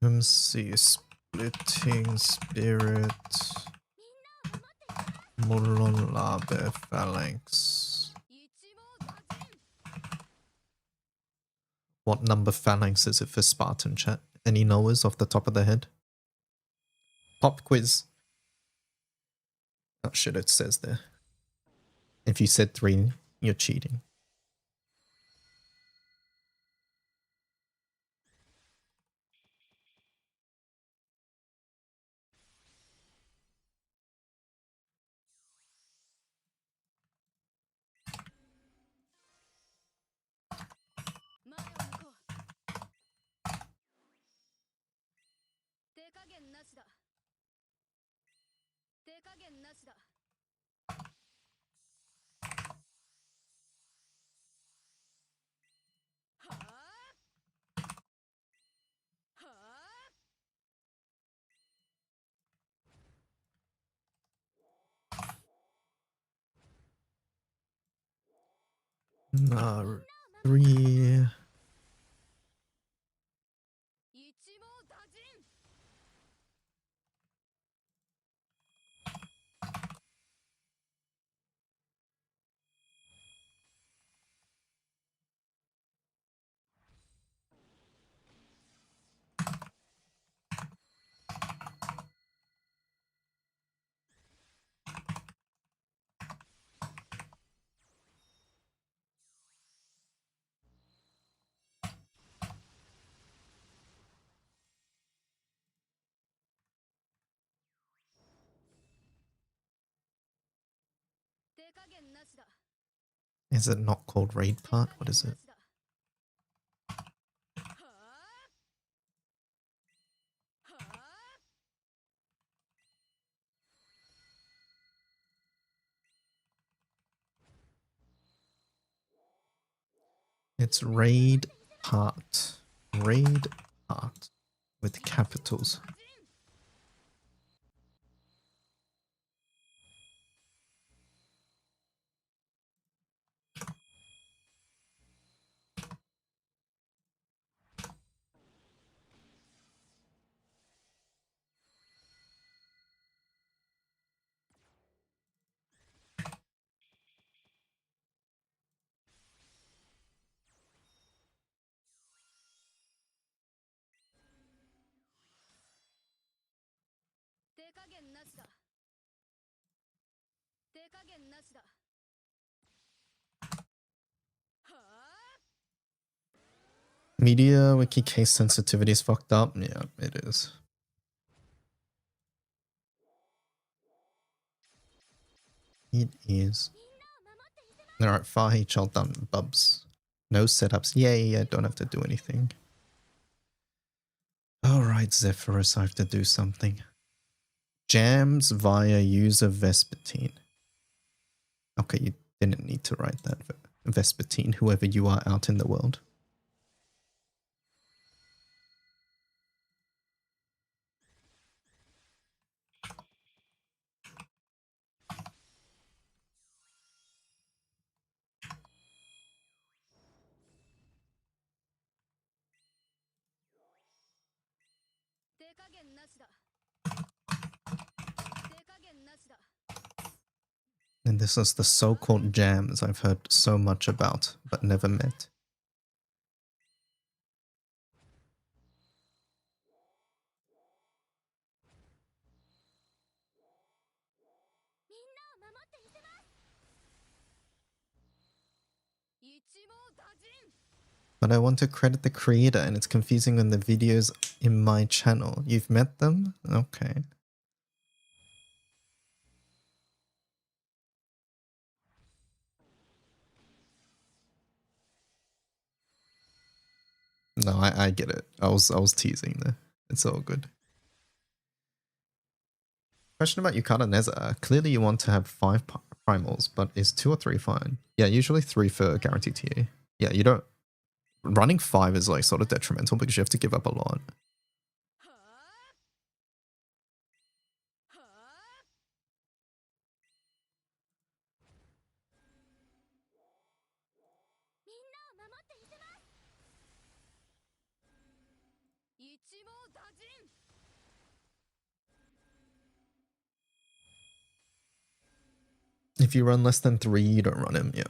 MC Splitting Spirit. Mulon Labe Phalanx. What number phalanx is it for Spartan chat? Any knowers off the top of the head? Pop quiz. Oh shit, it says there. If you said 3, you're cheating. No, 3. Is it not called raid part? What is it? It's raid part. Raid part. With capitals. Media wiki case sensitivity is fucked up. Yeah, it is. It is. Alright, far H all done, bubs. No setups. Yay, I don't have to do anything. Alright, Zephyrus, I have to do something. Jams via user Vespertine. Okay, you didn't need to write that. Vespertine, whoever you are out in the world. And this is the so-called jams I've heard so much about, but never met. But I want to credit the creator and it's confusing when the videos in my channel. You've met them? Okay. No, I get it. I was teasing there. It's all good. Question about Yukata Neza. Clearly you want to have 5 primals, but is 2 or 3 fine? Yeah, usually 3 for guaranteed TA. Yeah, you don't... Running 5 is like sort of detrimental because you have to give up a lot. If you run less than 3, you don't run him, yeah.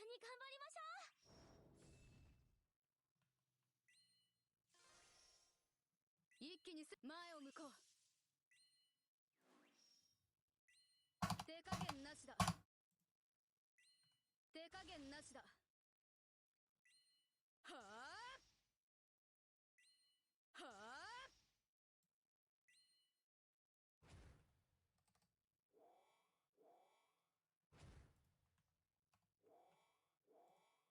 緒に頑張りましょう。一気に前を向こう。手加減なしだ。手加減なしだ。はあはあ。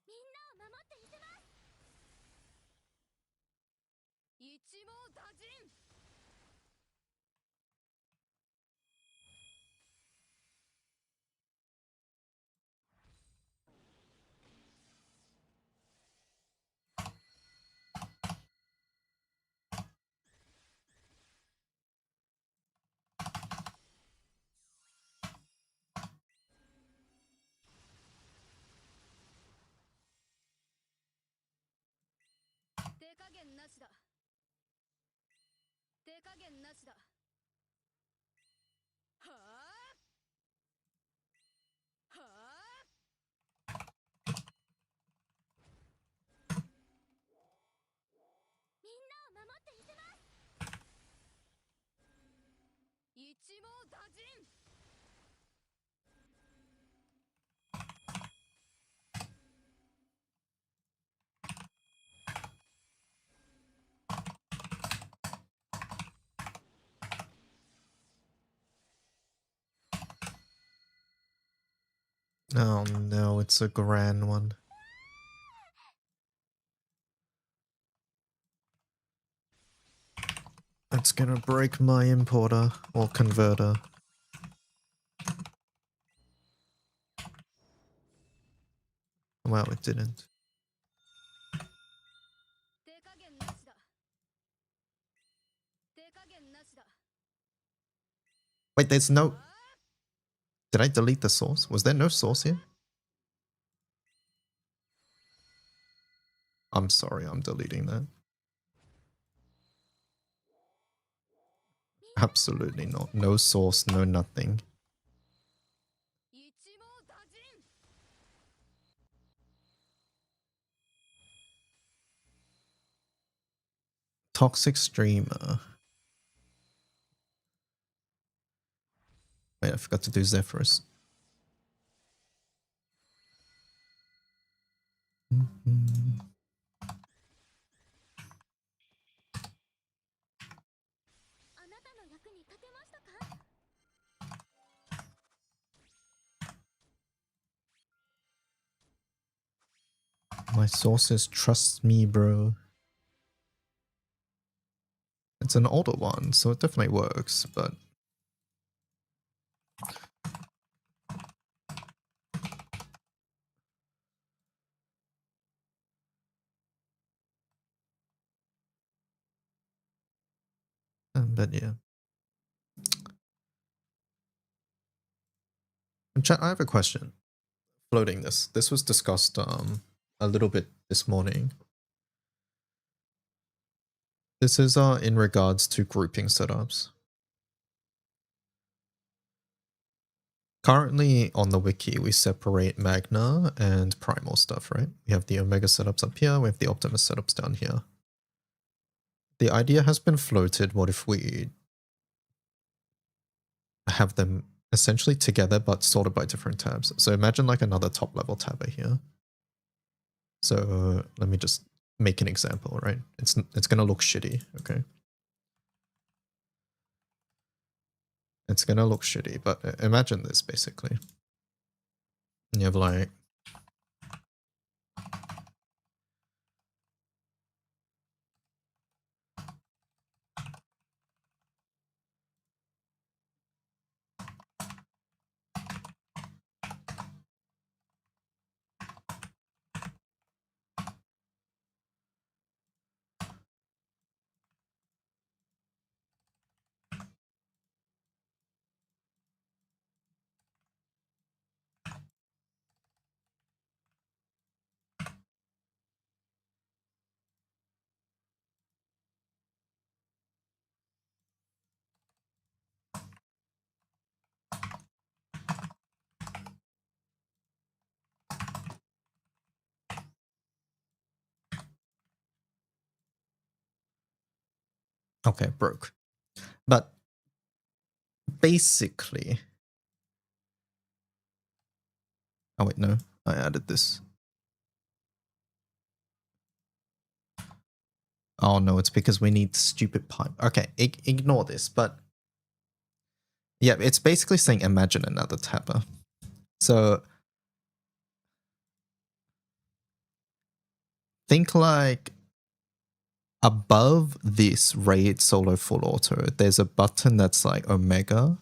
みんなを守ってみせます。一網打尽。手加減なしだ。手加減なしだ。はあはあ。みんなを守ってみせます。一網打尽。Oh no, it's a grand one. It's gonna break my importer or converter. Well, it didn't. 手加減なしだ。手加減なしだ。 Wait, there's no... Did I delete the source? Was there no source here? I'm sorry, I'm deleting that. Absolutely not. No source, no nothing. 一網打尽。 Toxic streamer. Wait, I forgot to do Zephyrus. Mm-hmm. あなたの役に立てましたか？ My sources trust me, bro. It's an older one, so it definitely works, but... But yeah. Chat, I have a question. Floating this. This was discussed a little bit this morning. This is in regards to grouping setups. Currently on the wiki, we separate Magna and Primal stuff, right? We have the Omega setups up here, we have the Optimus setups down here. The idea has been floated, what if we have them essentially together but sorted by different tabs? So imagine like another top level tab here. So let me just make an example, right? It's gonna look shitty, okay? It's gonna look shitty, but imagine this basically. You have like Okay, broke. But basically, oh wait, no, I added this. Oh no, it's because we need stupid pipe. Okay, ignore this, but yeah, it's basically saying imagine another tapper. So think like above this raid solo full auto, there's a button that's like Omega.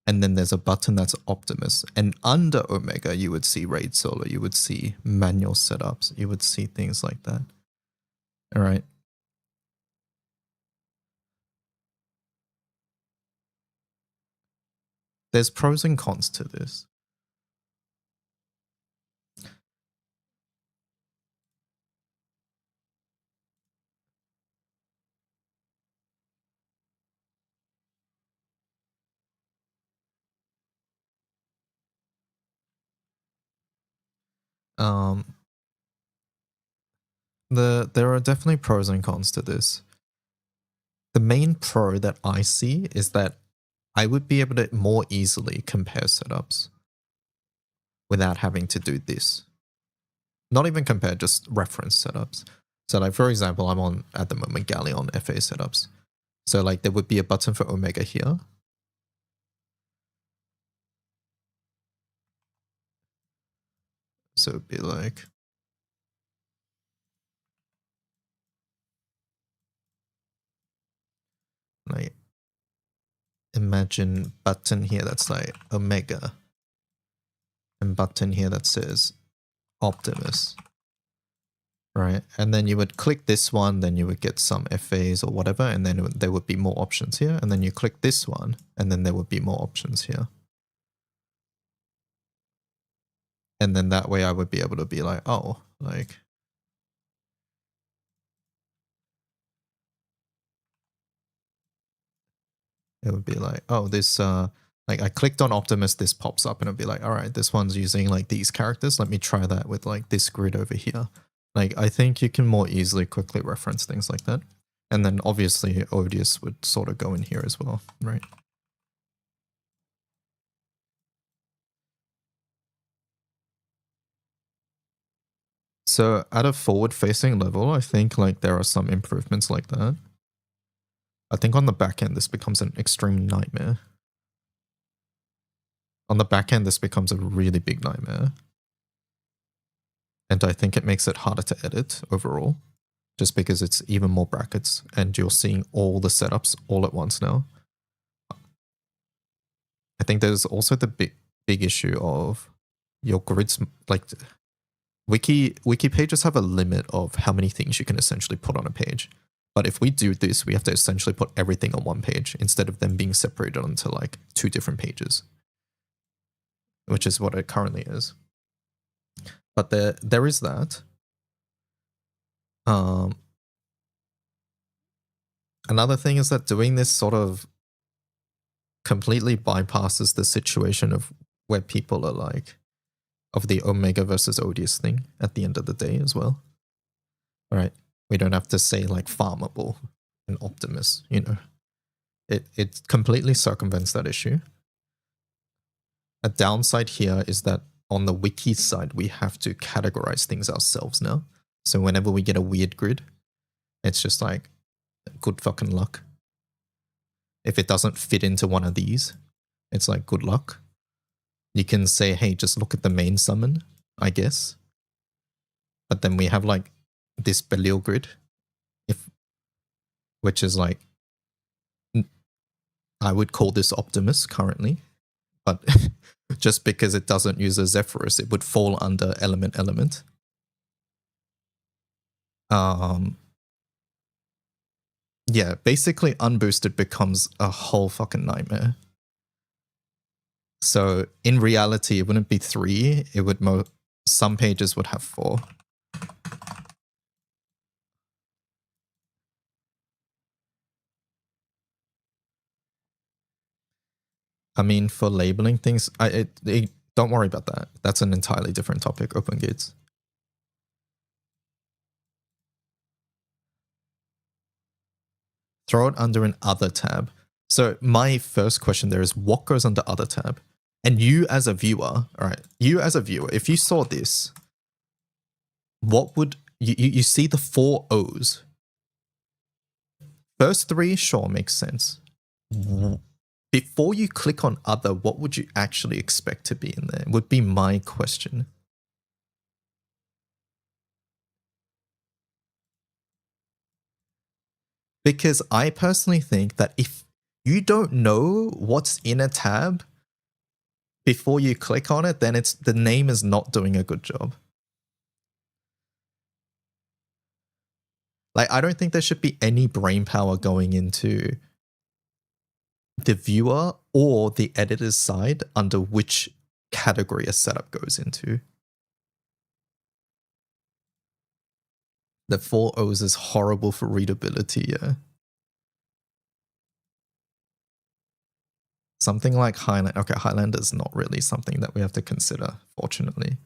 And then there's a button that's Optimus. And under Omega, you would see raid solo. You would see manual setups. You would see things like that. All right. There's pros and cons to this. There are definitely pros and cons to this. The main pro that I see is that I would be able to more easily compare setups without having to do this. Not even compare, just reference setups. So like, for example, I'm on, at the moment, Galleon FA setups. So like there would be a button for Omega here. So it'd be like, imagine button here that's like Omega and button here that says Optimus, right? And then you would click this one, then you would get some FAs or whatever, and then there would be more options here. And then you click this one, and then there would be more options here. And then that way I would be able to be like, oh, like, it would be like, oh, this, like I clicked on Optimus, this pops up and it'd be like, all right, this one's using like these characters. Let me try that with like this grid over here. Like, I think you can more easily quickly reference things like that. And then obviously Odious would sort of go in here as well, right? So at a forward-facing level, I think like there are some improvements like that. I think on the back end, this becomes an extreme nightmare. On the back end, this becomes a really big nightmare. And I think it makes it harder to edit overall, just because it's even more brackets and you're seeing all the setups all at once now. I think there's also the big issue of your grids, like wiki pages have a limit of how many things you can essentially put on a page. But if we do this, we have to essentially put everything on one page instead of them being separated onto like 2 different pages, which is what it currently is. But there is that. Another thing is that doing this sort of completely bypasses the situation of where people are like, of the Omega versus Odious thing at the end of the day as well. All right. We don't have to say like farmable and Optimus, you know. It completely circumvents that issue. A downside here is that on the wiki side, we have to categorize things ourselves now. So whenever we get a weird grid, it's just like good fucking luck. If it doesn't fit into one of these, it's like good luck. You can say, hey, just look at the main summon, I guess. But then we have like this Belial grid, which is like, I would call this Optimus currently, but just because it doesn't use a Zephyrus, it would fall under element. Yeah, basically unboosted becomes a whole fucking nightmare. So in reality, it wouldn't be 3. It would some pages would have 4. I mean, for labeling things, don't worry about that. That's an entirely different topic, open gates. throw it under an other tab. So my first question there is what goes under other tab? And you as a viewer, all right, you as a viewer, if you saw this, what would you see the 4 O's? First 3, sure, makes sense. Before you click on other, what would you actually expect to be in there? Would be my question. Because I personally think that if you don't know what's in a tab before you click on it, then the name is not doing a good job. Like, I don't think there should be any brain power going into the viewer or the editor's side under which category a setup goes into. The 4 O's is horrible for readability, yeah. Something like Highlander. Okay, Highlander is not really something that we have to consider, fortunately.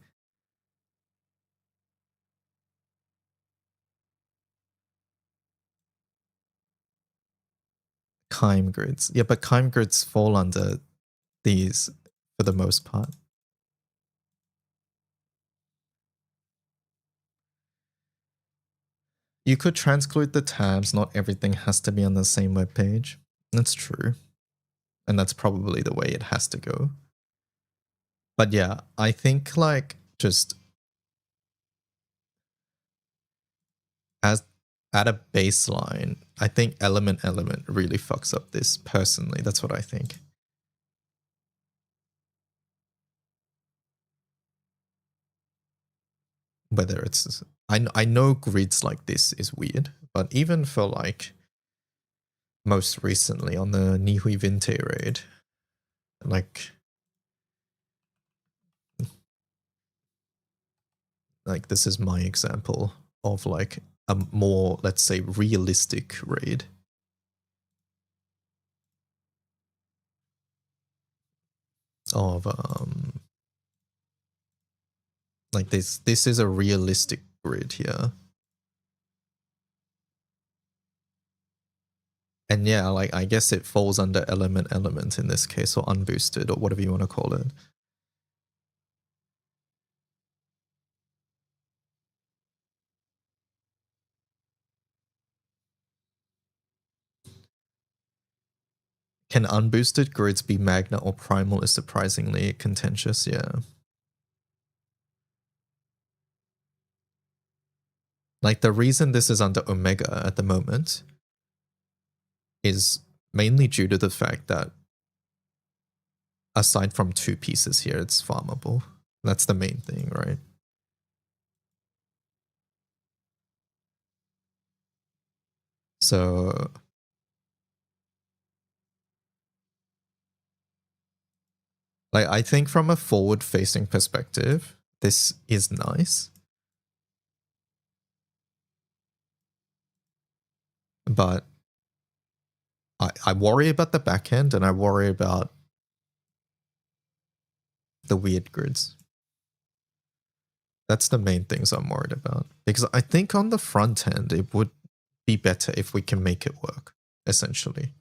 Kime grids. Yeah, but Kime grids fall under these for the most part. You could transclude the tabs. Not everything has to be on the same web page. That's true. And that's probably the way it has to go. But yeah, I think like just as at a baseline, I think element really fucks up this personally. That's what I think. Whether it's I know grids like this is weird, but even for like most recently on the Nihui Vinte raid, like this is my example of like a more, let's say, realistic raid. Of like this is a realistic grid here. And yeah, like I guess it falls under element in this case, or unboosted, or whatever you want to call it. Can unboosted grids be magna or primal is surprisingly contentious, yeah. Like the reason this is under Omega at the moment is mainly due to the fact that aside from 2 pieces here, it's farmable. That's the main thing, right? So like I think from a forward-facing perspective, this is nice. But I worry about the back end and I worry about the weird grids. That's the main things I'm worried about. Because I think on the front end, it would be better if we can make it work, essentially.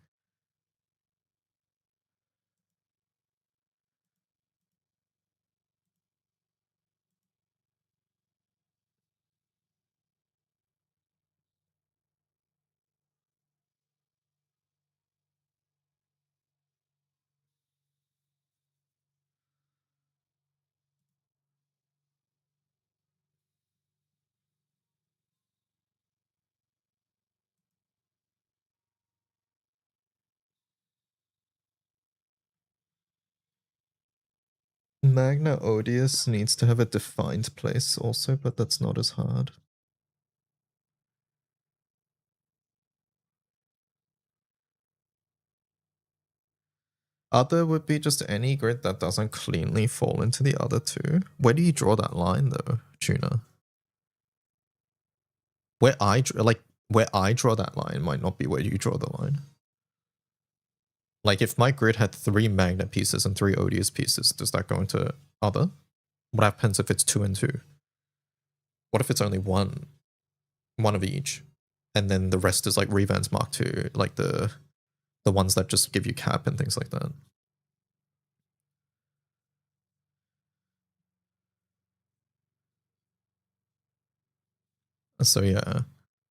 Magna Odious needs to have a defined place also, but that's not as hard. Other would be just any grid that doesn't cleanly fall into the other 2. Where do you draw that line though, Tuna? Where I draw that line might not be where you draw the line. Like if my grid had 3 magna pieces and 3 odious pieces, does that go into other? What happens if it's 2 and 2? What if it's only one of each? and then the rest is like Revans Mark II, like the ones that just give you cap and things like that. So yeah,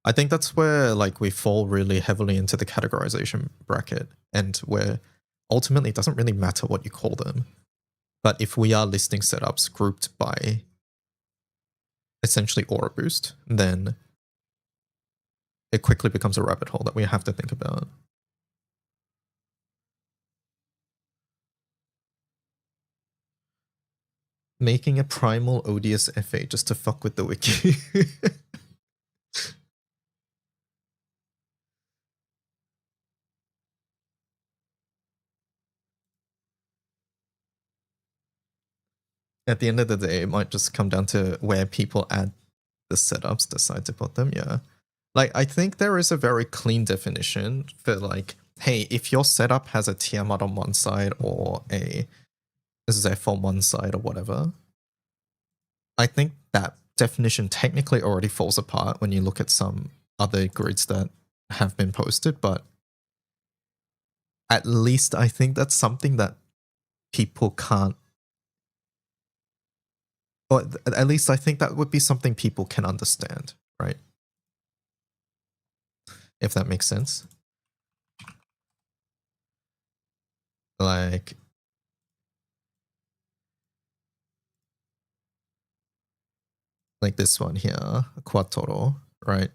I think that's where like we fall really heavily into the categorization bracket, and where ultimately it doesn't really matter what you call them. But if we are listing setups grouped by essentially aura boost, then it quickly becomes a rabbit hole that we have to think about. Making a primal odious FA just to fuck with the wiki. At the end of the day, it might just come down to where people add the setups, decide to put them, yeah. Like, I think there is a very clean definition for like, hey, if your setup has a Tiamat on one side or a Zeph on one side or whatever, I think that definition technically already falls apart when you look at some other grids that have been posted, but at least I think that's something that people can't, or at least I think that would be something people can understand, right? If that makes sense. Like this one here, Quattro, right?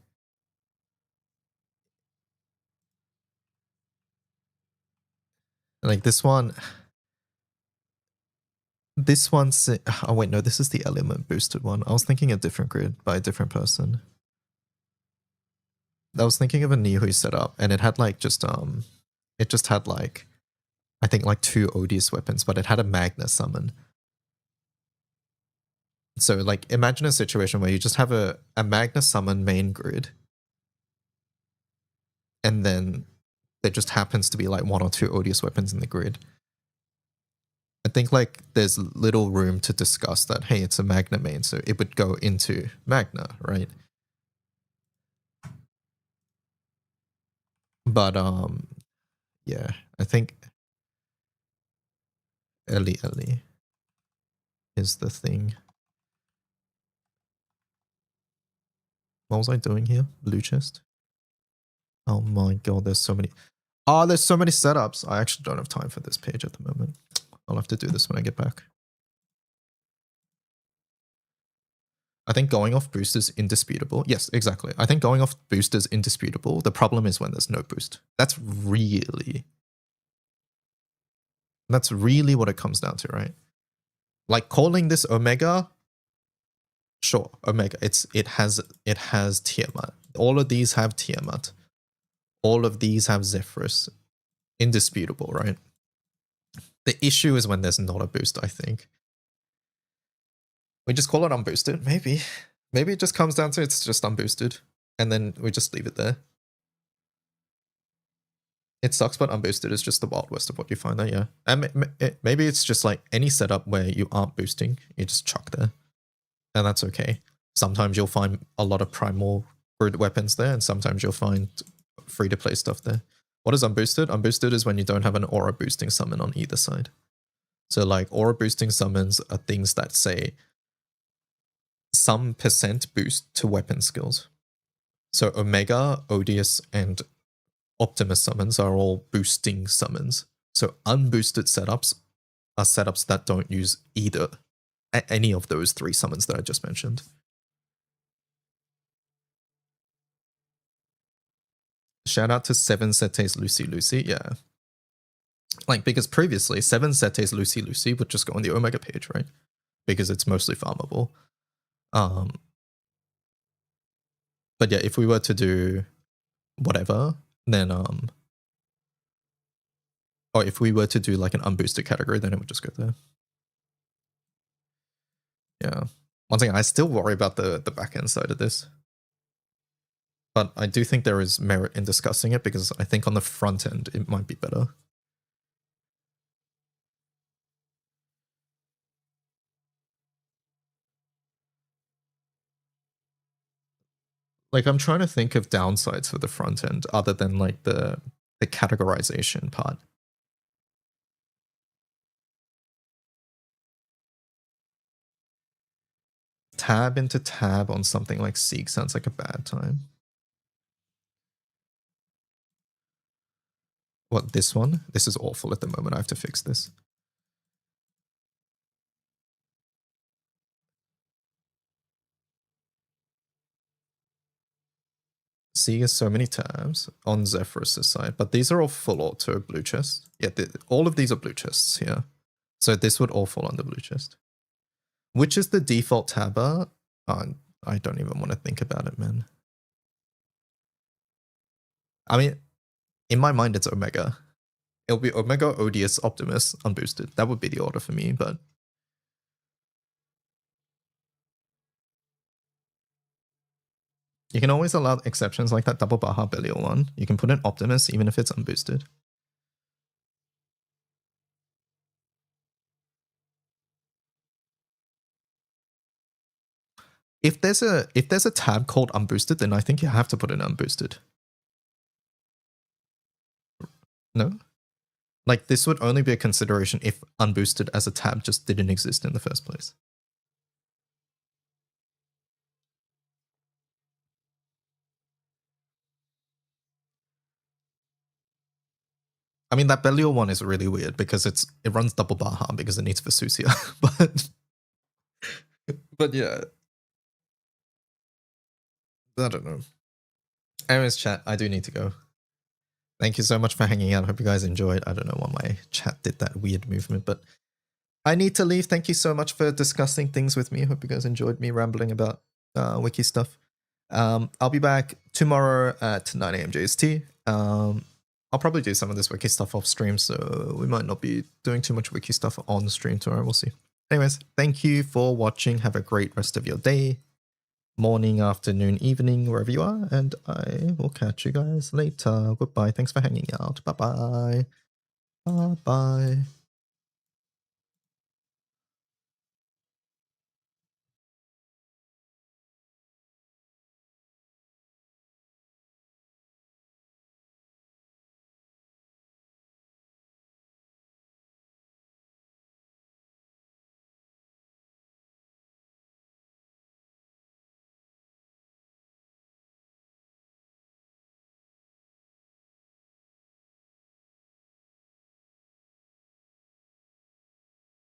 Like this one's, oh wait, no, this is the element boosted one. I was thinking a different grid by a different person. I was thinking of a Nihui setup, and it had like it just had like, I think like 2 odious weapons, but it had a Magna summon. So like imagine a situation where you just have a Magna summon main grid, and then there just happens to be like 1 or 2 odious weapons in the grid. I think like there's little room to discuss that, hey, it's a Magna main, so it would go into Magna, right? But yeah, I think Ellie is the thing. What was I doing here? Blue chest? Oh my god, there's so many. Oh, there's so many setups. I actually don't have time for this page at the moment. I'll have to do this when I get back. I think going off boost is indisputable. Yes, exactly. I think going off boost is indisputable. The problem is when there's no boost. That's really what it comes down to, right? Like calling this Omega, sure, Omega. It has Tiamat. All of these have Tiamat. All of these have Zephyrus. Indisputable, right? The issue is when there's not a boost, I think. We just call it unboosted, maybe. Maybe it just comes down to it's just unboosted, and then we just leave it there. It sucks, but unboosted is just the Wild West of what you find there, yeah. And maybe it's just like any setup where you aren't boosting, you just chuck there. And that's okay. Sometimes you'll find a lot of primal grid weapons there, and sometimes you'll find free-to-play stuff there. What is unboosted? Unboosted is when you don't have an aura boosting summon on either side. So like aura boosting summons are things that say some % boost to weapon skills. So Omega, Odious, and Optimus summons are all boosting summons. So unboosted setups are setups that don't use either any of those 3 summons that I just mentioned. Shout out to 7 Setes Lucy Lucy, yeah. Like, because previously 7 Setes Lucy Lucy would just go on the Omega page, right? Because it's mostly farmable. But yeah, if we were to do whatever, then or if we were to do like an unboosted category, then it would just go there. Yeah. Once again, I still worry about the back end side of this. But I do think there is merit in discussing it, because I think on the front end it might be better. Like, I'm trying to think of downsides for the front end other than like the categorization part. Tab into tab on something like Seek sounds like a bad time. What, this one? This is awful at the moment. I have to fix this. Seek has so many tabs on Zephyrus' side, but these are all full auto blue chest. Yeah, all of these are blue chests here. So this would all fall under blue chest. Which is the default tab art? I don't even want to think about it, man. I mean, in my mind, it's Omega. It'll be Omega, ODS, Optimus, unboosted. That would be the order for me, but you can always allow exceptions like that double Baja Belial one. You can put in Optimus even if it's unboosted. If there's a tab called unboosted, then I think you have to put in unboosted. No? Like, this would only be a consideration if unboosted as a tab just didn't exist in the first place. I mean, that Belial one is really weird because it runs double Baja because it needs Vesusia, but yeah. I don't know. Anyways, chat, I do need to go. Thank you so much for hanging out. Hope you guys enjoyed. I don't know why my chat did that weird movement, but I need to leave. Thank you so much for discussing things with me. Hope you guys enjoyed me rambling about wiki stuff. I'll be back tomorrow at 9 a.m. JST. I'll probably do some of this wiki stuff off stream, so we might not be doing too much wiki stuff on stream tomorrow. We'll see. Anyways, thank you for watching. Have a great rest of your day, morning, afternoon, evening, wherever you are, and I will catch you guys later. Goodbye. Thanks for hanging out. Bye-bye. Bye-bye.